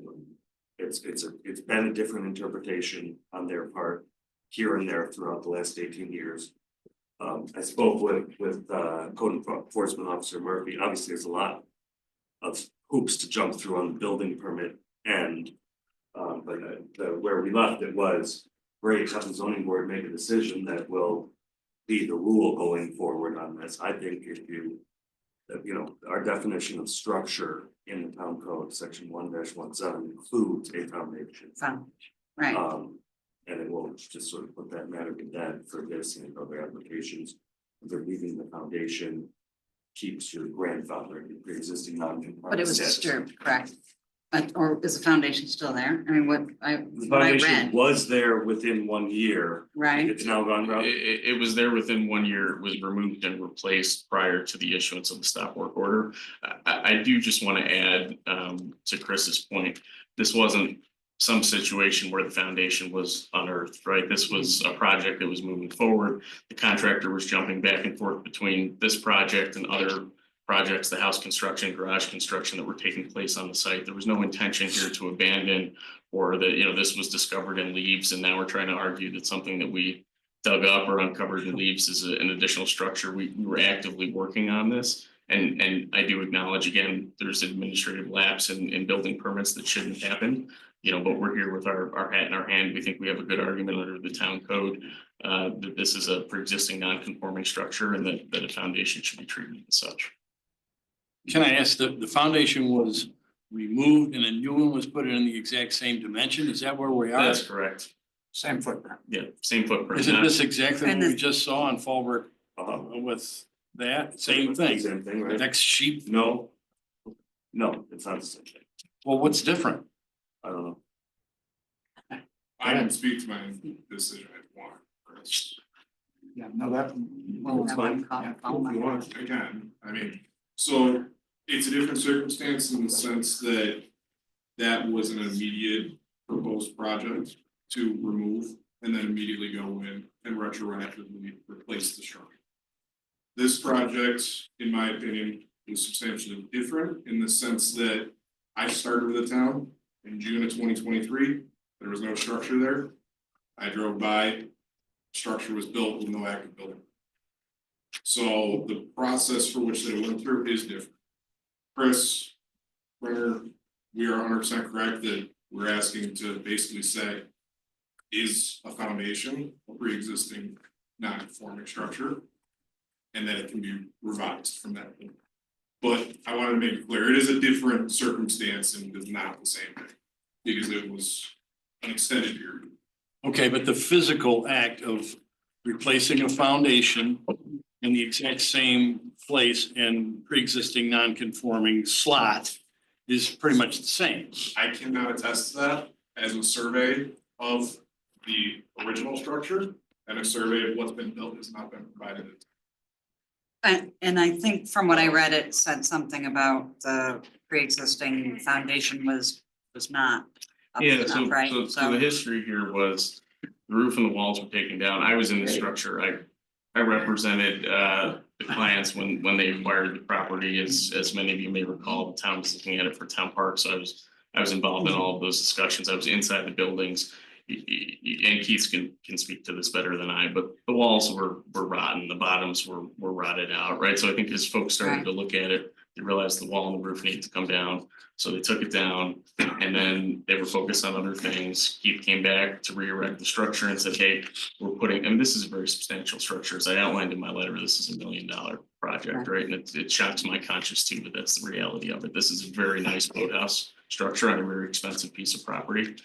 It's been a different interpretation on their part here and there throughout the last 18 years. I spoke with code enforcement officer Murphy. Obviously, there's a lot of hoops to jump through on the building permit end. But where we left it was, great, have the zoning board make a decision that will be the rule going forward on this. I think if you know, our definition of structure in the town code, section 1-17 includes a foundation. Right. And it will just sort of put that matter to bed for this and other applications. They're leaving the foundation, keeps your grandfather, your pre-existing non-conforming. But it was status. disturbed, correct? Or is the foundation still there? I mean, what I Foundation read, was there within 1 year. right? It's now gone, Rob. It was there within 1 year, it was removed and replaced prior to the issuance of the stop work order. I do just want to add to Chris's point, this wasn't some situation where the foundation was unearthed, right? This was a project that was moving forward. The contractor was jumping back and forth between this project and other projects, the house construction, garage construction that were taking place on the site. There was no intention here to abandon, or that, you know, this was discovered in leaves and now we're trying to argue that something that we dug up or uncovered in leaves is an additional structure. We were actively working on this. And I do acknowledge, again, there's administrative lapse in building permits that shouldn't happen. You know, but we're here with our hat in our hand. We think we have a good argument under the town code that this is a pre-existing non-conforming structure and that a foundation should be treated as such. Can I ask, the foundation was removed and a new one was put in the exact same dimension? Is that where we are? That's correct. Same footprint. Yeah, same footprint. Isn't not- this exactly what And we the- just saw on Fallbrook with that? Same thing. Same thing, right? Next sheet. No, it's not the same thing. Well, what's different? I don't know. I can speak to my decision if you want. Yeah, no, that. We'll have one call- Yeah, call if you my- want, I can. I mean, so it's a different circumstance in the sense that that was an immediate proposed project to remove and then immediately go in and retroactively replace the structure. This project, in my opinion, was substantially different in the sense that I started with the town in June of 2023. There was no structure there. I drove by, structure was built with no active building. So the process for which they went through is different. Chris, Brenner, we are 100% correct that we're asking to basically say, is a foundation a pre-existing non-conforming structure? And then it can be revised from that point. But I wanted to make it clear, it is a different circumstance and it's not the same thing. Because it was an extended period. Okay, but the physical act of replacing a foundation in the exact same place and pre-existing non-conforming slot is pretty much the same. I cannot attest to that as a survey of the original structure and a survey of what's been built has not been provided. And I think from what I read, it said something about the pre-existing foundation was not. up Yeah, to so, snuff, right? so the history here was the roof and the walls were taken down. I was in the structure. I represented the clients when they acquired the property. As many of you may recall, the town was looking at it for town park. So I was involved in all of those discussions. I was inside the buildings. And Keith can speak to this better than I, but the walls were rotten, the bottoms were rotted out, right? So I think as folks started to look at it, they realized the wall and the roof needed to come down. So they took it down and then they were focused on other things. Keith came back to re-erect the structure and said, hey, we're putting, and this is a very substantial structure. As I outlined in my letter, this is $1 million project, right? And it shocks my conscience too, but that's the reality of it. This is a very nice boathouse structure on a very expensive piece of property.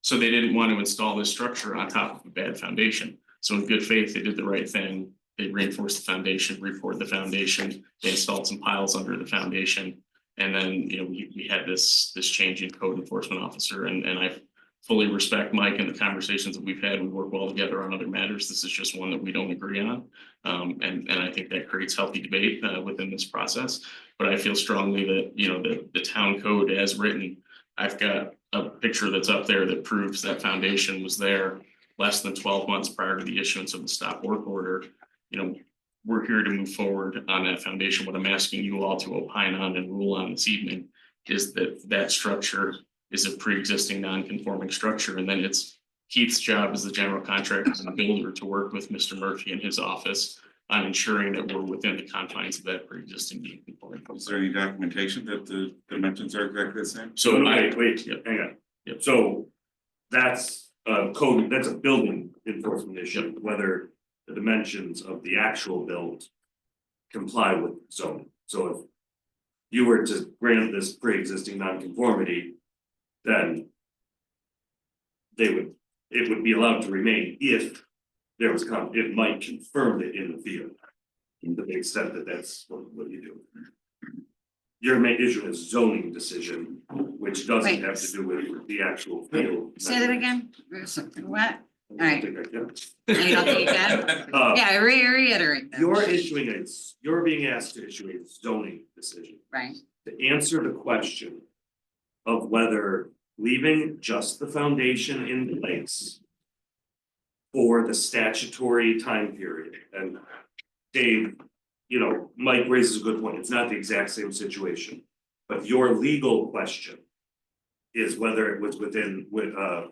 So they didn't want to install this structure on top of a bad foundation. So in good faith, they did the right thing. They reinforced the foundation, repoured the foundation, they installed some piles under the foundation. And then, you know, we had this change in code enforcement officer and I fully respect Mike and the conversations that we've had. We work well together on other matters. This is just one that we don't agree on. And I think that creates healthy debate within this process. But I feel strongly that, you know, the town code as written I've got a picture that's up there that proves that foundation was there less than 12 months prior to the issuance of the stop work order. You know, we're here to move forward on that foundation. What I'm asking you all to opine on and rule on this evening is that that structure is a pre-existing non-conforming structure, and then it's Keith's job as the general contractor and the builder to work with Mr. Murphy in his office on ensuring that we're within the confines of that pre-existing non-conforming. Is there any documentation that the dimensions are exactly the same? So wait, hang on. Yep. So that's a code, that's a building enforcement issue, whether the dimensions of the actual build comply with zoning. So if you were to grant this pre-existing nonconformity, then it would be allowed to remain if there was, it might confirm it in the field. To the extent that that's what you do. Your main issue is zoning decision, which doesn't Wait. have to do with the actual field. Say that again? What? All right. I think I can. You don't think you can? Yeah, reiterate that. You're being asked to issue a zoning decision. Right. To answer the question of whether leaving just the foundation in place for the statutory time period, and Dave, you know, Mike raises a good point, it's not the exact same situation. But your legal question is whether it was within, whether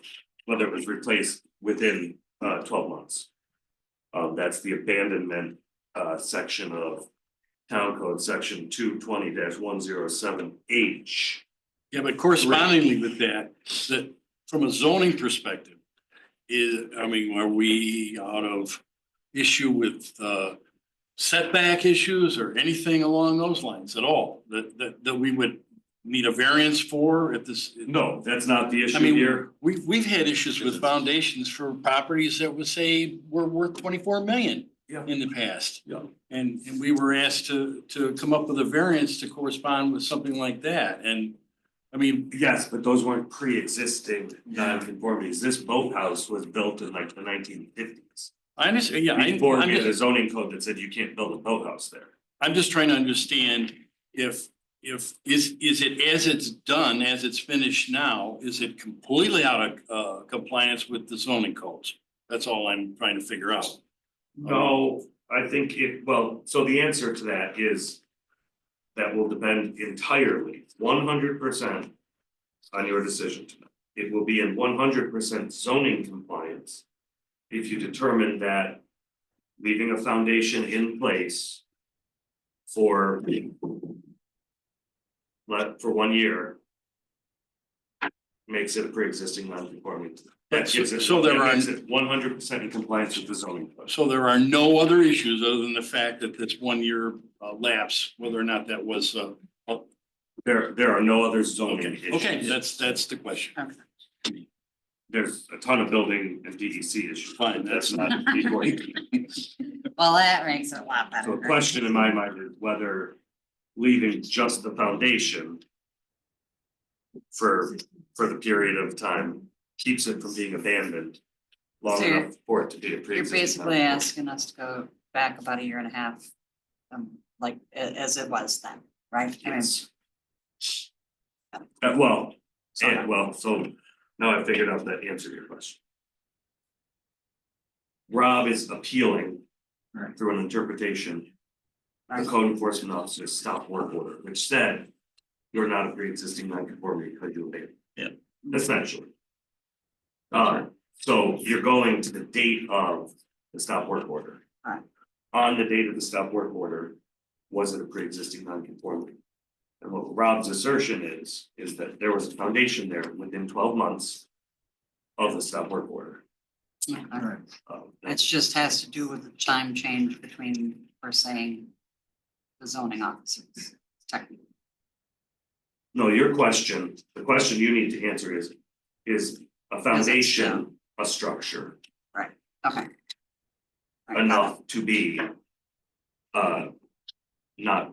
it was replaced within 12 months. That's the abandonment section of Town Code, section 220-107H. Yeah, but correspondingly with that, from a zoning perspective, are we out of issue with setback issues or anything along those lines at all? That we would need a variance for at this? No, that's not the issue I mean, here. we've had issues with foundations for properties that would say were worth 24 million in the past. Yeah. And we were asked to come up with a variance to correspond with something like that. And I mean. Yes, but those weren't pre-existing non-conformities. This boathouse was built in like the 1950s. I understand, yeah. Before I'm we had a just- zoning code that said you can't build a boathouse there. I'm just trying to understand if is it as it's done, as it's finished now, is it completely out of compliance with the zoning codes? That's all I'm trying to figure out. No, I think so the answer to that is that will depend entirely, 100% on your decision tonight. It will be in 100% zoning compliance if you determine that leaving a foundation in place for 1 year makes it a pre-existing non-conforming. That gives it, So there are- makes it 100% in compliance with the zoning code. So there are no other issues other than the fact that this 1 year lapse, whether or not that was There are no other zoning issues. okay, that's the question. There's a ton of building and DEC issues. Fine, That's not before you. Well, that makes it a lot better. So the question in my mind is whether leaving just the foundation for the period of time keeps it from being abandoned long So you're- enough for it to be a You're pre-existing. basically asking us to go back about 1.5 years. Like as it was then, right? I mean, Yes. So now I figured out that answer to your question. Rob is appealing through an interpretation. The code enforcement officer's stop work order, which said you're not a pre-existing non-conformity because you abandoned. Yeah. Essentially. So you're going to the date of the stop work order. Alright. On the date of the stop work order, was it a pre-existing non-conformity? And what Rob's assertion is that there was a foundation there within 12 months of the stop work order. it just has to do with the time change between, we're saying, the zoning officers, technically. No, your question, the question you need to answer is a foundation, a structure Right, okay. enough to be not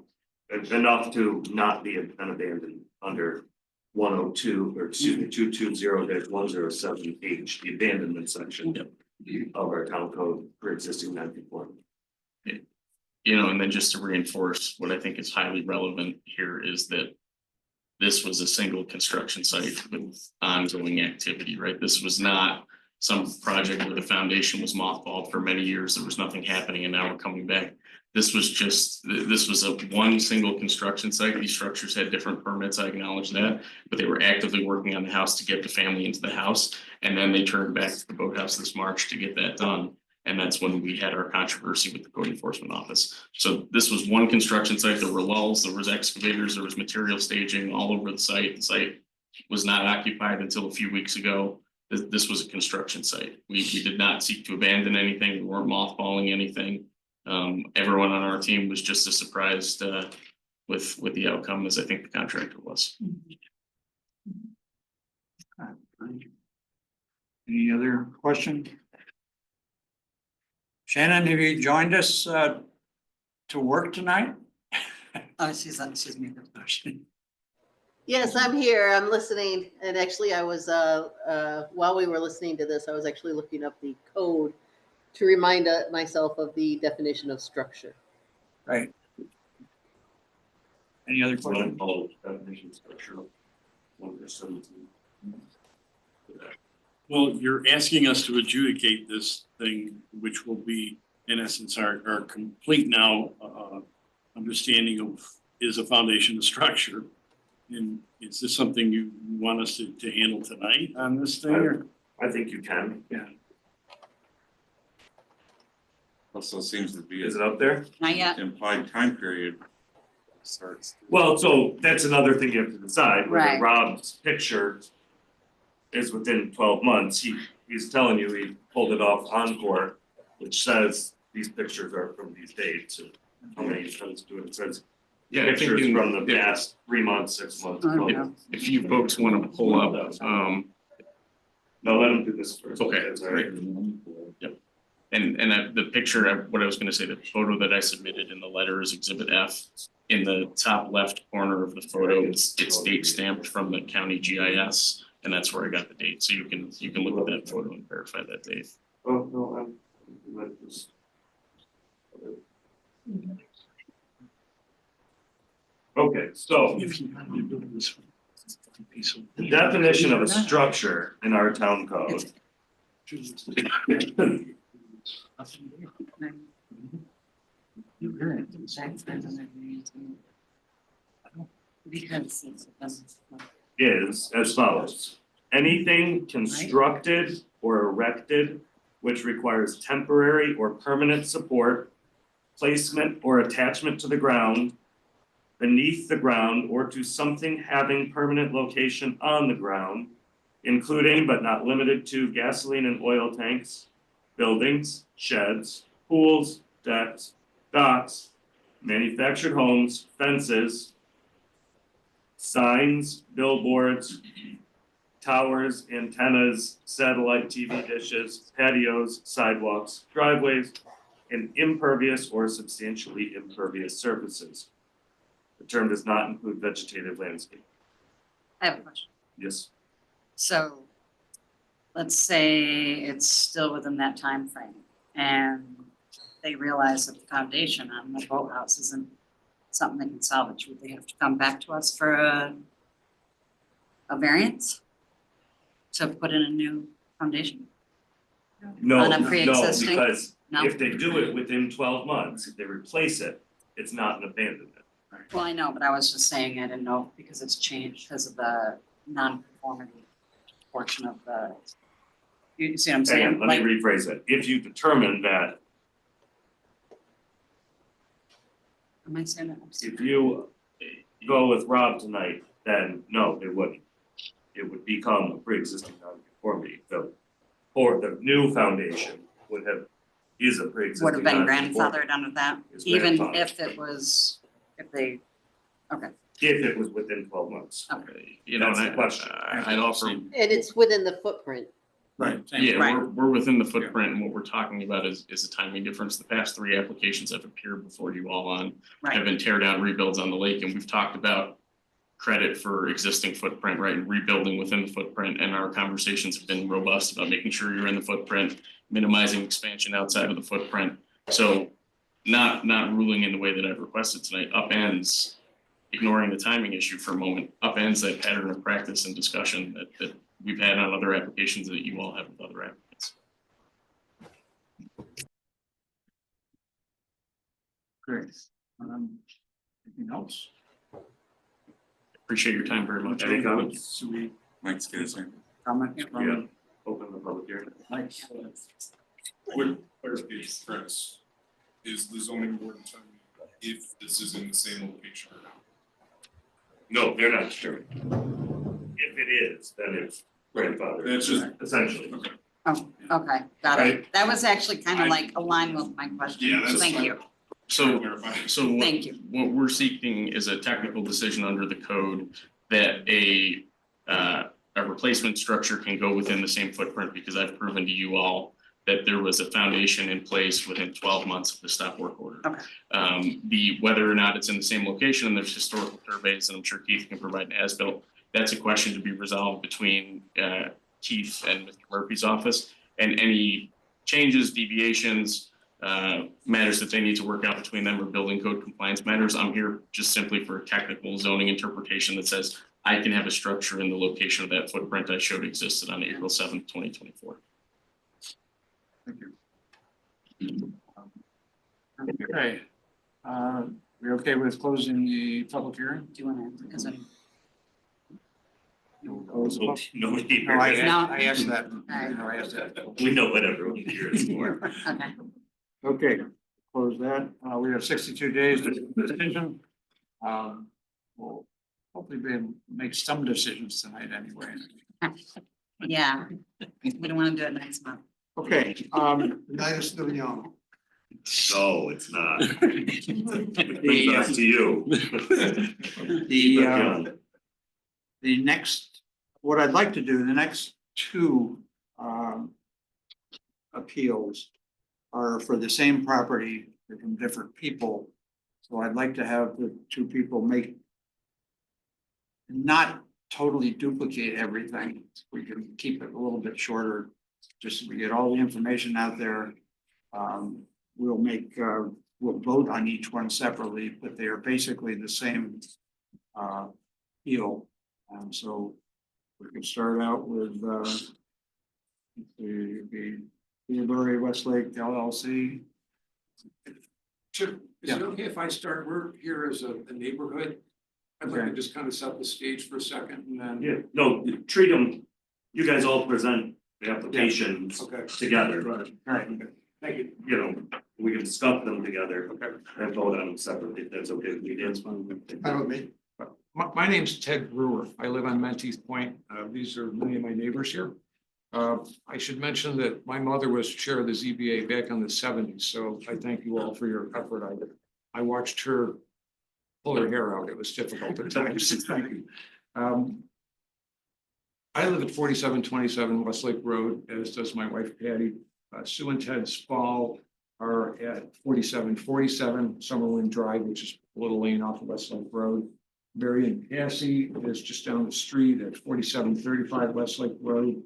enough to not be an abandoned under 102, or excuse me, 220-107H, the abandonment section of our town code for existing non-conforming. You know, and then just to reinforce what I think is highly relevant here is that this was a single construction site with ongoing activity, right? This was not some project where the foundation was mothballed for many years, there was nothing happening, and now we're coming back. This was just, this was a one single construction site. These structures had different permits, I acknowledge that, but they were actively working on the house to get the family into the house. And then they turned back to the boathouse this March to get that done. And that's when we had our controversy with the code enforcement office. So this was one construction site. There were lulls, there was excavators, there was material staging all over the site. The site was not occupied until a few weeks ago. This was a construction site. We did not seek to abandon anything. We weren't mothballing anything. Everyone on our team was just as surprised with the outcome as I think the contractor was. Any other question? Shannon, have you joined us to work tonight? Oh, she's me. Yes, I'm here. I'm listening. And actually I was, while we were listening to this, I was actually looking up the code to remind myself of the definition of structure. Right. Any other questions? Well, you're asking us to adjudicate this thing, which will be in essence our complete now understanding of is a foundation of structure. And is this something you want us to handle tonight on this thing? Or? I think you can. Yeah. Also seems to be. Is it up there? Not yet. Implied time period starts. Well, so that's another thing you have to decide, whether Right. Rob's picture is within 12 months. He's telling you he pulled it off Encore, which says these pictures are from these dates. And how many he's done to do it? It says Yeah, I think pictures in- from the past 3 months, 6 months. Oh, 12 yeah. months. If you folks want to pull up, No, let him do this first. Okay, That's all right. Yep. And the picture, what I was gonna say, the photo that I submitted in the letter is exhibit F. In the top left corner of the photo, it's date stamped from the county GIS, and that's where I got the date. So you can look at that photo and verify that date. Oh, no, I'm. let this- Okay, so the definition of a structure in our town code. Because Is as follows. Anything constructed or erected which requires temporary or permanent support, placement or attachment to the ground, beneath the ground, or to something having permanent location on the ground, including but not limited to gasoline and oil tanks, buildings, sheds, pools, decks, docks, manufactured homes, fences, signs, billboards, towers, antennas, satellite TV dishes, patios, sidewalks, driveways, and impervious or substantially impervious surfaces. The term does not include vegetative landscape. I have a question. Yes. So let's say it's still within that time frame, and they realize that the foundation on the boathouse isn't something they can salvage. Would they have to come back to us for a variance to put in a new foundation? No, On a no, pre-existing? because No? if they do it within 12 months, if they replace it, it's not an abandonment. Well, I know, but I was just saying, I didn't know because it's changed because of the non-conformity portion of the, you see what I'm saying? And let Like, me rephrase it. If you determine that am I saying that? I'm sorry. if you go with Rob tonight, then no, it wouldn't. It would become a pre-existing non-conformity. The new foundation would have, is a pre-existing. Would have been non-conformity. grandfathered under that, It's even grandfathered. if it was, if they, okay. If it was within 12 months. You know, That's the and question. I'd offer, And it's within the footprint. Right. yeah, we're within the footprint, and what we're talking about is a timing difference. The past 3 applications have appeared before you all on have Right, been tear down rebuilds on the lake, and we've talked about credit for existing footprint, right, and rebuilding within the footprint, and our conversations have been robust about making sure you're in the footprint, minimizing expansion outside of the footprint. So not ruling in the way that I've requested tonight upends ignoring the timing issue for a moment, upends that pattern of practice and discussion that we've had on other applications that you all have with other applicants. Great. Anything else? Appreciate your time very much. Any comments? Mike's good, sir. Comments from? Yeah, open the public hearing. Mike? Quick clarification, Chris. Is the zoning board determining if this is in the same location or not? No, they're not sure. If it is, then it's grandfather. That's just essentially. Okay. Oh, okay, got Right. it. That was actually kind of like aligned with my question. Yeah, that's Thank fine. you. So Thank you. what we're seeking is a technical decision under the code that a replacement structure can go within the same footprint, because I've proven to you all that there was a foundation in place within 12 months of the stop work order. Okay. The whether or not it's in the same location, and there's historical surveys, and I'm sure Keith can provide an as-built, that's a question to be resolved between Keith and Mr. Murphy's office, and any changes, deviations, matters that they need to work out between them, or building code compliance matters. I'm here just simply for a technical zoning interpretation that says I can have a structure in the location of that footprint I showed existed on April 7th, 2024. Thank you. Okay, we okay with closing the public hearing? Do you want to, because I'm. Close the public- Nobody. No, I No. asked that. Alright. No, I asked that. We know what everyone here is for. Okay. Okay, close that. We have 62 days to decision. We'll hopefully be able to make some decisions tonight anyway. Yeah, we don't want to do it next month. Okay, Night is still young. No, it's not. It's up to you. The next, what I'd like to do, the next two appeals are for the same property, they're from different people. So I'd like to have the two people not totally duplicate everything. We can keep it a little bit shorter, just so we get all the information out there. We'll vote on each one separately, but they are basically the same appeal. So we could start out with the Newbury Westlake LLC. Sure. Is Yeah. it okay if I start, we're here as a neighborhood? I'd like to Okay. just kind of set the stage for a second and then. Yeah, no, treat them, you guys all present the applications Okay. together. Right. Thank you. You know, we can discuss them together and vote on them separately, if that's okay with you, Dan. Fine with me. My name's Ted Brewer. I live on Menteith Point. These are many of my neighbors here. I should mention that my mother was chair of the ZBA back in the 70s, so I thank you all for your effort. I watched her pull her hair out. It was difficult at times. Thank you. I live at 4727 Westlake Road, as does my wife Patty. Sue and Ted Spall are at 4747 Summerlin Drive, which is a little lane off of Westlake Road. Barry and Cassie is just down the street at 4735 Westlake Road.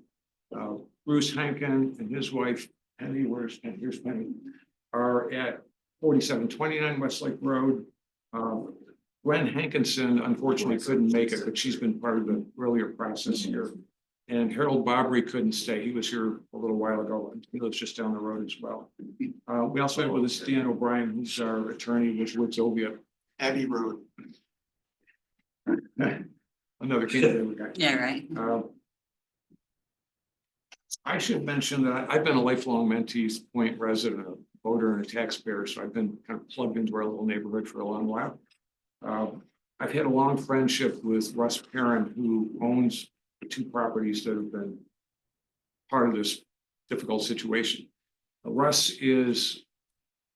Bruce Hankin and his wife Penny, here's Penny, are at 4729 Westlake Road. Gwen Hankinson unfortunately couldn't make it, but she's been part of the earlier process here. And Harold Bobry couldn't stay. He was here a little while ago, and he lives just down the road as well. We also have with us Dan O'Brien, who's our attorney with Woodsovia. Abbey Road. Another candidate guy. Yeah, right. I should mention that I've been a lifelong Menteith Point resident, a voter and a taxpayer, so I've been kind of plugged into our little neighborhood for a long while. I've had a long friendship with Russ Perrin, who owns the two properties that have been part of this difficult situation. Russ is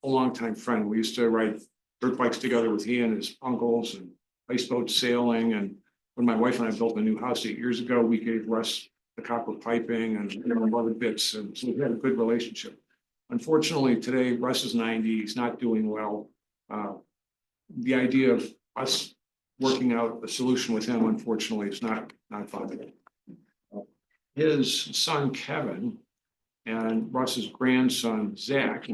a longtime friend. We used to ride dirt bikes together with he and his uncles and ice boat sailing. And when my wife and I built a new house 8 years ago, we gave Russ the copper piping and other bits. And so we had a good relationship. Unfortunately, today, Russ is 90, he's not doing well. The idea of us working out a solution with him, unfortunately, is not fun. His son, Kevin, and Russ's grandson, Zach,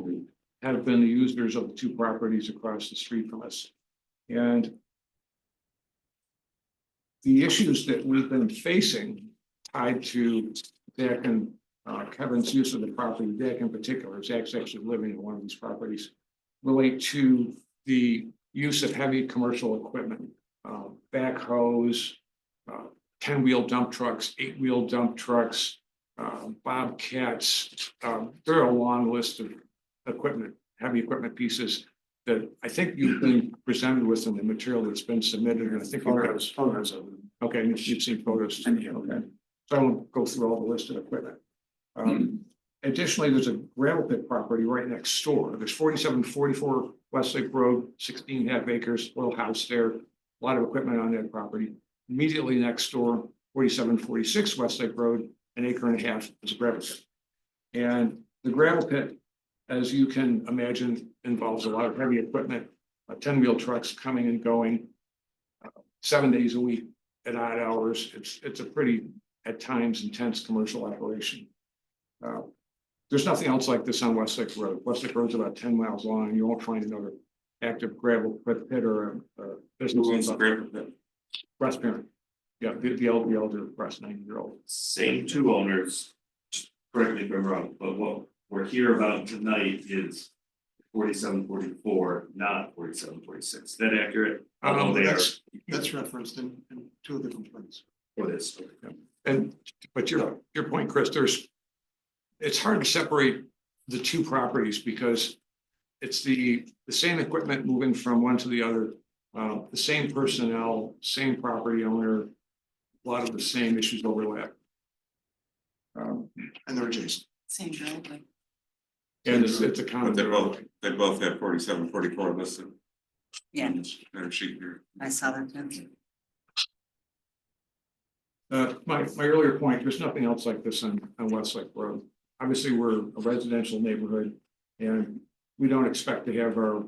have been the users of the two properties across the street from us. And the issues that we've been facing tied to Zach and Kevin's use of the property, Zach in particular, Zach's actually living in one of these properties, relate to the use of heavy commercial equipment, backhoes, 10-wheel dump trucks, 8-wheel dump trucks, bobcats. There are a long list of equipment, heavy equipment pieces that I think you've been presented with in the material that's been submitted, and I think you've got photos of them. Okay, and you've seen photos. Okay, so I won't go through all the list of equipment. Additionally, there's a gravel pit property right next door. There's 4744 Westlake Road, 16.5 acres, little house there, a lot of equipment on that property. Immediately next door, 4746 Westlake Road, 1.5 acres is a gravel pit. And the gravel pit, as you can imagine, involves a lot of heavy equipment, 10-wheel trucks coming and going 7 days a week at odd hours. It's a pretty, at times, intense commercial operation. There's nothing else like this on Westlake Road. Westlake Road's about 10 miles long, and you won't find another active gravel pit or a business. Russ Parent. Yeah, the elder Russ, 90-year-old. Same two owners, correct me if I'm wrong, but what we're here about tonight is 4744, not 4746. Is that accurate? Although they are That's referenced in two different places. for this. And, but your point, Chris, it's hard to separate the two properties because it's the same equipment moving from one to the other, the same personnel, same property owner, a lot of the same issues overlap. And they're adjacent. Same driveway. And it's a common. But they both have 4744 listed. Yeah, Their sheet here. I saw that too. My earlier point, there's nothing else like this on Westlake Road. Obviously, we're a residential neighborhood and we don't expect to have our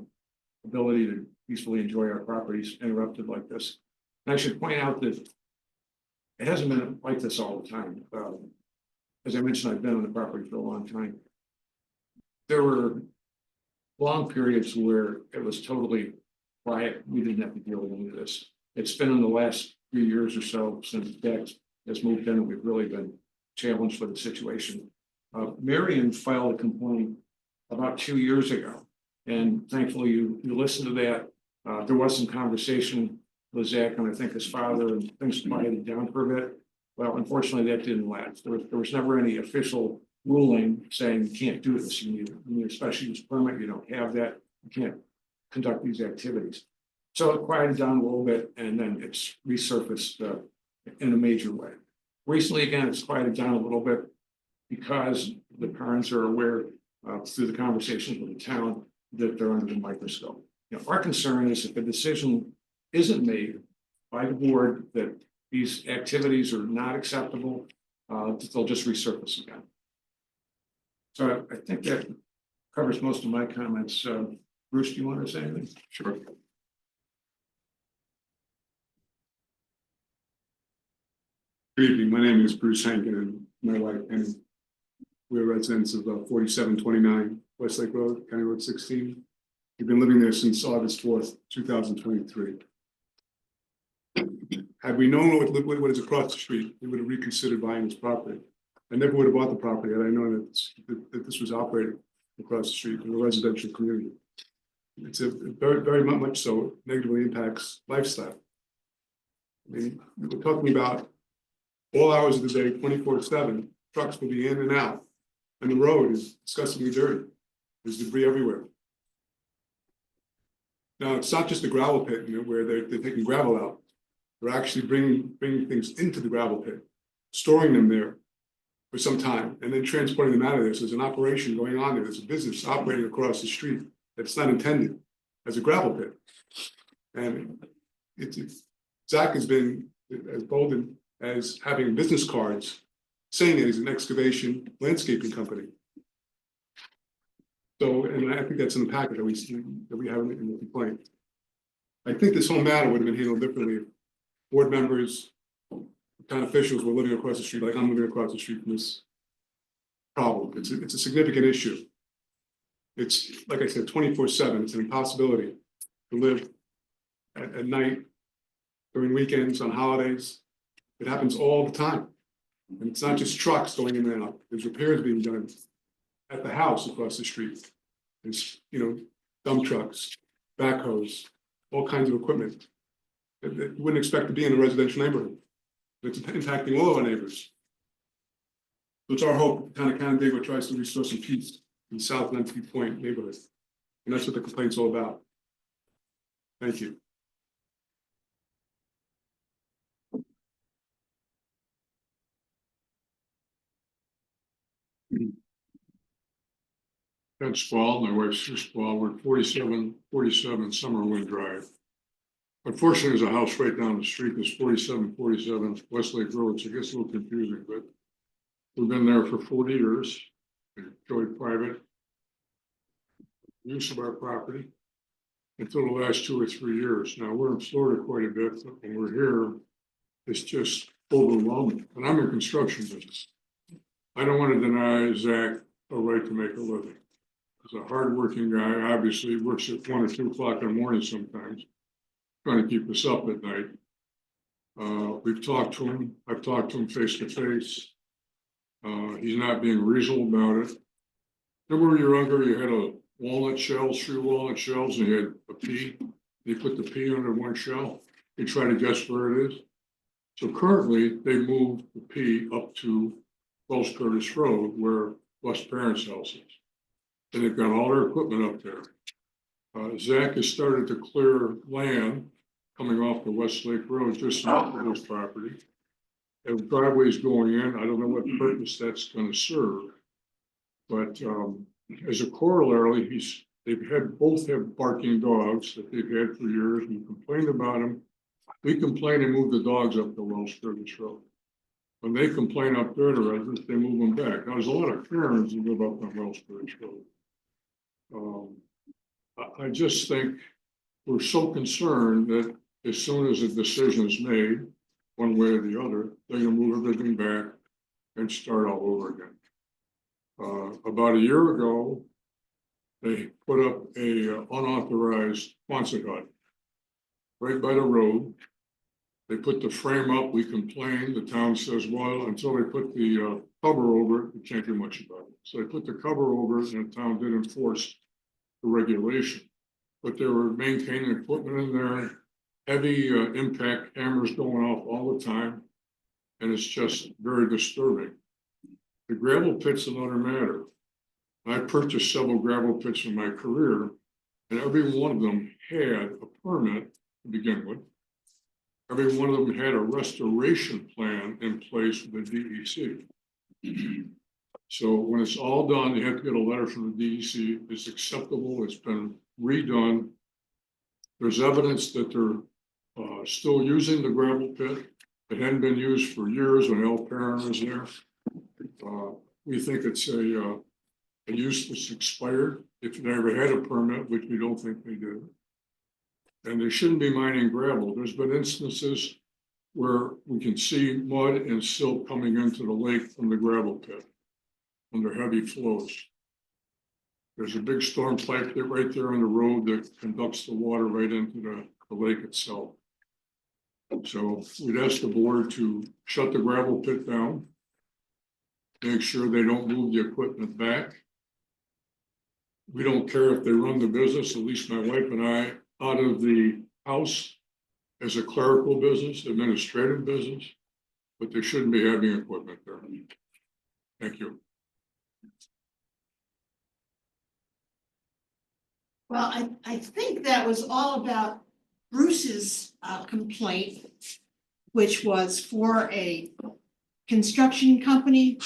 ability to peacefully enjoy our properties interrupted like this. And I should point out that it hasn't been like this all the time. As I mentioned, I've been on the property for a long time. There were long periods where it was totally quiet. We didn't have to deal with any of this. It's been in the last few years or so since Dex has moved in, we've really been challenged with the situation. Marion filed a complaint about 2 years ago, and thankfully you listened to that. There was some conversation with Zach and I think his father, and things quieted down for a bit. Well, unfortunately, that didn't last. There was never any official ruling saying you can't do this. You need a special use permit. You don't have that. You can't conduct these activities. So it quieted down a little bit, and then it's resurfaced in a major way. Recently, again, it's quieted down a little bit because the parents are aware through the conversations with the town that they're under the microscope. You know, our concern is if a decision isn't made by the board that these activities are not acceptable, they'll just resurface again. So I think that covers most of my comments. Bruce, do you want to say anything? Sure. Good evening. My name is Bruce Hankin and my wife Penny. We're residents of 4729 Westlake Road, County Road 16. We've been living there since August 4th, 2023. Had we known what is across the street, we would have reconsidered buying this property. I never would have bought the property had I known that this was operating across the street in a residential community. It's a very much so negatively impacts lifestyle. I mean, we're talking about all hours of the day, 24/7, trucks will be in and out. And the road is disgustingly dirty. There's debris everywhere. Now, it's not just a gravel pit, you know, where they're taking gravel out. They're actually bringing things into the gravel pit, storing them there for some time, and then transporting them out of there. So there's an operation going on there. There's a business operating across the street that's not intended as a gravel pit. And Zach has been as bold as having business cards saying that he's an excavation landscaping company. So, and I think that's in the packet that we have in the complaint. I think this whole matter would have been handled differently if board members, town officials were living across the street like I'm living across the street from this problem. It's a significant issue. It's, like I said, 24/7. It's an impossibility to live at night during weekends, on holidays. It happens all the time. And it's not just trucks going in and out, there's repairs being done at the house across the street. There's, dump trucks, backhoes, all kinds of equipment that you wouldn't expect to be in a residential neighborhood. It's impacting all our neighbors. So it's our hope, the town of Canandaigua tries to restore some peace in South Nantucket Point neighborhood. And that's what the complaint's all about. Thank you. Ted Spall, my wife Sue Spall, we're 4747 Summerwind Drive. Unfortunately, there's a house right down the street, that's 4747 Westlake Road, so it gets a little confusing, but we've been there for 40 years, enjoyed private use of our property until the last 2 or 3 years. Now, we're in Florida quite a bit, and we're here, it's just overwhelming, and I'm in construction business. I don't want to deny Zach a right to make a living. He's a hardworking guy, obviously works at 1 or 2 o'clock in the morning sometimes, trying to keep us up at night. We've talked to him, I've talked to him face to face. He's not being reasonable about it. Remember when you were younger, you had a walnut shells, 3 walnut shells, and you had a pea. They put the pea under one shell. You try to guess where it is. So currently, they moved the pea up to Wells Curtis Road, where Wes Parents' house is. And they've got all their equipment up there. Zach has started to clear land coming off the Westlake Road just north of his property. And driveways going in, I don't know what purpose that's going to serve. But as a corollary, they've both have barking dogs that they've had for years. We complained about them. We complain and move the dogs up the Wells Curtis Road. When they complain up there to residents, they move them back. Now, there's a lot of Karens who live up on Wells Curtis Road. I just think we're so concerned that as soon as a decision is made, one way or the other, they're gonna move everything back and start all over again. About a year ago, they put up a unauthorized Quonset hut right by the road. They put the frame up, we complained, the town says, well, until they put the cover over it, we can't do much about it. So they put the cover over it and the town did enforce the regulation. But they were maintaining equipment in there, heavy impact cameras going off all the time. And it's just very disturbing. The gravel pit's another matter. I purchased several gravel pits in my career, and every one of them had a permit to begin with. Every one of them had a restoration plan in place with the DEC. So when it's all done, you have to get a letter from the DEC. It's acceptable. It's been redone. There's evidence that they're still using the gravel pit. It hadn't been used for years when Al Perrin was there. We think it's a use that's expired if they ever had a permit, which we don't think they did. And they shouldn't be mining gravel. There's been instances where we can see mud and silt coming into the lake from the gravel pit under heavy flows. There's a big storm pipe that right there on the road that conducts the water right into the lake itself. So we'd ask the board to shut the gravel pit down, make sure they don't move the equipment back. We don't care if they run the business, at least my wife and I, out of the house as a clerical business, administrative business, but they shouldn't be having equipment there. Thank you. Well, I think that was all about Bruce's complaint, which was for a construction company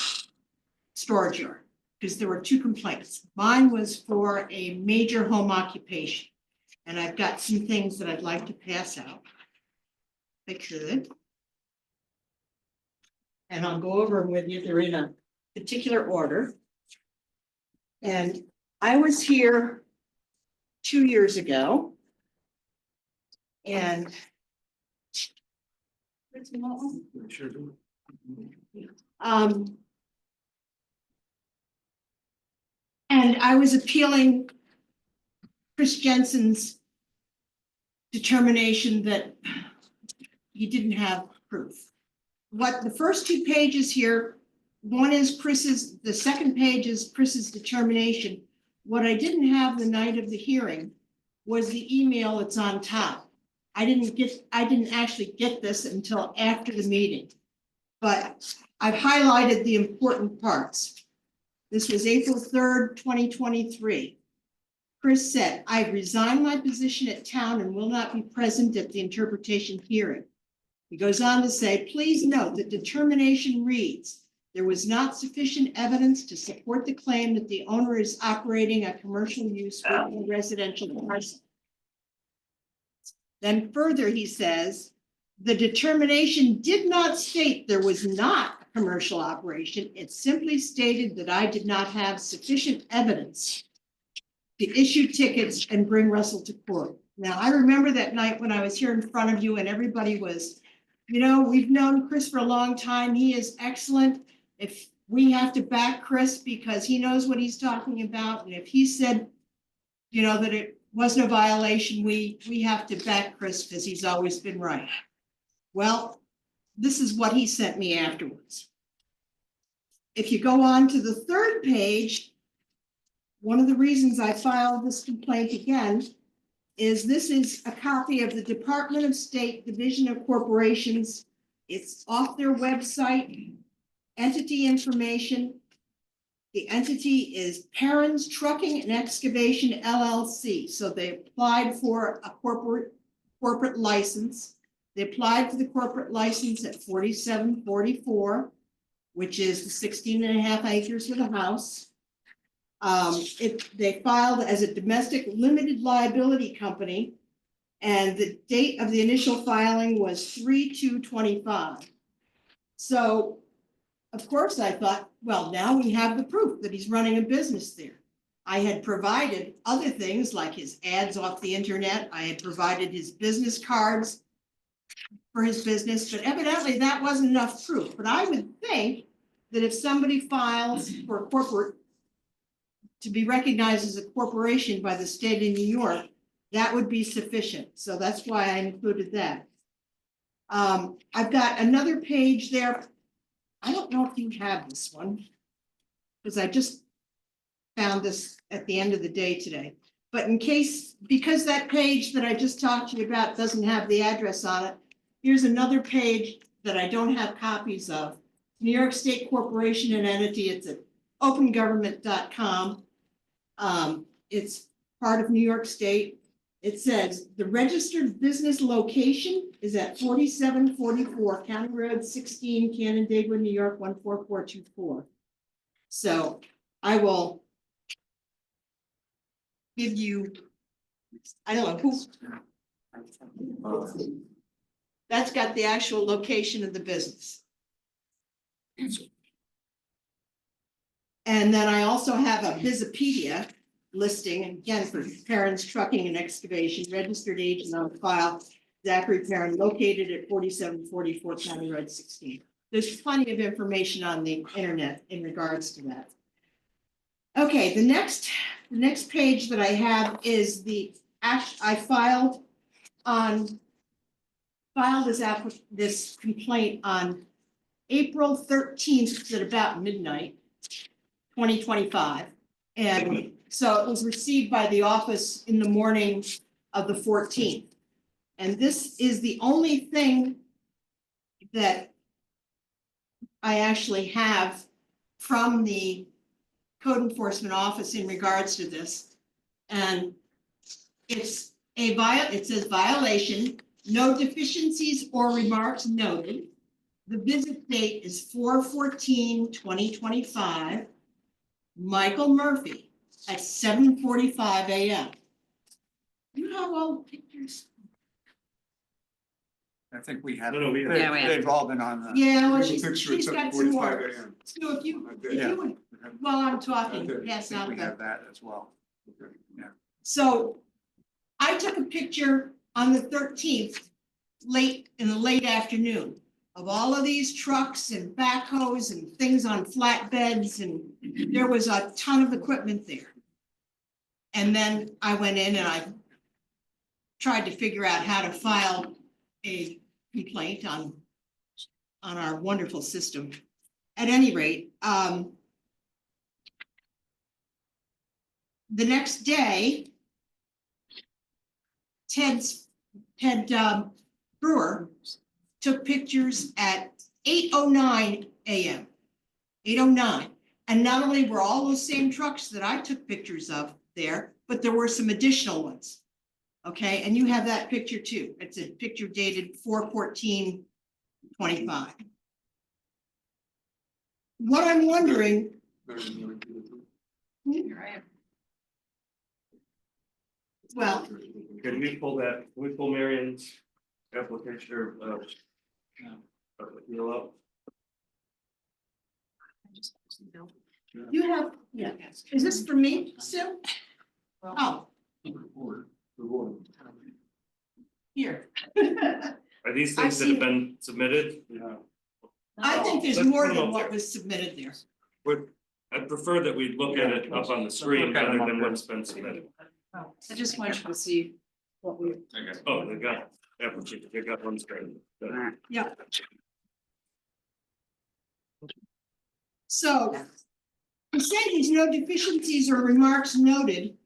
storage yard, because there were 2 complaints. Mine was for a major home occupation. And I've got some things that I'd like to pass out. If I could. And I'll go over them with you. They're in a particular order. And I was here 2 years ago. And and I was appealing Chris Jensen's determination that he didn't have proof. What the first two pages here, one is Chris's, the second page is Chris's determination. What I didn't have the night of the hearing was the email that's on top. I didn't actually get this until after the meeting. But I've highlighted the important parts. This was April 3rd, 2023. Chris said, "I resigned my position at town and will not be present at the interpretation hearing." He goes on to say, "Please note that determination reads, there was not sufficient evidence to support the claim that the owner is operating a commercial use within a residential parcel." Then further, he says, "The determination did not state there was not a commercial operation. It simply stated that I did not have sufficient evidence to issue tickets and bring Russell to court." Now, I remember that night when I was here in front of you and everybody was, you know, we've known Chris for a long time. He is excellent. If we have to back Chris because he knows what he's talking about, and if he said, you know, that it wasn't a violation, we have to back Chris because he's always been right. Well, this is what he sent me afterwards. If you go on to the third page, one of the reasons I filed this complaint again is this is a copy of the Department of State Division of Corporations. It's off their website, entity information. The entity is Perrins Trucking and Excavation LLC. So they applied for a corporate license. They applied for the corporate license at 4744, which is the 16.5 acres for the house. They filed as a domestic limited liability company, and the date of the initial filing was 3/2/25. So, of course, I thought, well, now we have the proof that he's running a business there. I had provided other things like his ads off the internet. I had provided his business cards for his business, but evidently that wasn't enough proof. But I would think that if somebody files for a corporate to be recognized as a corporation by the state of New York, that would be sufficient. So that's why I included that. I've got another page there. I don't know if you have this one, because I just found this at the end of the day today. But in case, because that page that I just talked to you about doesn't have the address on it, here's another page that I don't have copies of. New York State Corporation and Entity, it's at opengovernment.com. It's part of New York State. It says the registered business location is at 4744 County Road 16, Canandaigua, New York 14424. So I will give you, I don't know who. That's got the actual location of the business. And then I also have a Bizopedia listing, again, for Perrins Trucking and Excavation, registered agent on file, Zachary Perrin, located at 4744 County Road 16. There's plenty of information on the internet in regards to that. Okay, the next page that I have is I filed this complaint on April 13th at about midnight, 2025. And so it was received by the office in the morning of the 14th. And this is the only thing that I actually have from the code enforcement office in regards to this. And it says violation, no deficiencies or remarks noted. The visit date is 4/14/2025. Michael Murphy at 7:45 a.m. You have all the pictures? I think we have, No, we have- they've all been on the. Yeah, well, There's a she's picture at got some 7:45 more. a.m. So if you Yeah. would, while I'm talking, Okay. pass I out think we the. have that as well. Yeah. So I took a picture on the 13th, in the late afternoon, of all of these trucks and backhoes and things on flatbeds, and there was a ton of equipment there. And then I went in and I tried to figure out how to file a complaint on our wonderful system. At any rate, the next day, Ted Brewer took pictures at 8:09 AM. 8:09, and not only were all those same trucks that I took pictures of there, but there were some additional ones. Okay, and you have that picture too. It's a picture dated 4/14/25. What I'm wondering. You're right. Well, Can we pull Marion's application or appeal up? you have, yeah, is this for me, Sue? Oh, here. Are these I've things that have seen- been submitted? I think there's Let's more put them than up what there. was submitted there. I prefer that we look at it up on the screen rather than what's been submitted. I just want you to see what we. Oh, they got application, they got one screen. Good. Yeah. So, to say there's no deficiencies or remarks noted,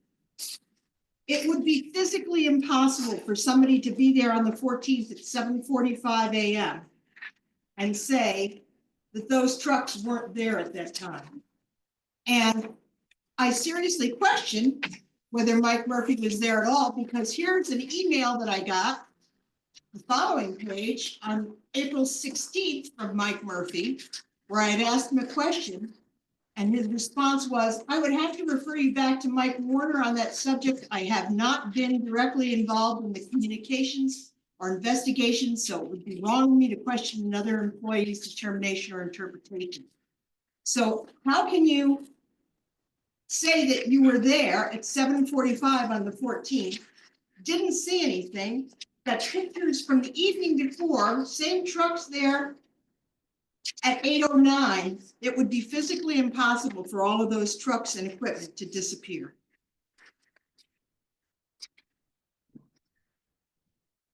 it would be physically impossible for somebody to be there on the 14th at 7:45 AM and say that those trucks weren't there at that time. And I seriously question whether Mike Murphy was there at all, because here's an email that I got, the following page, on April 16th from Mike Murphy, where I had asked him a question. And his response was, I would have to refer you back to Mike Warner on that subject. I have not been directly involved in the communications or investigations, so it would be wrong of me to question another employee's determination or interpretation. So how can you say that you were there at 7:45 on the 14th, didn't see anything, got pictures from the evening before, same trucks there at 8:09, it would be physically impossible for all of those trucks and equipment to disappear.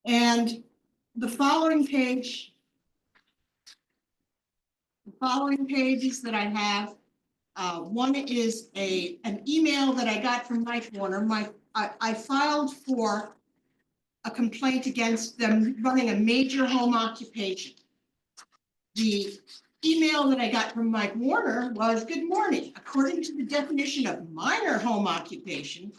And the following pages that I have, one is an email that I got from Mike Warner. I filed for a complaint against them running a major home occupation. The email that I got from Mike Warner was, good morning. According to the definition of minor home occupation,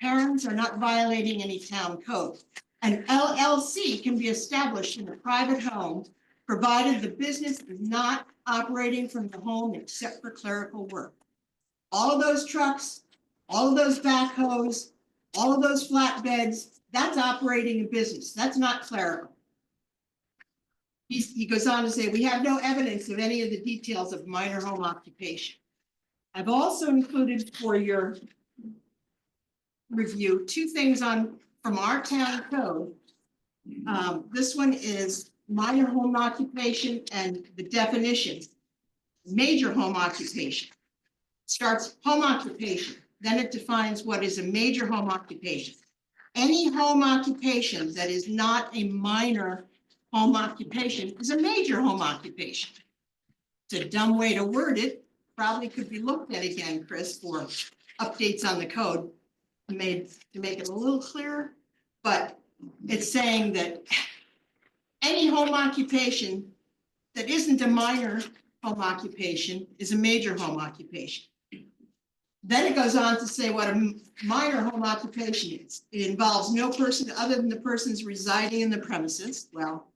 parents are not violating any town code. An LLC can be established in a private home, provided the business is not operating from the home except for clerical work. All of those trucks, all of those backhoes, all of those flatbeds, that's operating a business. That's not clerical. He goes on to say, we have no evidence of any of the details of minor home occupation. I've also included for your review two things from our town code. This one is minor home occupation and the definition. Major home occupation starts home occupation, then it defines what is a major home occupation. Any home occupation that is not a minor home occupation is a major home occupation. It's a dumb way to word it, probably could be looked at again, Chris, for updates on the code to make it a little clearer, but it's saying that any home occupation that isn't a minor home occupation is a major home occupation. Then it goes on to say what a minor home occupation is. It involves no person other than the persons residing in the premises. Well,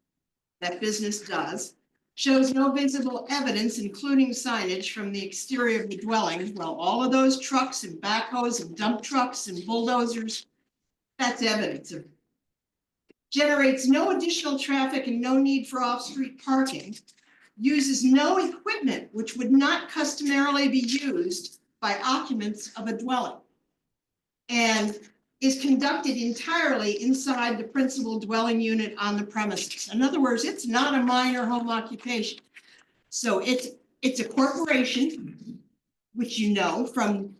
that business does. Shows no visible evidence, including signage from the exterior of the dwelling. Well, all of those trucks and backhoes and dump trucks and bulldozers, that's evidence of it. Generates no additional traffic and no need for off-street parking. Uses no equipment which would not customarily be used by occupants of a dwelling. And is conducted entirely inside the principal dwelling unit on the premises. In other words, it's not a minor home occupation. So it's a corporation, which you know from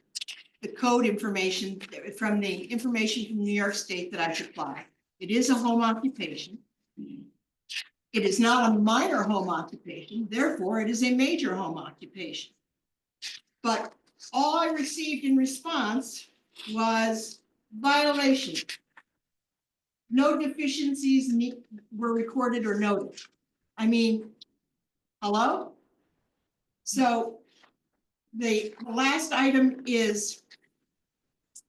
the code information, from the information from New York State that I supply. It is a home occupation. It is not a minor home occupation, therefore it is a major home occupation. But all I received in response was violation. No deficiencies were recorded or noted. I mean, hello? So the last item is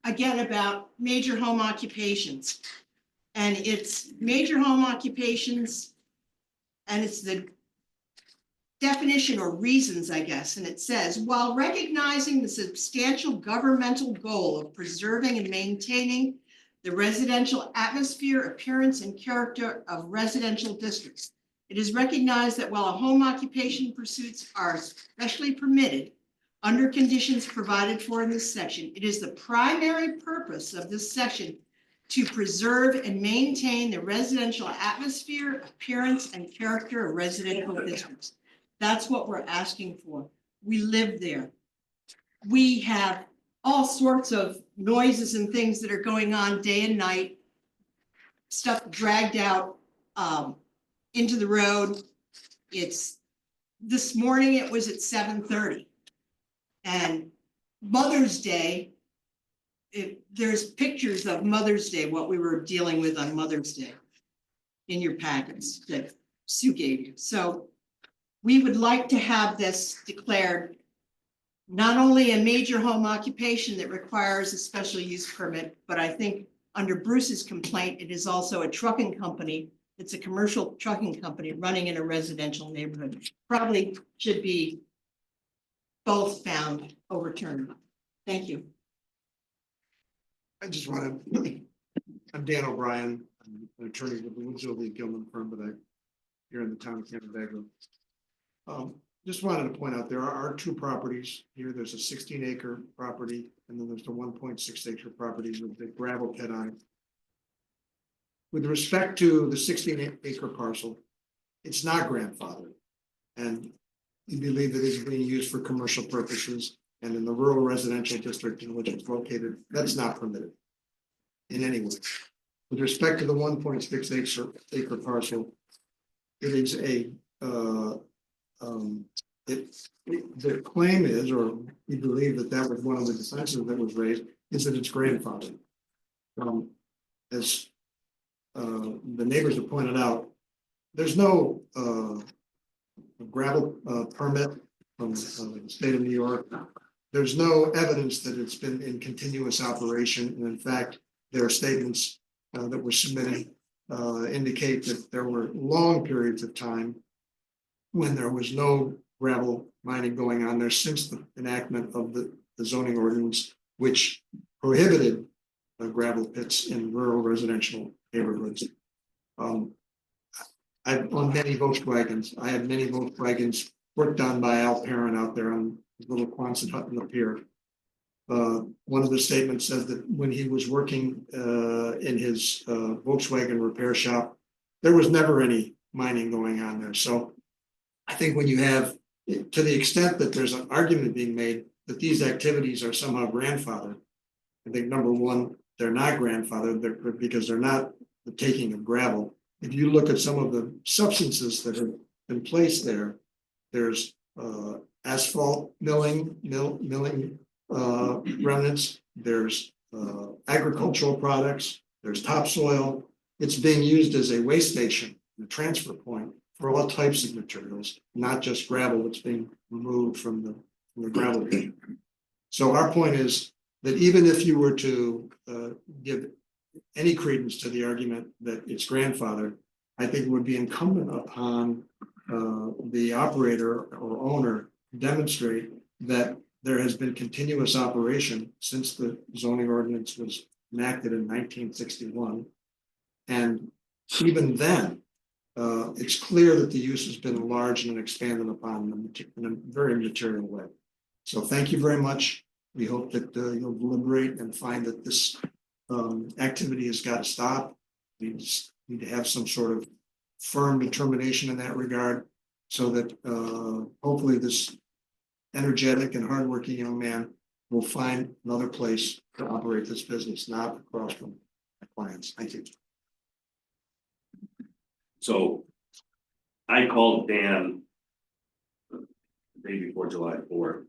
again about major home occupations. And it's major home occupations, and it's the definition or reasons, I guess, and it says, while recognizing the substantial governmental goal of preserving and maintaining the residential atmosphere, appearance, and character of residential districts, it is recognized that while home occupation pursuits are specially permitted under conditions provided for in this section, it is the primary purpose of this section to preserve and maintain the residential atmosphere, appearance, and character of residential districts. That's what we're asking for. We live there. We have all sorts of noises and things that are going on day and night. Stuff dragged out into the road. This morning it was at 7:30. And Mother's Day, there's pictures of Mother's Day, what we were dealing with on Mother's Day in your packets that Sue gave you. So we would like to have this declared not only a major home occupation that requires a special use permit, but I think under Bruce's complaint, it is also a trucking company. It's a commercial trucking company running in a residential neighborhood. Probably should be both found overturned. Thank you. I just want to, I'm Dan O'Brien, I'm an attorney with the Woodsville Lee Gilman firm, but I'm here in the town of Canandaigua. Just wanted to point out, there are two properties here. There's a 16-acre property, and then there's the 1.6-acre property with the gravel pit on it. With respect to the 16-acre parcel, it's not grandfathered. And we believe that it's being used for commercial purposes, and in the rural residential district in which it's located, that's not permitted in any way. With respect to the 1.6-acre parcel, it is a the claim is, or we believe that was one of the defenses that was raised, is that it's grandfathered. As the neighbors have pointed out, there's no gravel permit from the state of New York. There's no evidence that it's been in continuous operation, and in fact, there are statements that were submitted indicate that there were long periods of time when there was no gravel mining going on there since the enactment of the zoning ordinance, which prohibited gravel pits in rural residential neighborhoods. I've on many Volkswagens. I had many Volkswagens worked on by Al Parent out there on his little Quonset hut in the pier. One of the statements says that when he was working in his Volkswagen repair shop, there was never any mining going on there. So I think when you have, to the extent that there's an argument being made that these activities are somehow grandfathered, I think number one, they're not grandfathered because they're not the taking of gravel. If you look at some of the substances that have been placed there, there's asphalt milling remnants, there's agricultural products, there's topsoil. It's being used as a waste station, a transfer point for all types of materials, not just gravel that's being removed from the gravel pit. So our point is that even if you were to give any credence to the argument that it's grandfathered, I think it would be incumbent upon the operator or owner to demonstrate that there has been continuous operation since the zoning ordinance was enacted in 1961. And even then, it's clear that the use has been enlarged and expanded upon in a very material way. So thank you very much. We hope that you'll deliberate and find that this activity has got to stop. We just need to have some sort of firm determination in that regard so that hopefully this energetic and hardworking young man will find another place to operate this business, not across from my clients. Thank you. So I called Dan the day before July 4th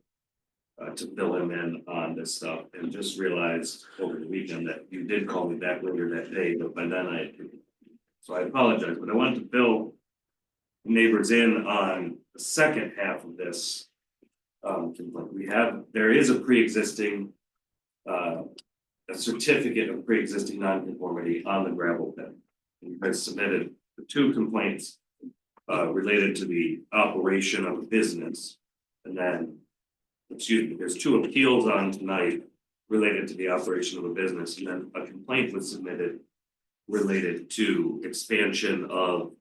to fill him in on this stuff and just realized over the weekend that you did call me back later that day, but by then so I apologize, but I wanted to fill neighbors in on the second half of this. There is a pre-existing a certificate of pre-existing nonconformity on the gravel pit. You guys submitted the 2 complaints related to the operation of a business. And then, excuse me, there's 2 appeals on tonight related to the operation of a business, and then a complaint was submitted related to expansion of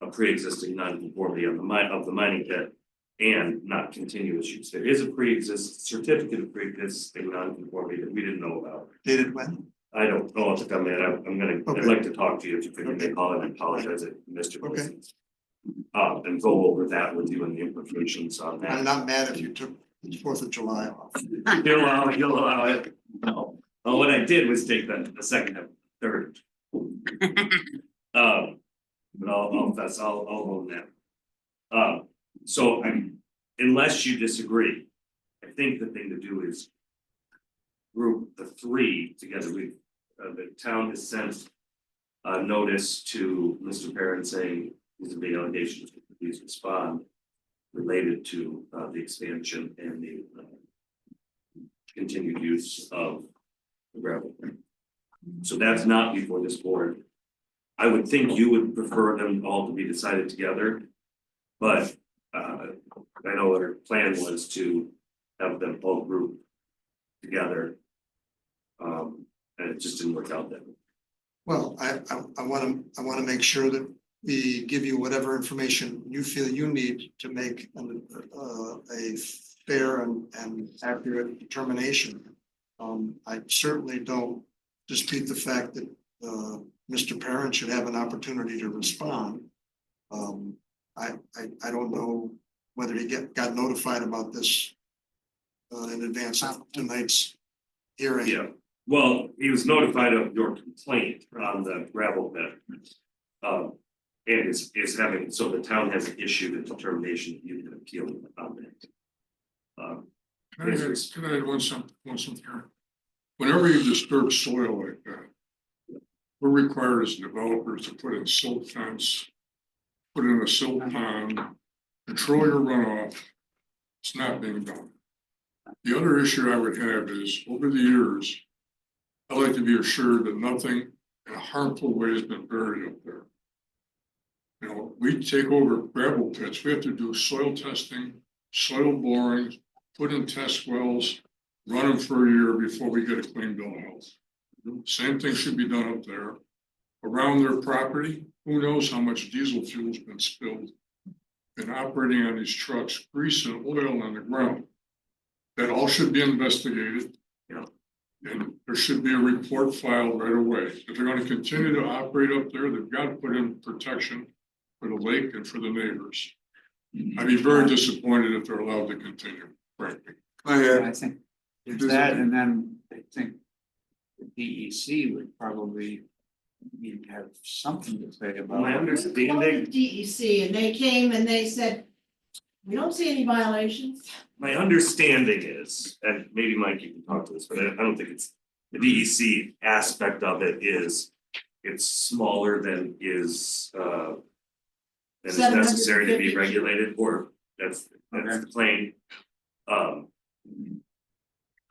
a pre-existing nonconformity of the mining pit and not continuous use. There is a certificate of pre-existing nonconformity that we didn't know about. Dated when? I don't know if I'm I'd like to talk to you if you can make a call, and I apologize that Mr. Wilson. And go over that with you and the implications on that. I'm not mad if you took the 4th of July off. You'll allow it. No. Well, what I did was take the second and third. But I'll own that. So unless you disagree, I think the thing to do is group the 3 together. The town has sent a notice to Mr. Perrin saying these are the allegations, please respond related to the expansion and the continued use of the gravel pit. So that's not before this board. I would think you would prefer them all to be decided together, but I know our plan was to have them all grouped together. And it just didn't work out that way. Well, I wanna make sure that we give you whatever information you feel you need to make a fair and accurate determination. I certainly don't dispute the fact that Mr. Perrin should have an opportunity to respond. I don't know whether he got notified about this in advance of tonight's hearing. Yeah, well, he was notified of your complaint on the gravel pit. And is having, so the town has issued a determination that you can appeal on that. Can I add one something here? Whenever you disturb soil like that, we're required as developers to put in silt fence, put in a silt pond, control your runoff. It's not being done. The other issue I would have is, over the years, I like to be assured that nothing in a harmful way has been buried up there. You know, we take over gravel pits, we have to do soil testing, soil boring, put in test wells, run them for a year before we get a clean bill of health. Same thing should be done up there. Around their property, who knows how much diesel fuel's been spilled and operating on these trucks, grease and oil on the ground. That all should be investigated. And there should be a report filed right away. If they're going to continue to operate up there, they've got to put in protection for the lake and for the neighbors. I'd be very disappointed if they're allowed to continue, frankly. I think it's that, and then I think the DEC would probably need to have something to say about My it. understanding, DEC, and they came and they said, we don't see any violations. my understanding is, and maybe Mike, you can talk to this, but I don't think it's, the DEC aspect of it is, it's smaller than is necessary to be 750. regulated, or that's the claim.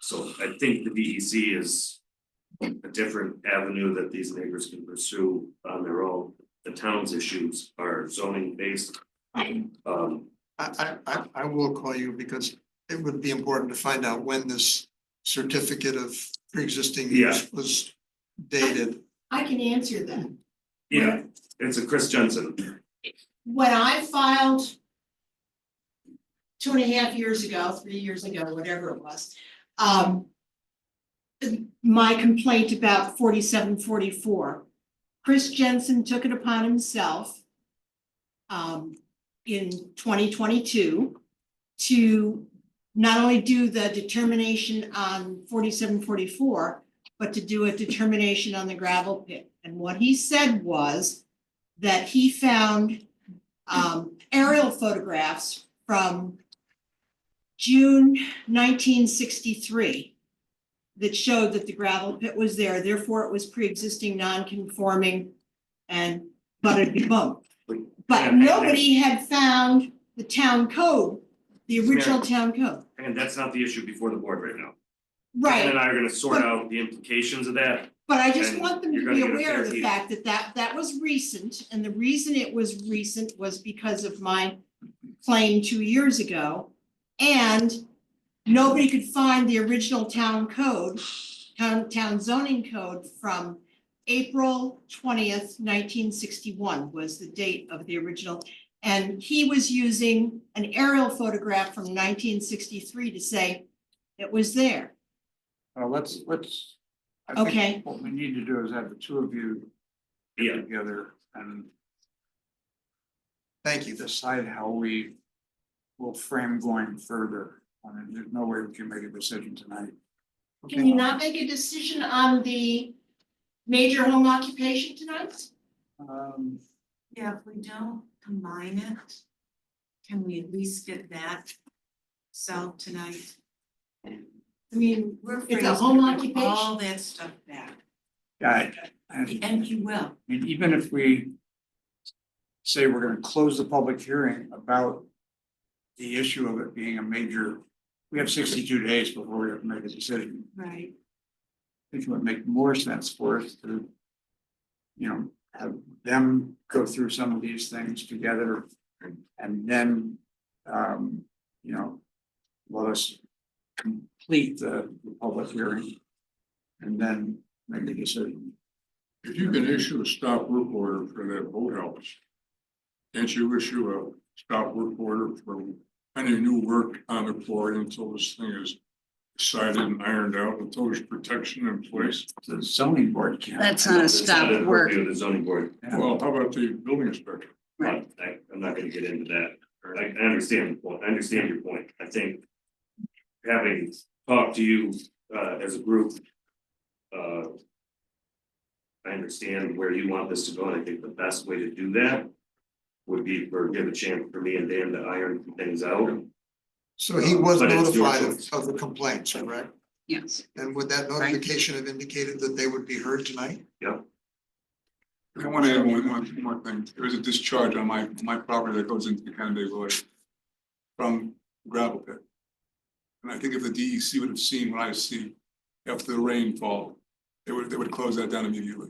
So I think the DEC is a different avenue that these neighbors can pursue on their own. The town's issues are zoning based. I will call you because it would be important to find out when this certificate of pre-existing use was dated. I can answer that. Yeah, it's a Chris Jensen. When I filed 2.5 years ago, 3 years ago, whatever it was, my complaint about 4744, Chris Jensen took it upon himself in 2022 to not only do the determination on 4744, but to do a determination on the gravel pit. And what he said was that he found aerial photographs from June 1963 that showed that the gravel pit was there, therefore it was pre-existing, non-conforming, and but it'd be bumped. But nobody had found the town code, the original town code. And that's not the issue before the board right now. Right. Ken and I are gonna sort But- out the implications of that. But I just and want them you're to gonna be get a aware of fair the deal. fact that that was recent, and the reason it was recent was because of my claim 2 years ago. And nobody could find the original town code, town zoning code from April 20th, 1961 was the date of the original. And he was using an aerial photograph from 1963 to say it was there. Let's, I Okay. think what we need to do is have the two of you get together and Thank you. decide how we will frame going further. I mean, there's no way we can make a decision tonight. Can you not make a decision on the major home occupation tonight? Yeah, if we don't combine it, can we at least get that solved tonight? I mean, We're it's afraid a he's home gonna bring occupation. all that stuff back, Yeah, and he will. I mean, even if we say we're gonna close the public hearing about the issue of it being a major, we have 62 days before we have to make a decision. Right. I think it would make more sense for us to, you know, have them go through some of these things together and then, you know, let us complete the public hearing and then make a decision. If you can issue a stop work order for that boathouse, can't you issue a stop work order for any new work on the quarry until this thing is decided and ironed out, until there's protection in place? The zoning board can't. That's not a stop work. The zoning board. Well, how about the building inspector? Right. I'm not gonna get into that. I understand the point. I understand your point. I think having talked to you as a group, I understand where you want this to go, and I think the best way to do that would be give a chance for me and Dan to iron things out. So he was But it's your notified choice. of the complaints, correct? Yes. And would that notification have indicated that they would be heard tonight? Yep. I want to add one more thing. There is a discharge on my property that goes into the Canada Void from gravel pit. And I think if the DEC would have seen what I see after the rainfall, they would close that down immediately.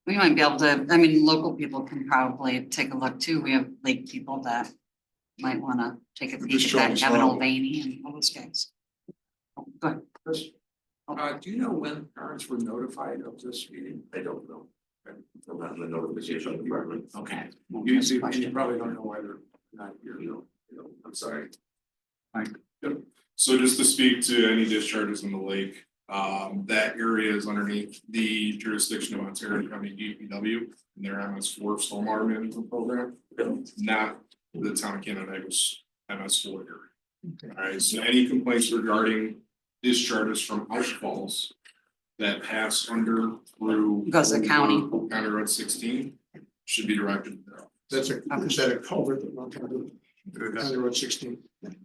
We might be able to, I mean, local people can probably take a look too. We have lake people that might wanna take a peek at that, Kevin Mulvaney and all those guys. Go ahead. Chris, do you know when parents were notified of this meeting? I don't know. I'm not in the notification department. Okay. You probably don't know why they're not here. I'm sorry. So just to speak to any discharges in the lake, that area is underneath the jurisdiction of Ontario County DPW and their MS4 stormwater management program, not the town of Canandaigua MS4 area. All right, so any complaints regarding discharges from outfalls that pass under through Goes to county. County Road 16 should be directed there. Is that a culvert that runs under County Road 16?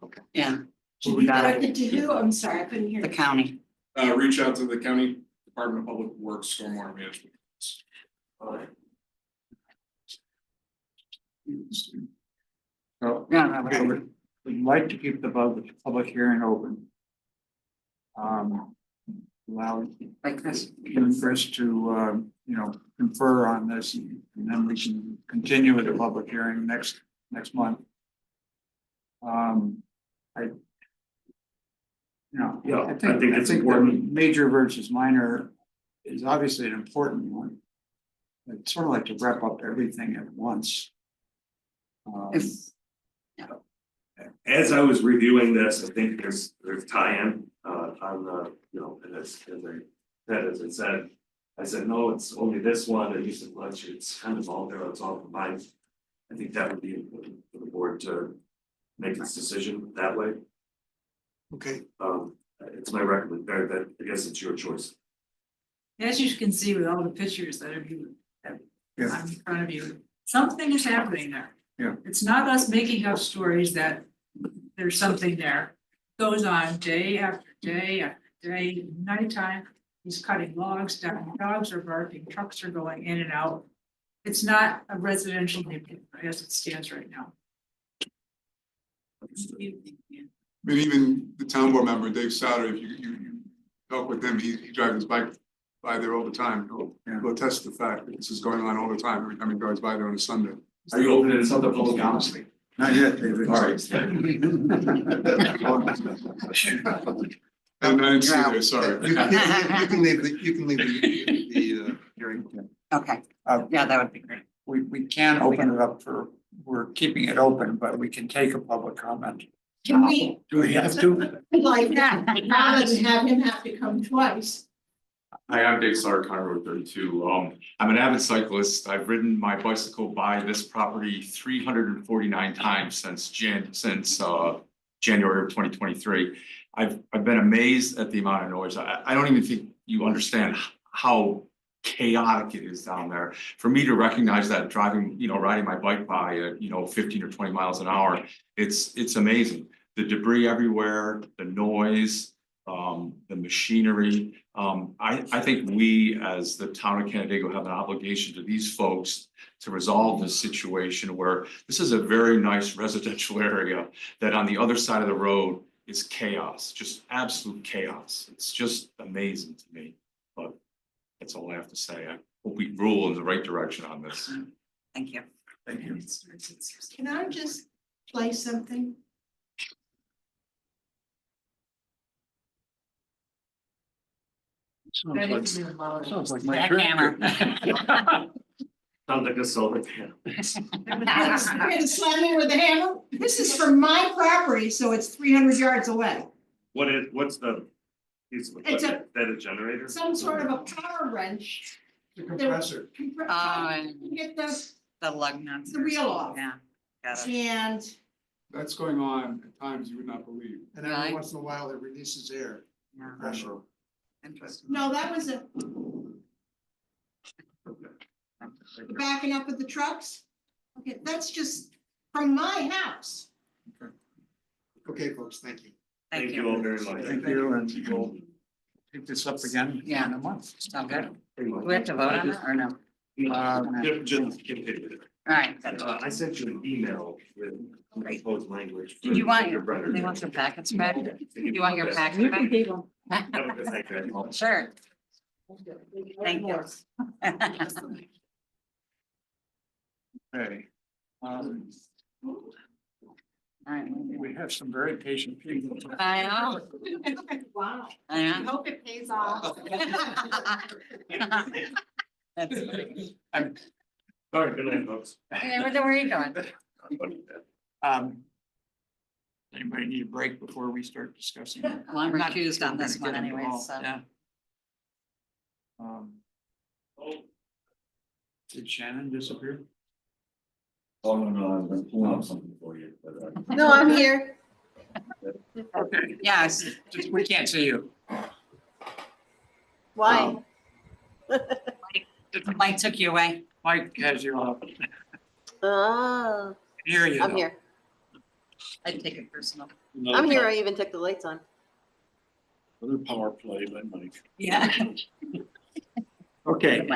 Okay. Yeah. Should be directed to who? I'm sorry, I couldn't hear. The county. Reach out to the County Department of Public Works Stormwater Management. So, Yeah. we'd like to keep the public hearing open. Allow Like this. you and Chris to, you know, confer on this and then we can continue with the public hearing next month. Yeah, I I think it's the important. major versus minor is obviously an important one. It's sort of like to wrap up everything at once. If, As I was reviewing this, I think there's tie-in on the, you know, and as I said, I said, no, it's only this one, and you said, well, it's kind of all there, it's all combined. I think that would be important for the board to make its decision that way. Okay. It's my recommendation, but I guess it's your choice. As you can see with all the pictures that are in Yeah. front of you, Something is happening there. Yeah. It's not us making up stories that there's something there. Goes on day after day after day, nighttime, he's cutting logs down, dogs are barking, trucks are going in and out. It's not a residential neighborhood as it stands right now. I mean, even the town board member, Dave Souter, if you talk with him, he drives his bike by there all the time. He'll attest to the fact that this is going on all the time, every time he drives by there on a Sunday. Are you opening this up to public honesty? Not yet, David. All right. And I didn't see there, sorry. You can leave the hearing. Okay, yeah, that would be great. We can open it up for, we're keeping it open, but we can take a public comment. Can we, Do we have to? like that, rather than have him have to come twice? Hi, I'm Dave Sawyer, County Road 32. I'm an avid cyclist. I've ridden my bicycle by this property 349 times since January of 2023. I've been amazed at the amount of noise. I don't even think you understand how chaotic it is down there. For me to recognize that driving, riding my bike by at, 15 or 20 miles an hour, it's amazing. The debris everywhere, the noise, the machinery. I think we, as the town of Canandaigua, have an obligation to these folks to resolve this situation where this is a very nice residential area that on the other side of the road is chaos, just absolute chaos. It's just amazing to me, but that's all I have to say. I hope we rule in the right direction on this. Thank you. Thank you. Can I just play something? Sounds like my Jackhammer. Sounds like a solar panel. You're gonna slam me with a hammer? This is for my property, so it's 300 yards away. What's the piece of It's equipment? Is that a generator? Some sort of a power wrench. The compressor. Get The lug nuts. the wheel off. Yeah, got it. And That's going on at times you would not believe. And every once in a while it releases air. Yeah. Pressure. Interesting. no, that was a backing up with the trucks. Okay, that's just from my house. Okay, folks, thank you. Thank You all you. very much. Thank you, and we'll pick this up again Yeah. in a month. Sound good? Do we have to vote on it or no? Just continue. All right. I sent you an email with proposed language. Did you want your your, they want your packets back? Do you want your packets You back? Thank you. Sure. Thank you. Okay. All right. We have some very patient people. I know. Wow. I know. Hope it pays off. That's funny. All right, good night, folks. Okay, where are you going? Anybody need a break before we start discussing? it? Well, I'm Not- recused on this we're one gonna get anyway, involved, so. Yeah. Did Shannon disappear? Oh, no, I'm gonna pull out something for you, but. No, I'm here. Okay, Yes. just, we can't see you. Why? Mike took you away. Mike has you off. Ah, Hear you. I'm though. here. I'd take it personal. I'm here. I even took the lights on. Another power play by Mike. Yeah. Okay,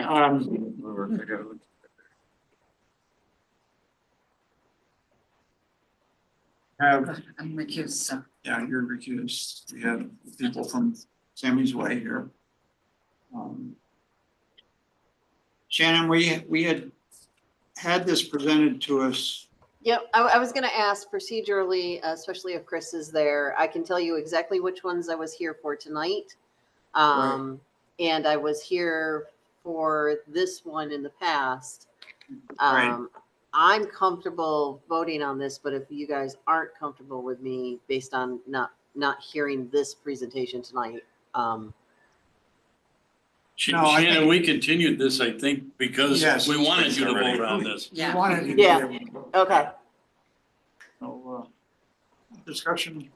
have, I'm recused, so. yeah, you're recused. We have people from Sammy's Way here. Shannon, we had this presented to us. Yep, I was gonna ask procedurally, especially if Chris is there, I can tell you exactly which ones I was here for tonight. And I was here for this one in the past. Right. I'm comfortable voting on this, but if you guys aren't comfortable with me based on not hearing this presentation tonight, No, I Shannon, think- we continued this, I think, because Yes. we wanted you to vote on this. We wanted you to be Yeah. able to vote. okay. So, discussion,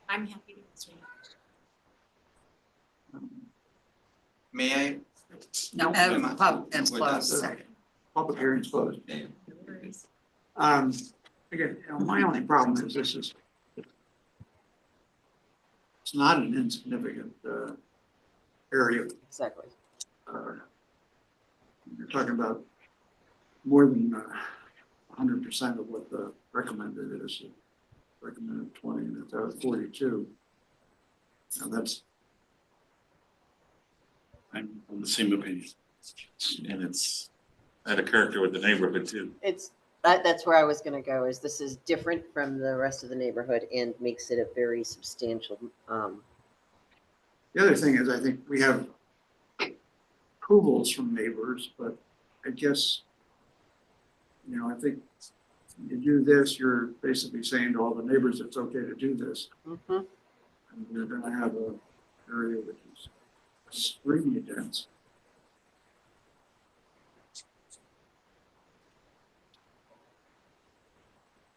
I'm happy to answer. may I No, it's closed. Public hearing's closed. Again, my only problem is this is. It's not an insignificant, area. Exactly. You're talking about more than 100% of what the recommended is. Recommended 20 and it's out 42. Now that's. I'm on the same opinion. And it's out of character with the neighborhood too. It's, that's where I was gonna go, is this is different from the rest of the neighborhood and makes it a very substantial, The other thing is, I think we have approvals from neighbors, but I guess, I think you do this, you're basically saying to all the neighbors, it's okay to do this. mhm. And you're gonna have a area that is extremely dense.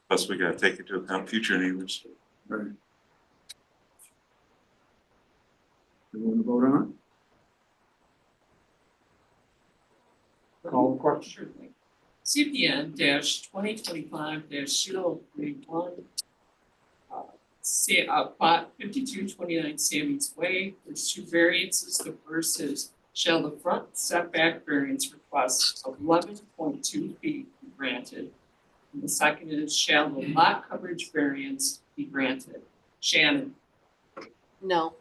Plus, we gotta take into account future neighbors. Right. You want to vote on it? Call the question. CPN 2025 031. Say, plot 5229 Sammy's Way, there's two variances. The first is, shall the front setback variance request of 11.2 feet be granted? And the second is, shall the lot coverage variance be granted? Shannon, No,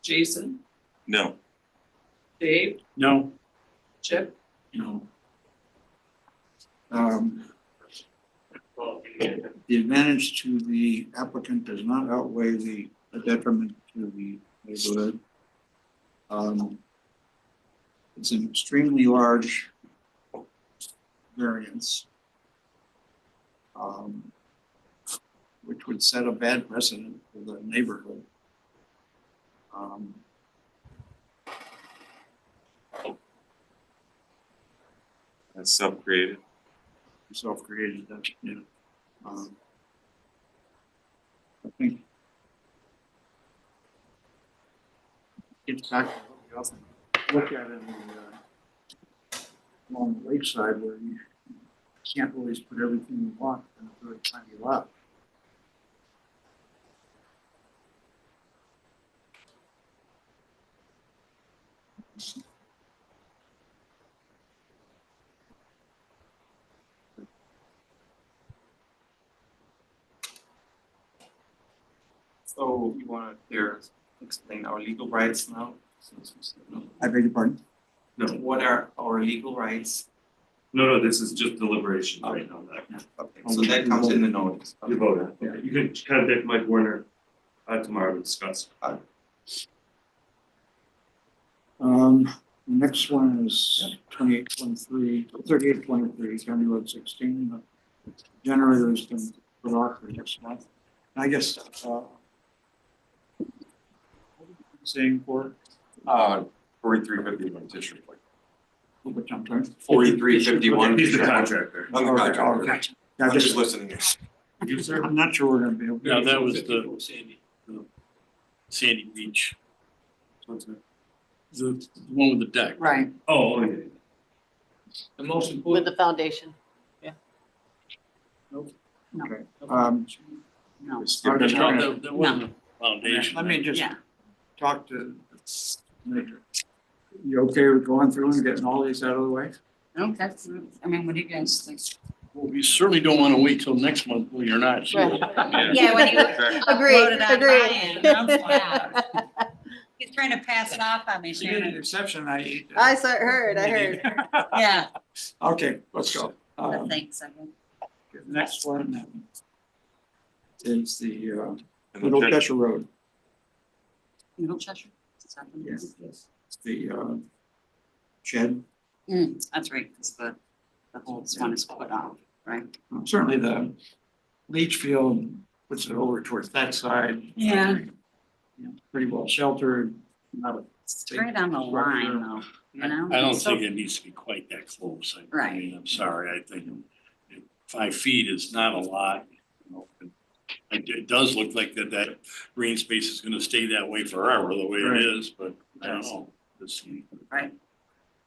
Jason, No. Dave, No. Chip, No. The advantage to the applicant does not outweigh the detriment to the neighborhood. It's an extremely large variance. Which would set a bad precedent for the neighborhood. That's self-created. Self-created, that's, I think. It's back to what we often look at in the, along the lakeside where you can't always put everything you want in a very tiny lot. So you wanna explain our legal rights now? I beg your pardon? No, what are our legal rights? No, this is just deliberation right now. Okay, so that comes in the notice. You vote, okay, you can contact Mike Warner tomorrow to discuss. The next one is 3823 County Road 16. Generators been put off for next month. I guess, saying for 4351 tissue. which I'm sorry. 4351. He's the contractor. I'm the contractor. Okay. I'm just listening. You, sir? I'm not sure we're gonna be able. to- Yeah, that was the Sandy Beach. The one with the deck. Right. Oh, okay. The most with important. the foundation. Okay. No. There wasn't a foundation. Let me just Yeah. talk to Major. You okay with going through and getting all these out of the way? Okay, I mean, what do you guys think? Well, we certainly don't want to wait till next month when you're not here. Yeah, when you, agreed, Voted on agreed. Brian. He's trying to pass it off on me, You did an Shannon. exception, I heard. Yeah, Okay, let's go. but thanks, I mean. Next one is the Little Cheshire Road. Middle Cheshire? Is that what it is? It's the shed. That's right, because the whole one is put off, right? Certainly the leach field puts it over towards that side. Yeah. Pretty well sheltered, not a. Straight on the line though, you know? I don't So- think it needs to be quite that close. I Right. mean, I'm sorry, I think 5 feet is not a lot. It does look like that green space is gonna stay that way forever, the way it Right. is, but I don't know. this. Right.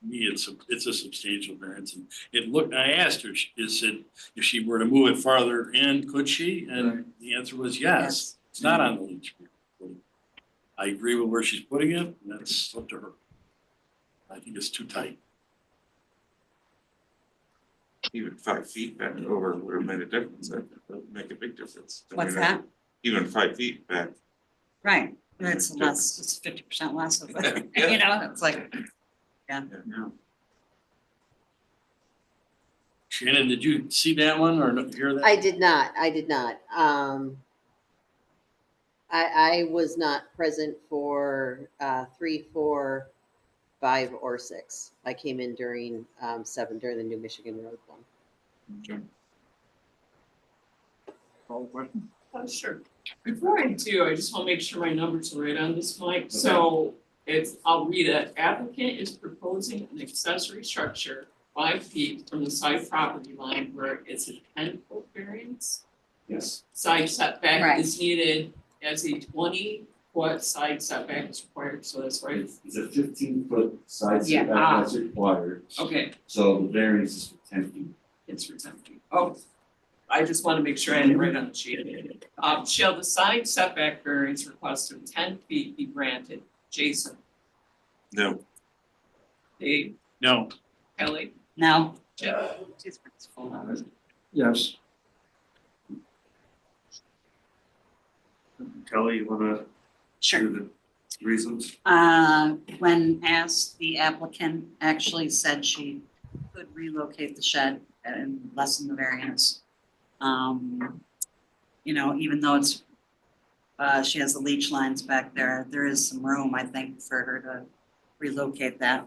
Me, it's a substantial variance, and it looked, I asked her, is it, if she were to move it farther in, could she? And the answer was yes, it's not on the leach field. I agree with where she's putting it, and that's up to her. I think it's too tight. Even 5 feet back over would have made a difference, that would make a big difference. What's that? Even 5 feet back. Right, it's less, it's 50% less of it, you know, it's like, yeah. Shannon, did you see that one or hear that? I did not. I was not present for 3, 4, 5, or 6. I came in during 7 during the New Michigan Road one. Okay. Call the question? Sure. Before I do, I just want to make sure my numbers are right on this, Mike. So I'll read it. Applicant is proposing an accessory structure 5 feet from the side property line where it's a 10-foot variance. Yes. Side setback Right. is needed as a 20-foot side setback is required, so that's right. It's a 15-foot side Yeah. setback that's required, Okay, so the variance is for 10 feet. it's for 10 feet. Oh, I just want to make sure I had it right on the sheet. Shall the side setback variance request of 10 feet be granted? Jason, No. Dave, No. Kelly, No. Jeff. Yes. Kelly, you wanna Sure. do the reasons? When asked, the applicant actually said she could relocate the shed and lessen the variance. You know, even though it's, she has the leach lines back there, there is some room, I think, for her to relocate that.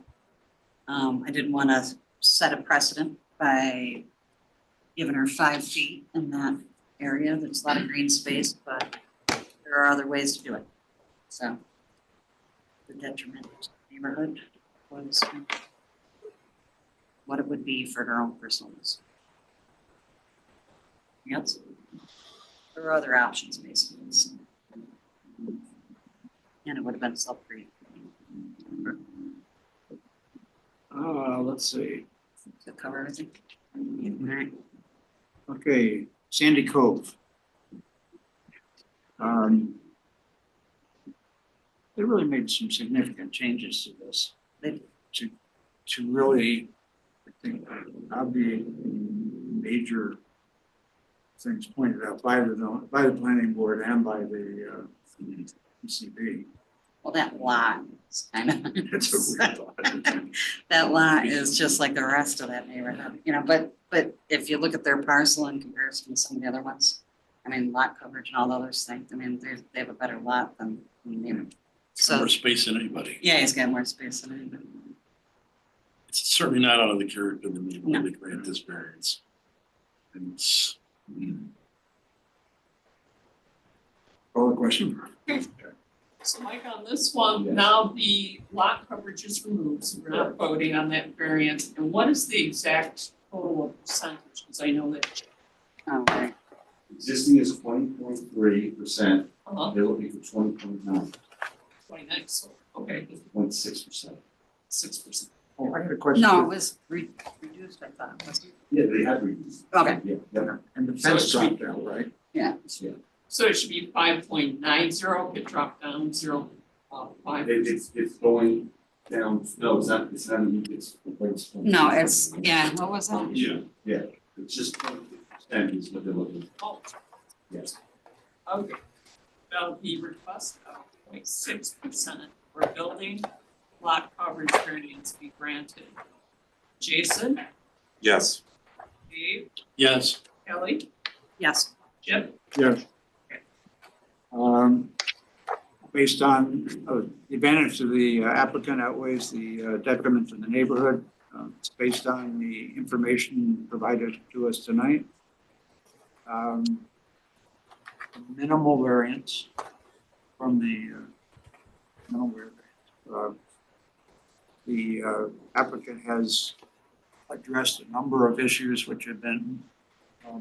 I didn't want to set a precedent by giving her 5 feet in that area. There's a lot of green space, but there are other ways to do it. So the detriment to the neighborhood was what it would be for her own personal use. Yes. There were other options basically. And it would have been self-free. Let's see. To cover everything. Alright. Okay, Sandy Cove. They really made some significant changes to this. To really, I think, obviate major things pointed out by the planning board and by the PCB. Well, that lot is kind of. It's a weird lot. That lot is just like the rest of that neighborhood, you know, but if you look at their parcel in comparison to some of the other ones. I mean, lot coverage and all the other things, I mean, they have a better lot than, you know. So, More space than anybody. yeah, he's got more space than anybody. It's certainly not out of the character of the neighborhood to grant this variance. And it's, Call the question. So Mike, on this one, now the lot coverage is removed, so we're not voting on that variance. And what is the exact total percentage? Because I know that. Oh, right. Existing is 20.3%, Uh-huh. they're looking for 20.9, 29, so, okay, 0.6%. 6%. Oh, I had a question. No, it was reduced, I thought, wasn't it? Yeah, they have reduced. Okay. Yeah. And the So it fence should be- dropped out, right? Yeah. So it should be 5.90, it dropped down 0.5. It's going down, no, it's not, it's. No, it's, yeah, what was that? Yeah, it's just 20% is what they're looking Oh, for. Yes. okay. Now the request of 0.6% for building lot coverage variance be granted. Jason, Yes. Dave, yes, Kelly, Yes. Chip, Yes. Based on the advantage to the applicant outweighs the detriment to the neighborhood. It's based on the information provided to us tonight. Minimal variance from the minimal variance. The applicant has addressed a number of issues which have been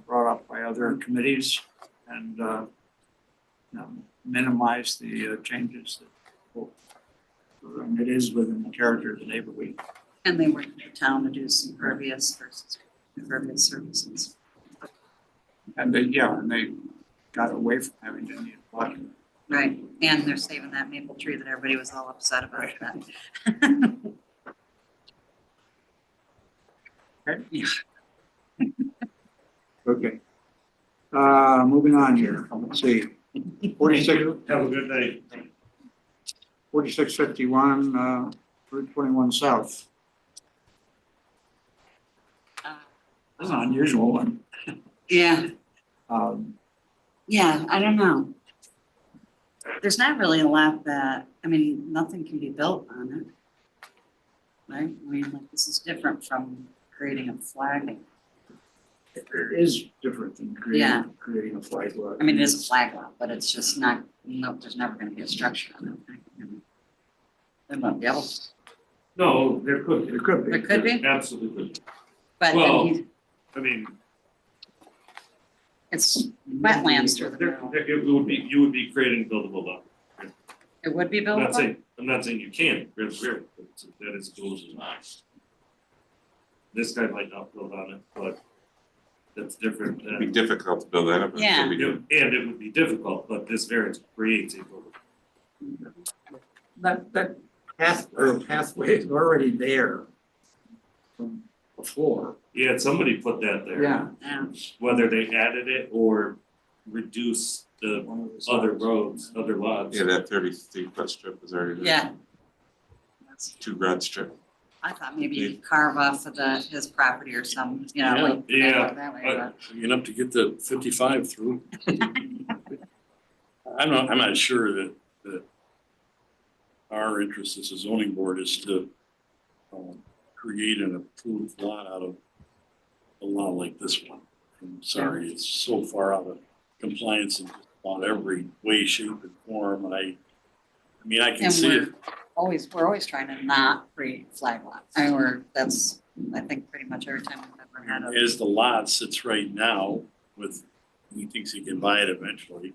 brought up by other committees and minimize the changes that will and it is within the character of the neighborhood. And they work in the town to do some pervious versus impervious services. And they, yeah, and they got away from having to need a lot. Right, and they're saving that maple tree that everybody was all upset about that. Okay. Okay. Moving on here, let's see. 46. Have a good night. 4651, Route 21 South. This is an unusual one. Yeah, Um, yeah, I don't know. There's not really a lot that, I mean, nothing can be built on it. Right, I mean, like, this is different from creating a flag. It is different than Yeah. creating a flag lot. I mean, it is a flag lot, but it's just not, no, there's never gonna be a structure on it. There won't be able, No, there could be. It could be. there could be, Absolutely. but Well, then I mean, it's wetlands through the there, middle. it would be, you would be creating buildable lot. It would be I'm not buildable? saying, I'm not saying you can't, there's where, that is goes as nice. This guy might not build on it, but that's different It'd be than. difficult to build that up. Yeah. We do. And it would be difficult, but this variance creates a buildable. That pathway is already there from before. Yeah, somebody put that there. Yeah. Yeah, Whether they added it or reduced the other roads, other lots. Yeah, that 30-foot strip is already there. yeah, Too broad strip. I thought maybe you could carve off of his property or some, you know, like. Yeah, that way, but- Enough to get the 55 through. I'm not sure that our interest as a zoning board is to create an approved lot out of a lot like this one. I'm sorry, it's so far out of compliance in just about every way, shape, and form, and I mean, I can And see it. we're always trying to not create flag lots. I mean, that's, I think pretty much every time we've ever had a. As the lot sits right now with, he thinks he can buy it eventually.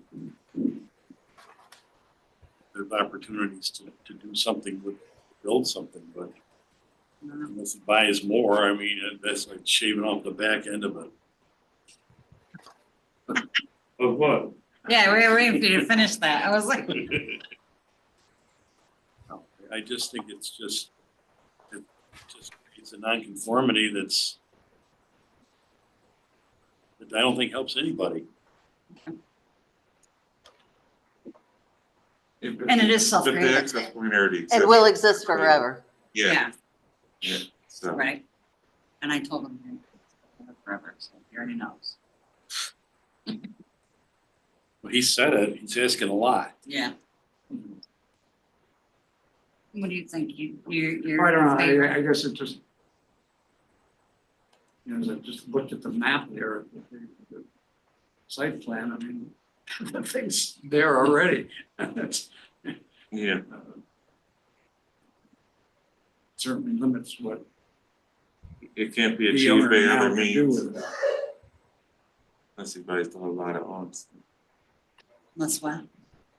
There's opportunities to do something with, build something, but unless he buys more, I mean, that's like shaving off the back end of it. Of what? Yeah, we were waiting for you to finish that. I was like, I just think it's just it's a nonconformity that I don't think helps anybody. and it is But the self-created, excess point already It exists. will exist forever. Yeah, yeah, yeah, so. right. And I told him forever, so he already knows. Well, he said it, he's asking a lot. Yeah. What do you think? You're. I don't know, in favor? I guess it just. You know, as I just looked at the map there, the site plan, I mean, the thing's there already. That's, Yeah, certainly limits what it can't be the achieved owner by now other can do means with it. unless he buys the whole lot at once. Let's what?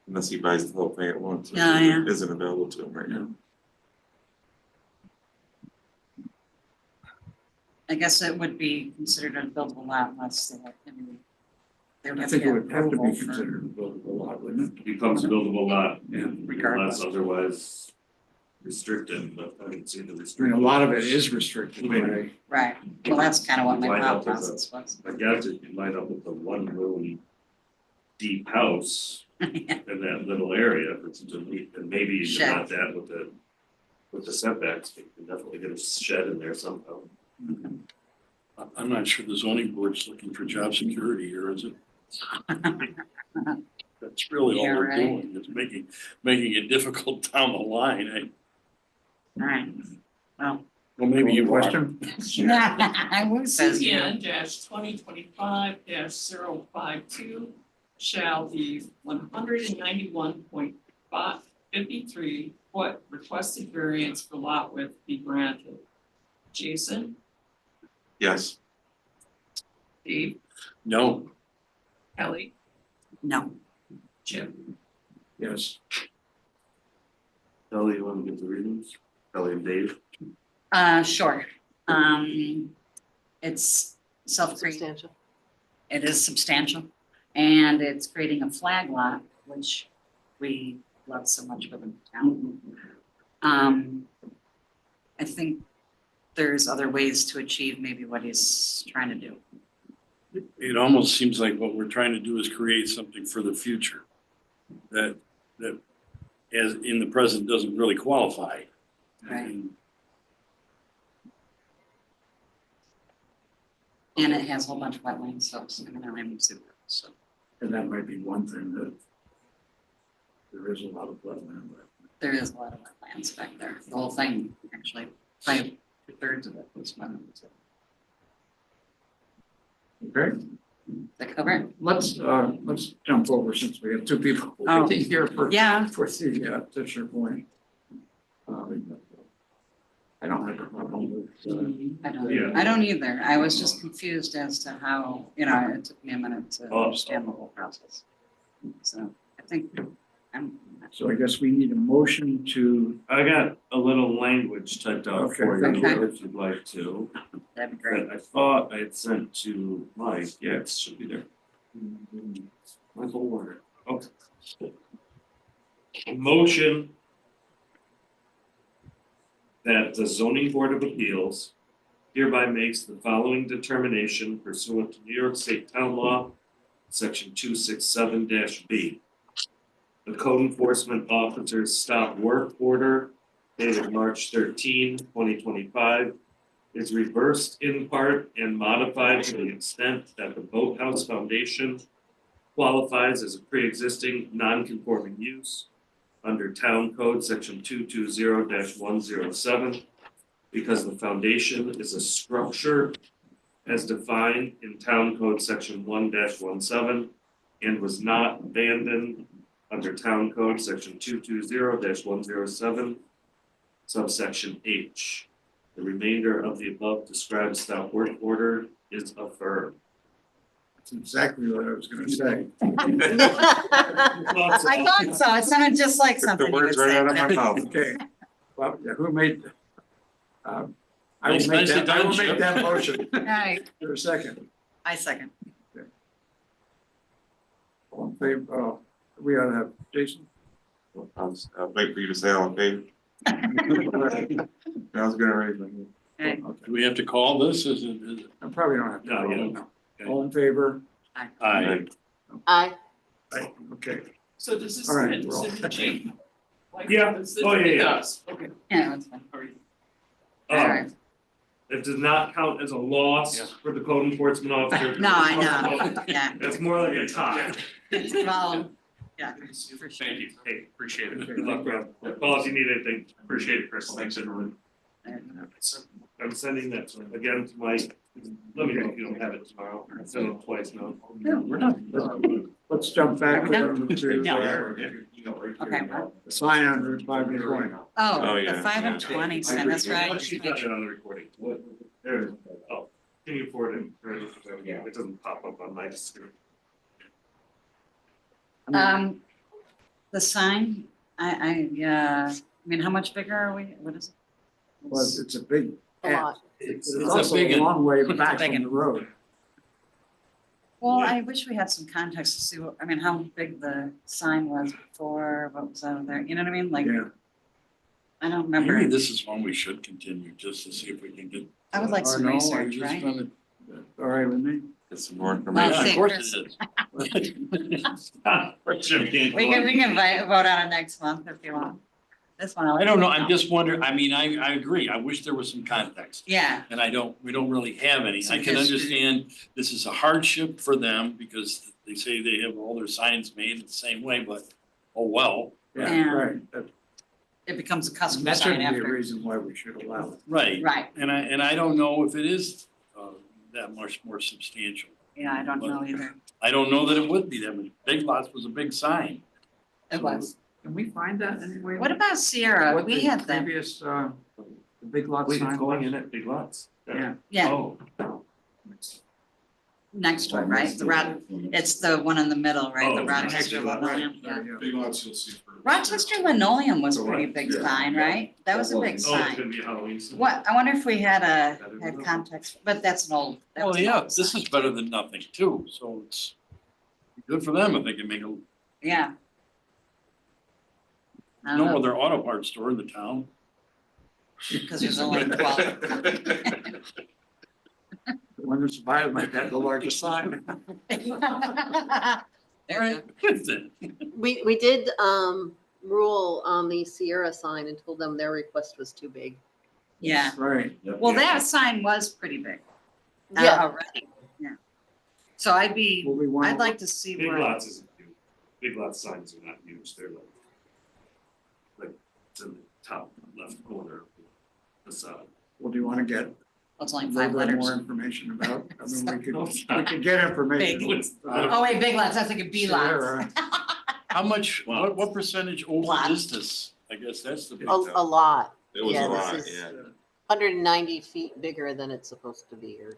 Unless he buys the whole thing at once. which Yeah, yeah. Isn't available to him right now. I guess it would be considered a buildable lot unless they have, I mean. They would I have think to it get would have to be approval for. considered a buildable lot, wouldn't it? Becomes a buildable lot, unless Regardless. otherwise restricted, but I didn't see the I mean, restriction. a lot of it is restricted by. Right, well, that's kind of what my Line thought up with process was. I guess if you line up with the one room deep house in that little area, it's to meet, and maybe you Shed. got that with the setbacks, you can definitely get a shed in there somehow. I'm not sure the zoning board's looking for job security here, is it? That's really all Yeah, we're right. doing, is making it difficult down the line. Alright, well. Well, maybe you are. Question? Who says you? CN 2025-052 shall the 191.53 foot requested variance for lot width be granted. Jason, Yes, Dave, No, Kelly, No, Jim. Yes. Kelly, you want to get the readings? Kelly and Dave? Sure. It's self-created. Substantial. It is substantial, and it's creating a flag lot, which we love so much for the town. I think there's other ways to achieve maybe what he's trying to do. It almost seems like what we're trying to do is create something for the future that as in the present doesn't really qualify. Right. And it has a whole bunch of wetlands, so it's gonna be super, so. And that might be one thing that there is a lot of wetland. There is a lot of wetlands back there. The whole thing, actually, probably 2/3 of it was wetlands. Okay, That cover it? let's jump over since we have two people Oh, waiting here for yeah. for the Fisher Point. I don't have a problem with. I don't either. I was just confused as to how, it took me a minute to understand the whole process. So I think So I guess we need a motion to. I got a little language typed out for you, Okay. if you'd like to. that'd be great. That I thought I had sent to Mike, yeah, it should be there. Michael Warner, okay. Motion that the zoning board of appeals hereby makes the following determination pursuant to New York State Town Law, section 267-B. The code enforcement officer's stop work order dated March 13, 2025 is reversed in part and modified to the extent that the boathouse foundation qualifies as a pre-existing non-conforming use under Town Code section 220-107 because the foundation is a structure as defined in Town Code section 1-17 and was not abandoned under Town Code section 220-107 subsection H. The remainder of the above described stop work order is affirmed. That's exactly what I was gonna say. I thought so. It sounded just like something. The words right out of my mouth. Okay, well, yeah, who made? I will Nice- make nicely that, I will done, make Chip. that motion. Right, For a second. I second. All in favor, we ought to have Jason. I'll wait for you to say all in favor. I was gonna raise my hand. Okay. Do we have to call this? Is it? I probably don't have to. No, vote, yeah. no. All in favor? Aye. Aye. Aye, okay. So does this All right, fit we're all- in the G? Like, Yeah. does this- Oh, yeah, it yeah. does. Okay. Yeah, that's fine. All Um, right. it does not count as a loss for the code enforcement officer. No, I know, yeah. It's more like a tie. Well, yeah, for sure. Thank you, hey, appreciate it, good luck, Rob. Call if you need anything, appreciate it, Chris, thanks everyone. I'm sending that again to Mike, let me know if you don't have it tomorrow, I'll send it twice now. No, we're not. Let's jump back to Okay. the sign on Route 5 and 20. Oh, Oh, the yeah. 5 and 20, so that's right. Why don't you touch it on the recording? There it is. Oh, can you forward it? It doesn't pop up on my screen. The sign, I mean, how much bigger are we? What is it? Well, it's a big. A lot. It's a also big a one. long way back Big from the road. Well, I wish we had some context to see how big the sign was before, what was out there, you know what I mean? Like, Yeah. I don't remember. Maybe this is one we should continue just to see if we can get. I would like Or some no, I research, just right? found it, All right with me? Get some more Well, information. see, Of course Chris- it is. We can vote on it next month if you want. This one. I don't know, I'm just wondering, I mean, I agree, I wish there was some context. Yeah, And we don't really have any. I Some can history. understand this is a hardship for them because they say they have all their signs made the same way, but oh, well. Yeah, Yeah. right. That- it becomes a custom That sign shouldn't be a after. reason why we should allow it. Right. Right, And I don't know if it is that much more substantial. yeah, I don't know either. I don't know that it would be that much. Big Lots was a big sign. It was. Can we find that anywhere? What about Sierra? What We the had them. Previous, the big lot Wait, sign it's going was? in at Big Lots? Yeah. Yeah, Oh. next one, right? It's the one in the middle, right? The Oh, Rochester linoleum, yeah. Big lots you'll see for. Rochester linoleum was a The pretty what? big Yeah. sign, right? That was a big Oh, it's sign. gonna be Halloween. What, I wonder if we had context, but that's an old. that Well, was an yeah, old this sign. is better than nothing too, so it's good for them if they can make Yeah. no other auto parts store in the town. Because there's only 12. The one that's violent might have the largest sign. There you go. We did rule on the Sierra sign and told them their request was too big. Yeah, Right. well, that sign was pretty big. Yeah. Already, yeah. So I'd like to see Big what, lots isn't huge. Big lot signs are not huge, they're like it's in the top left corner of the facade. What do you want to get? it's A only little 5 bit letters. more information about, I mean, we could get information. Big. Oh, wait, big lots, I was thinking B lots. Sierra. How much, what percentage over is this? I guess that's the big. A lot. It was Yeah, a this lot, is yeah. 190 feet bigger than it's supposed to be, or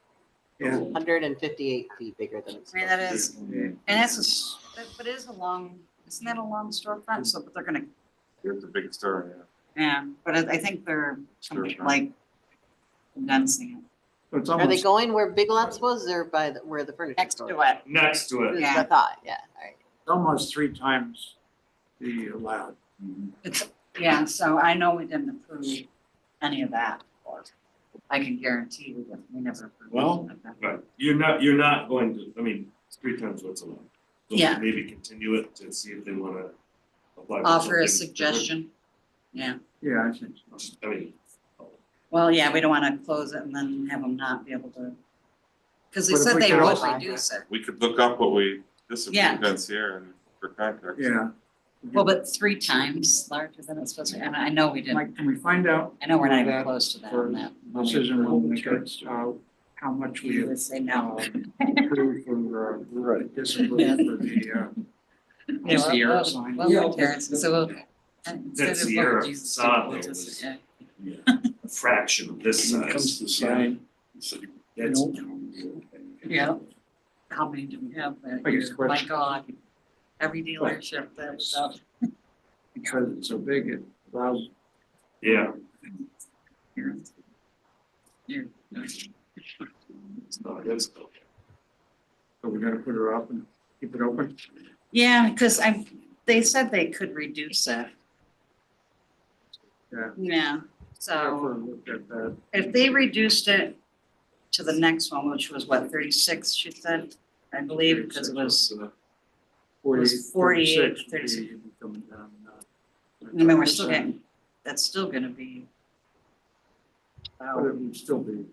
Yeah. 158 feet bigger than it's I mean, supposed that to be. is, and that's but it is a long, isn't that a long storefront? So, but they're gonna, It's a big story, yeah. yeah, but I think they're Storefront. like condensing it. It's Are they almost, going where Big Lots was or by where the furniture Next store? to it. Next to it. That's what I thought, yeah, all right. almost 3 times the allowed. It's, yeah, so I know we didn't approve any of that. I can guarantee we never approved. Well, any of that. Right, you're not going to, I mean, it's 3 times what's allowed. So Yeah. maybe continue it to see if they wanna apply. for Offer a something suggestion, yeah. Yeah, I think so. different. I mean, Well, yeah, we don't wanna close it and then have them not be able to. Cause they But if said we they could would also- reduce it. We could look up what we Yeah. disapproved on Sierra and for context. Yeah. Well, but 3 times larger than it's supposed to, and I know we didn't, Mike, can we find out? I know we're not even that close to that for on that. Decision when we get, how much we You would say no. approve or disapprove for the Yeah, Sierra well, sign. well, Terrence, so we'll. instead of Sierra what Jesus did, facade, we'll though, just- was- yeah. a fraction of this When it comes to size. sign. That's. Yeah. How many do we have that Biggest year? My question. God, every dealership that's up. Because it's so big, it allows. Yeah. Here. So that's. So we gotta put her up and keep it open. Yeah, cause they said they could reduce it. Yeah. Yeah, so Look at that. if they reduced it to the next one, which was what, 36, she said, I believe, because it was, 48, 36. Coming down, I mean, we're still getting, that's still gonna be. But it would still be,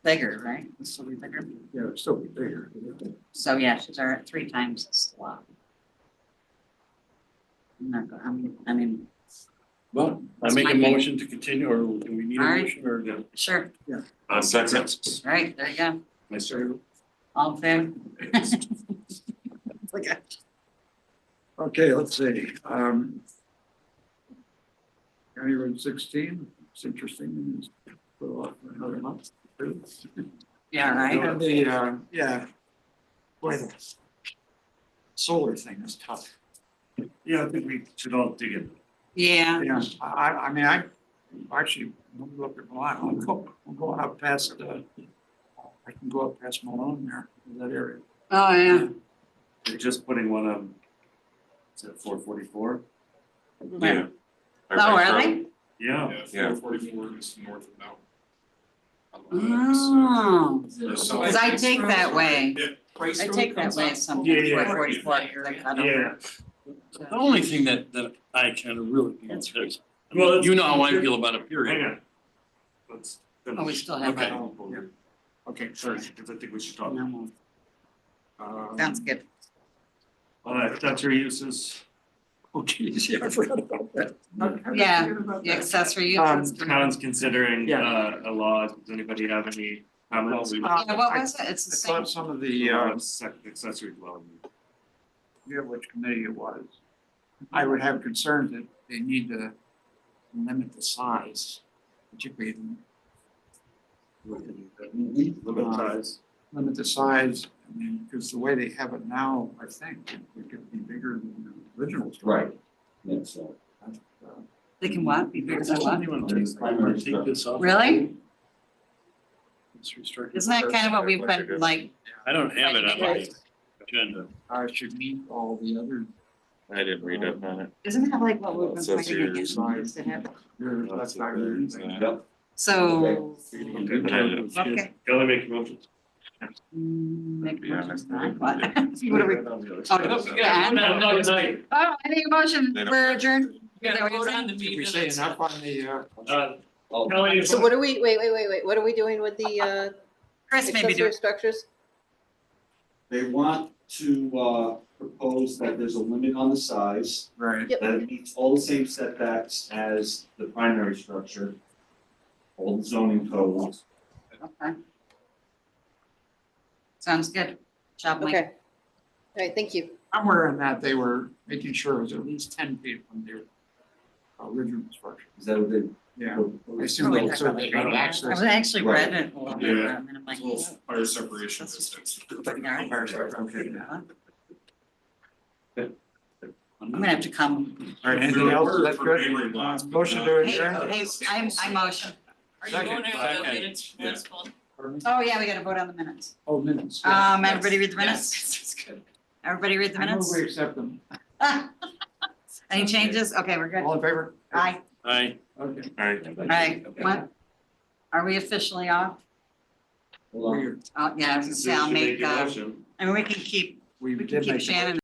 Bigger, right? It'll still be bigger. yeah, it'd still be bigger. So yeah, she's already 3 times as long. I'm not, I mean, Well, I That's make my a thing. motion to continue, or do we need a All right. motion, or? no? sure, On second. right, there you go, My sir. all in favor? Okay. Okay, let's see, County Road 16, it's interesting, it's put off for another month. Yeah, right. And yeah. Boy, the solar thing is tough. Yeah, I think we should all dig in. Yeah, Yeah, I mean, I actually, when we look at Malone, I'm going up past, I can go up past Malone there, in that area. oh, yeah. They're just putting one on. Is it 444? Yeah. Oh, are they? Yeah. Yeah. 444 is north of Mountain. Oh, There's cause I take that way, Yeah. I take that way sometimes, Yeah, yeah. 444, I cut over. Yeah. The only thing that I kind of really can't is, Well, you know how I feel about it, Hang period. on. Let's. Oh, we still have Okay. that. Okay, sorry, because I think we should talk. No, sounds good. Accessory uses. Oh geez, yeah, I forgot about that. Yeah, the accessory uses. Town's considering Yeah. a law. Does anybody have any comments? Yeah, what was it? It's the I same. thought some of the, Accessory dwelling. I forget which committee it was. I would have concerns that they need to limit the size, particularly Limit size. limit the size, I mean, because the way they have it now, I think it could be bigger than the original. Right. That's so. They can what? Be bigger than what? Take this off. Really? It's restricted. Isn't that kind of what we've been like? I don't have it on my agenda. I should meet all the other. I didn't read up on it. Isn't that like what we've been Says fighting here, against? size. To have? That's not good. Yep. So. Okay. Okay. Kelly make a motion. Make Yeah, motions, that's fine. What? What are we? Oh, Yeah, no, tonight. Oh, I make a motion, They don't- we're adjourned. You gotta vote on the Did meeting we say minutes. enough on the, Kelly, So what are we, wait, what are we doing with the Chris maybe do accessory it. structures? They want to propose that there's a limit on the size, right? Yep. that it meets all the same setbacks as the primary structure. All the zoning codes. Okay. Sounds good. Job, Mike. Okay. All right, thank you. Somewhere in that, they were making sure it was at least 10 feet from their original structure. Is that what they? Yeah. I assume they also they have I access. was actually read it a little bit, Yeah. and I'm like. There's a little fire separation distance. Okay. I'm gonna have to come. All right, anything else? That's good. Motion to Hey, adjourn? hey, I motion. Are you going to have the minutes for this one? Oh, yeah, we gotta vote on the minutes. Oh, minutes. Everybody read the minutes? Yes, that's good. Everybody read the I move minutes? we accept them. Any changes? Okay, we're good. All in favor? Aye. Aye. Okay. All right. All right, what? Are we officially off? We're- Oh, yeah, I was gonna say, I'll make, motion. I mean, we can keep, We we can did keep make. Shannon